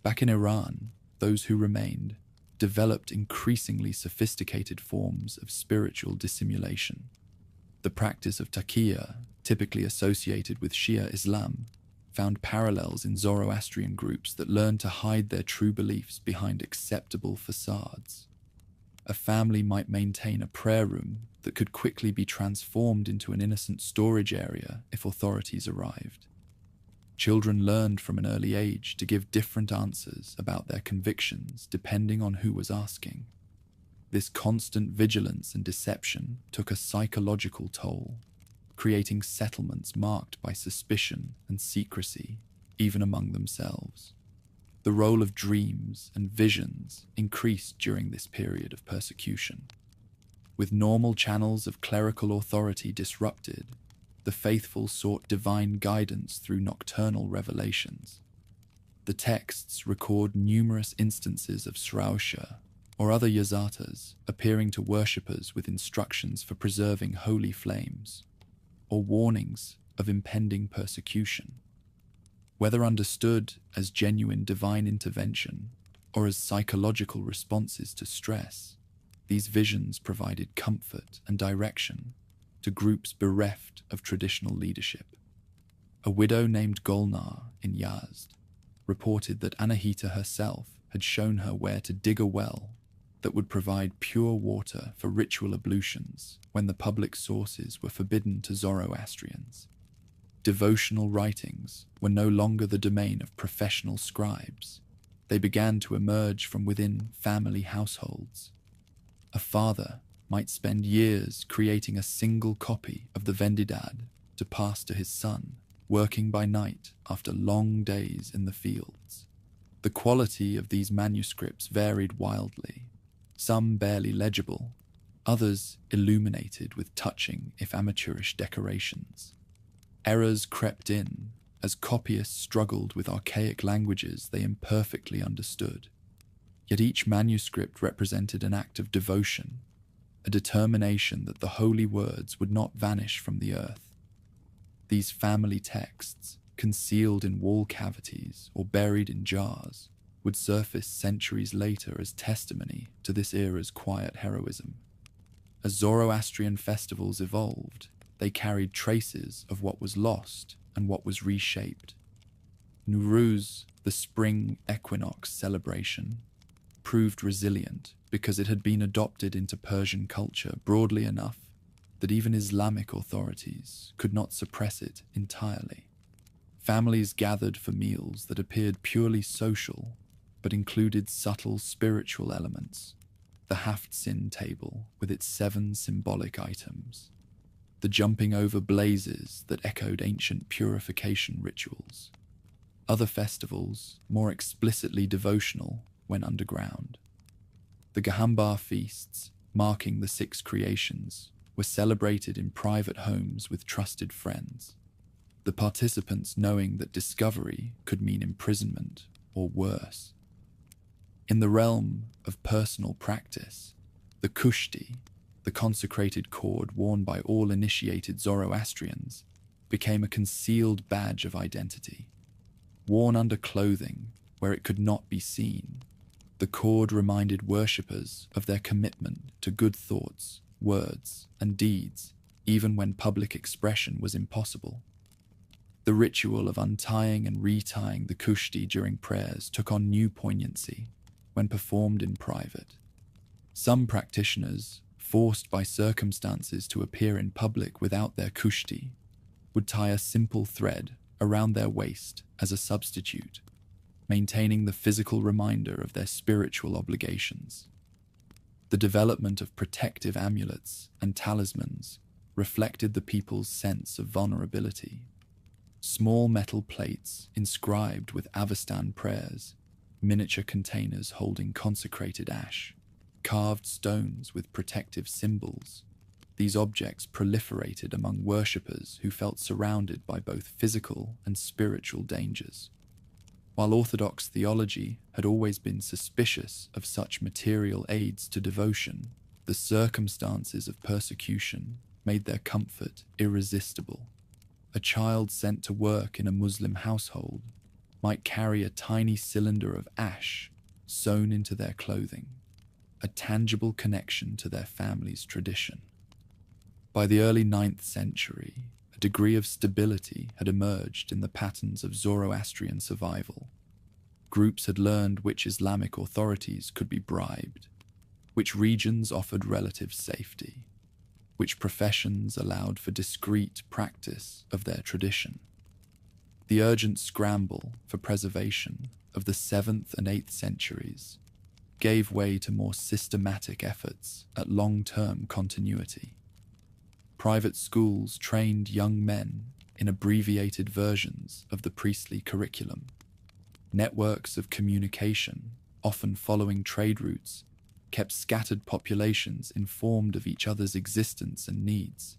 Back in Iran, those who remained developed increasingly sophisticated forms of spiritual dissimulation. The practice of taqiyya, typically associated with Shia Islam, found parallels in Zoroastrian groups that learned to hide their true beliefs behind acceptable facades. A family might maintain a prayer room that could quickly be transformed into an innocent storage area if authorities arrived. Children learned from an early age to give different answers about their convictions depending on who was asking. This constant vigilance and deception took a psychological toll, creating settlements marked by suspicion and secrecy, even among themselves. The role of dreams and visions increased during this period of persecution. With normal channels of clerical authority disrupted, the faithful sought divine guidance through nocturnal revelations. The texts record numerous instances of Srausha or other Yazatas appearing to worshippers with instructions for preserving holy flames, or warnings of impending persecution. Whether understood as genuine divine intervention or as psychological responses to stress, these visions provided comfort and direction to groups bereft of traditional leadership. A widow named Golnar in Yazd reported that Anahita herself had shown her where to dig a well that would provide pure water for ritual ablutions when the public sources were forbidden to Zoroastrians. Devotional writings were no longer the domain of professional scribes. They began to emerge from within family households. A father might spend years creating a single copy of the Vendidad to pass to his son, working by night after long days in the fields. The quality of these manuscripts varied wildly, some barely legible, others illuminated with touching if amateurish decorations. Errors crept in as copyists struggled with archaic languages they imperfectly understood. Yet each manuscript represented an act of devotion, a determination that the holy words would not vanish from the earth. These family texts, concealed in wall cavities or buried in jars, would surface centuries later as testimony to this era's quiet heroism. As Zoroastrian festivals evolved, they carried traces of what was lost and what was reshaped. Nowruz, the spring equinox celebration, proved resilient because it had been adopted into Persian culture broadly enough that even Islamic authorities could not suppress it entirely. Families gathered for meals that appeared purely social but included subtle spiritual elements. The Haft-Sin table with its 7 symbolic items, the jumping over blazes that echoed ancient purification rituals, Other festivals, more explicitly devotional, went underground. The Gahambar feasts, marking the 6 creations, were celebrated in private homes with trusted friends, the participants knowing that discovery could mean imprisonment or worse. In the realm of personal practice, the kushti, the consecrated cord worn by all initiated Zoroastrians, became a concealed badge of identity. Worn under clothing where it could not be seen, the cord reminded worshippers of their commitment to good thoughts, words, and deeds, even when public expression was impossible. The ritual of untying and retying the kushti during prayers took on new poignancy when performed in private. Some practitioners, forced by circumstances to appear in public without their kushti, would tie a simple thread around their waist as a substitute, maintaining the physical reminder of their spiritual obligations. The development of protective amulets and talismans reflected the people's sense of vulnerability. Small metal plates inscribed with Avestan prayers, miniature containers holding consecrated ash, carved stones with protective symbols. These objects proliferated among worshippers who felt surrounded by both physical and spiritual dangers. While Orthodox theology had always been suspicious of such material aids to devotion, the circumstances of persecution made their comfort irresistible. A child sent to work in a Muslim household might carry a tiny cylinder of ash sewn into their clothing, a tangible connection to their family's tradition. By the early 9th century, a degree of stability had emerged in the patterns of Zoroastrian survival. Groups had learned which Islamic authorities could be bribed, which regions offered relative safety, which professions allowed for discreet practice of their tradition. The urgent scramble for preservation of the 7th and 8th centuries gave way to more systematic efforts at long-term continuity. Private schools trained young men in abbreviated versions of the priestly curriculum. Networks of communication, often following trade routes, kept scattered populations informed of each other's existence and needs.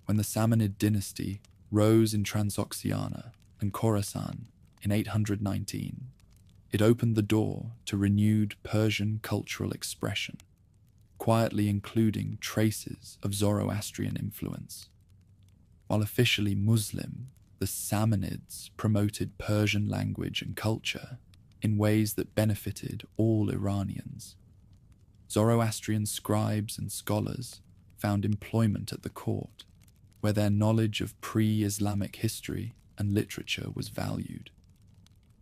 When the Samanid dynasty rose in Transoxiana and Khorasan in 819, it opened the door to renewed Persian cultural expression, quietly including traces of Zoroastrian influence. While officially Muslim, the Samanids promoted Persian language and culture in ways that benefited all Iranians. Zoroastrian scribes and scholars found employment at the court, where their knowledge of pre-Islamic history and literature was valued.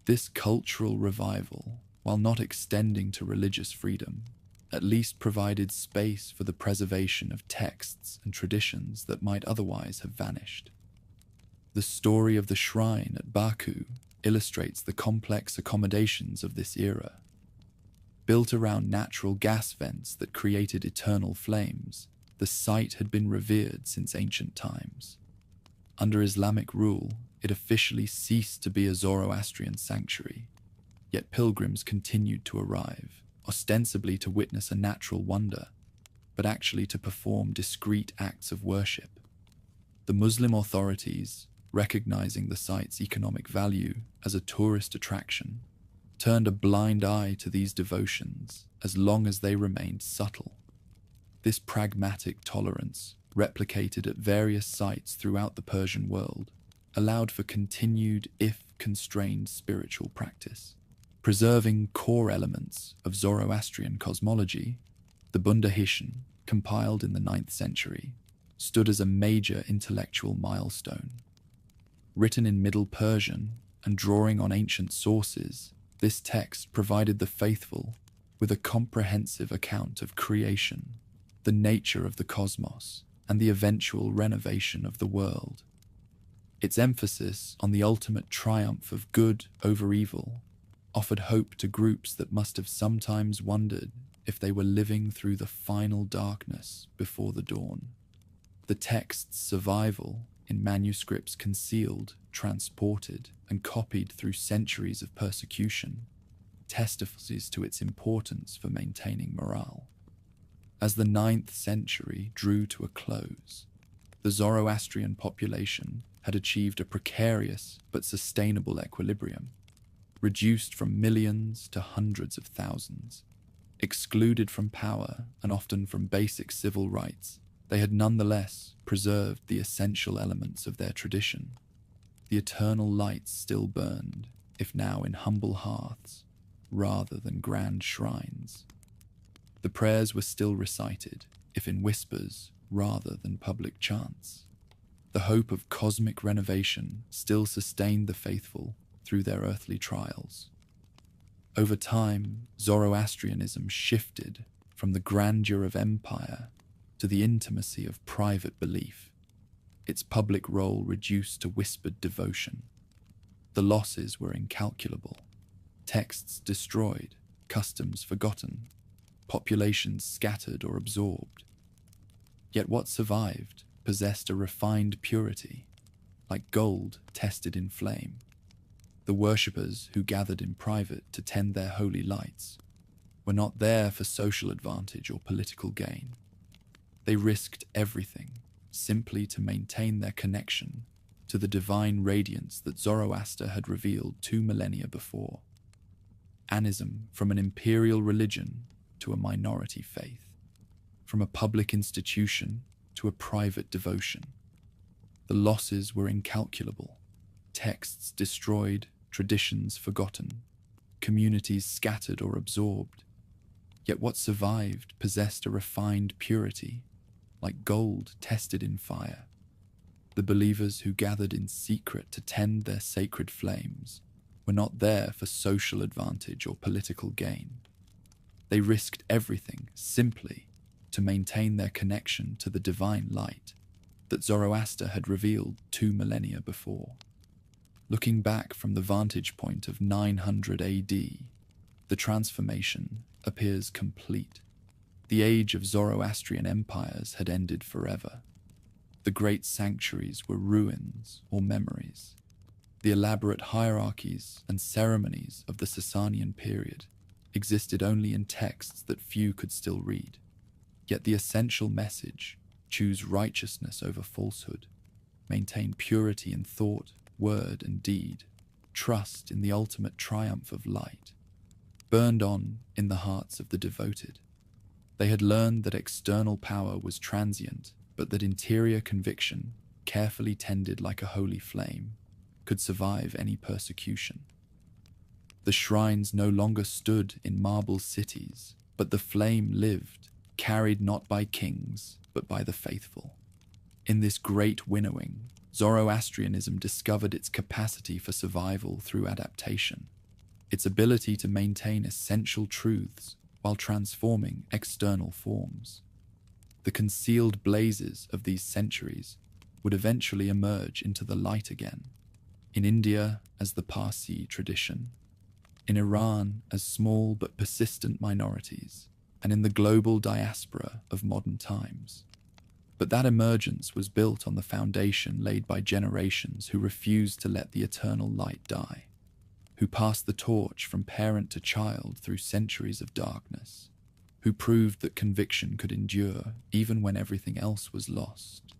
This cultural revival, while not extending to religious freedom, at least provided space for the preservation of texts and traditions that might otherwise have vanished. The story of the shrine at Baku illustrates the complex accommodations of this era. Built around natural gas vents that created eternal flames, the site had been revered since ancient times. Under Islamic rule, it officially ceased to be a Zoroastrian sanctuary, yet pilgrims continued to arrive, ostensibly to witness a natural wonder, but actually to perform discrete acts of worship. The Muslim authorities, recognizing the site's economic value as a tourist attraction, turned a blind eye to these devotions as long as they remained subtle. This pragmatic tolerance, replicated at various sites throughout the Persian world, allowed for continued, if constrained, spiritual practice. Preserving core elements of Zoroastrian cosmology, the Bundahishan, compiled in the 9th century, stood as a major intellectual milestone. Written in Middle Persian and drawing on ancient sources, this text provided the faithful with a comprehensive account of creation, the nature of the cosmos, and the eventual renovation of the world. Its emphasis on the ultimate triumph of good over evil offered hope to groups that must have sometimes wondered if they were living through the final darkness before the dawn. The text's survival in manuscripts concealed, transported, and copied through centuries of persecution, testifies to its importance for maintaining morale. As the 9th century drew to a close, the Zoroastrian population had achieved a precarious but sustainable equilibrium, reduced from millions to hundreds of thousands. Excluded from power and often from basic civil rights, they had nonetheless preserved the essential elements of their tradition. The eternal lights still burned, if now in humble hearths, rather than grand shrines. The prayers were still recited, if in whispers rather than public chants. The hope of cosmic renovation still sustained the faithful through their earthly trials. Over time, Zoroastrianism shifted from the grandeur of empire to the intimacy of private belief, its public role reduced to whispered devotion. The losses were incalculable. Texts destroyed, customs forgotten, populations scattered or absorbed. Yet what survived possessed a refined purity, like gold tested in flame. The worshippers who gathered in private to tend their holy lights were not there for social advantage or political gain. They risked everything simply to maintain their connection to the divine radiance that Zoroaster had revealed 2 millennia before. Anism from an imperial religion to a minority faith, from a public institution to a private devotion. The losses were incalculable, texts destroyed, traditions forgotten, communities scattered or absorbed. Yet what survived possessed a refined purity, like gold tested in fire. The believers who gathered in secret to tend their sacred flames were not there for social advantage or political gain. They risked everything simply to maintain their connection to the divine light that Zoroaster had revealed 2 millennia before. Looking back from the vantage point of 900 AD, the transformation appears complete. The age of Zoroastrian empires had ended forever. The great sanctuaries were ruins or memories. The elaborate hierarchies and ceremonies of the Sassanian period existed only in texts that few could still read. Yet the essential message, choose righteousness over falsehood, maintain purity in thought, word, and deed, trust in the ultimate triumph of light, burned on in the hearts of the devoted. They had learned that external power was transient, but that interior conviction, carefully tended like a holy flame, could survive any persecution. The shrines no longer stood in marble cities, but the flame lived, carried not by kings, but by the faithful. In this great winnowing, Zoroastrianism discovered its capacity for survival through adaptation, its ability to maintain essential truths while transforming external forms. The concealed blazes of these centuries would eventually emerge into the light again, in India as the Parsi tradition, in Iran as small but persistent minorities, and in the global diaspora of modern times. But that emergence was built on the foundation laid by generations who refused to let the eternal light die, who passed the torch from parent to child through centuries of darkness, who proved that conviction could endure even when everything else was lost.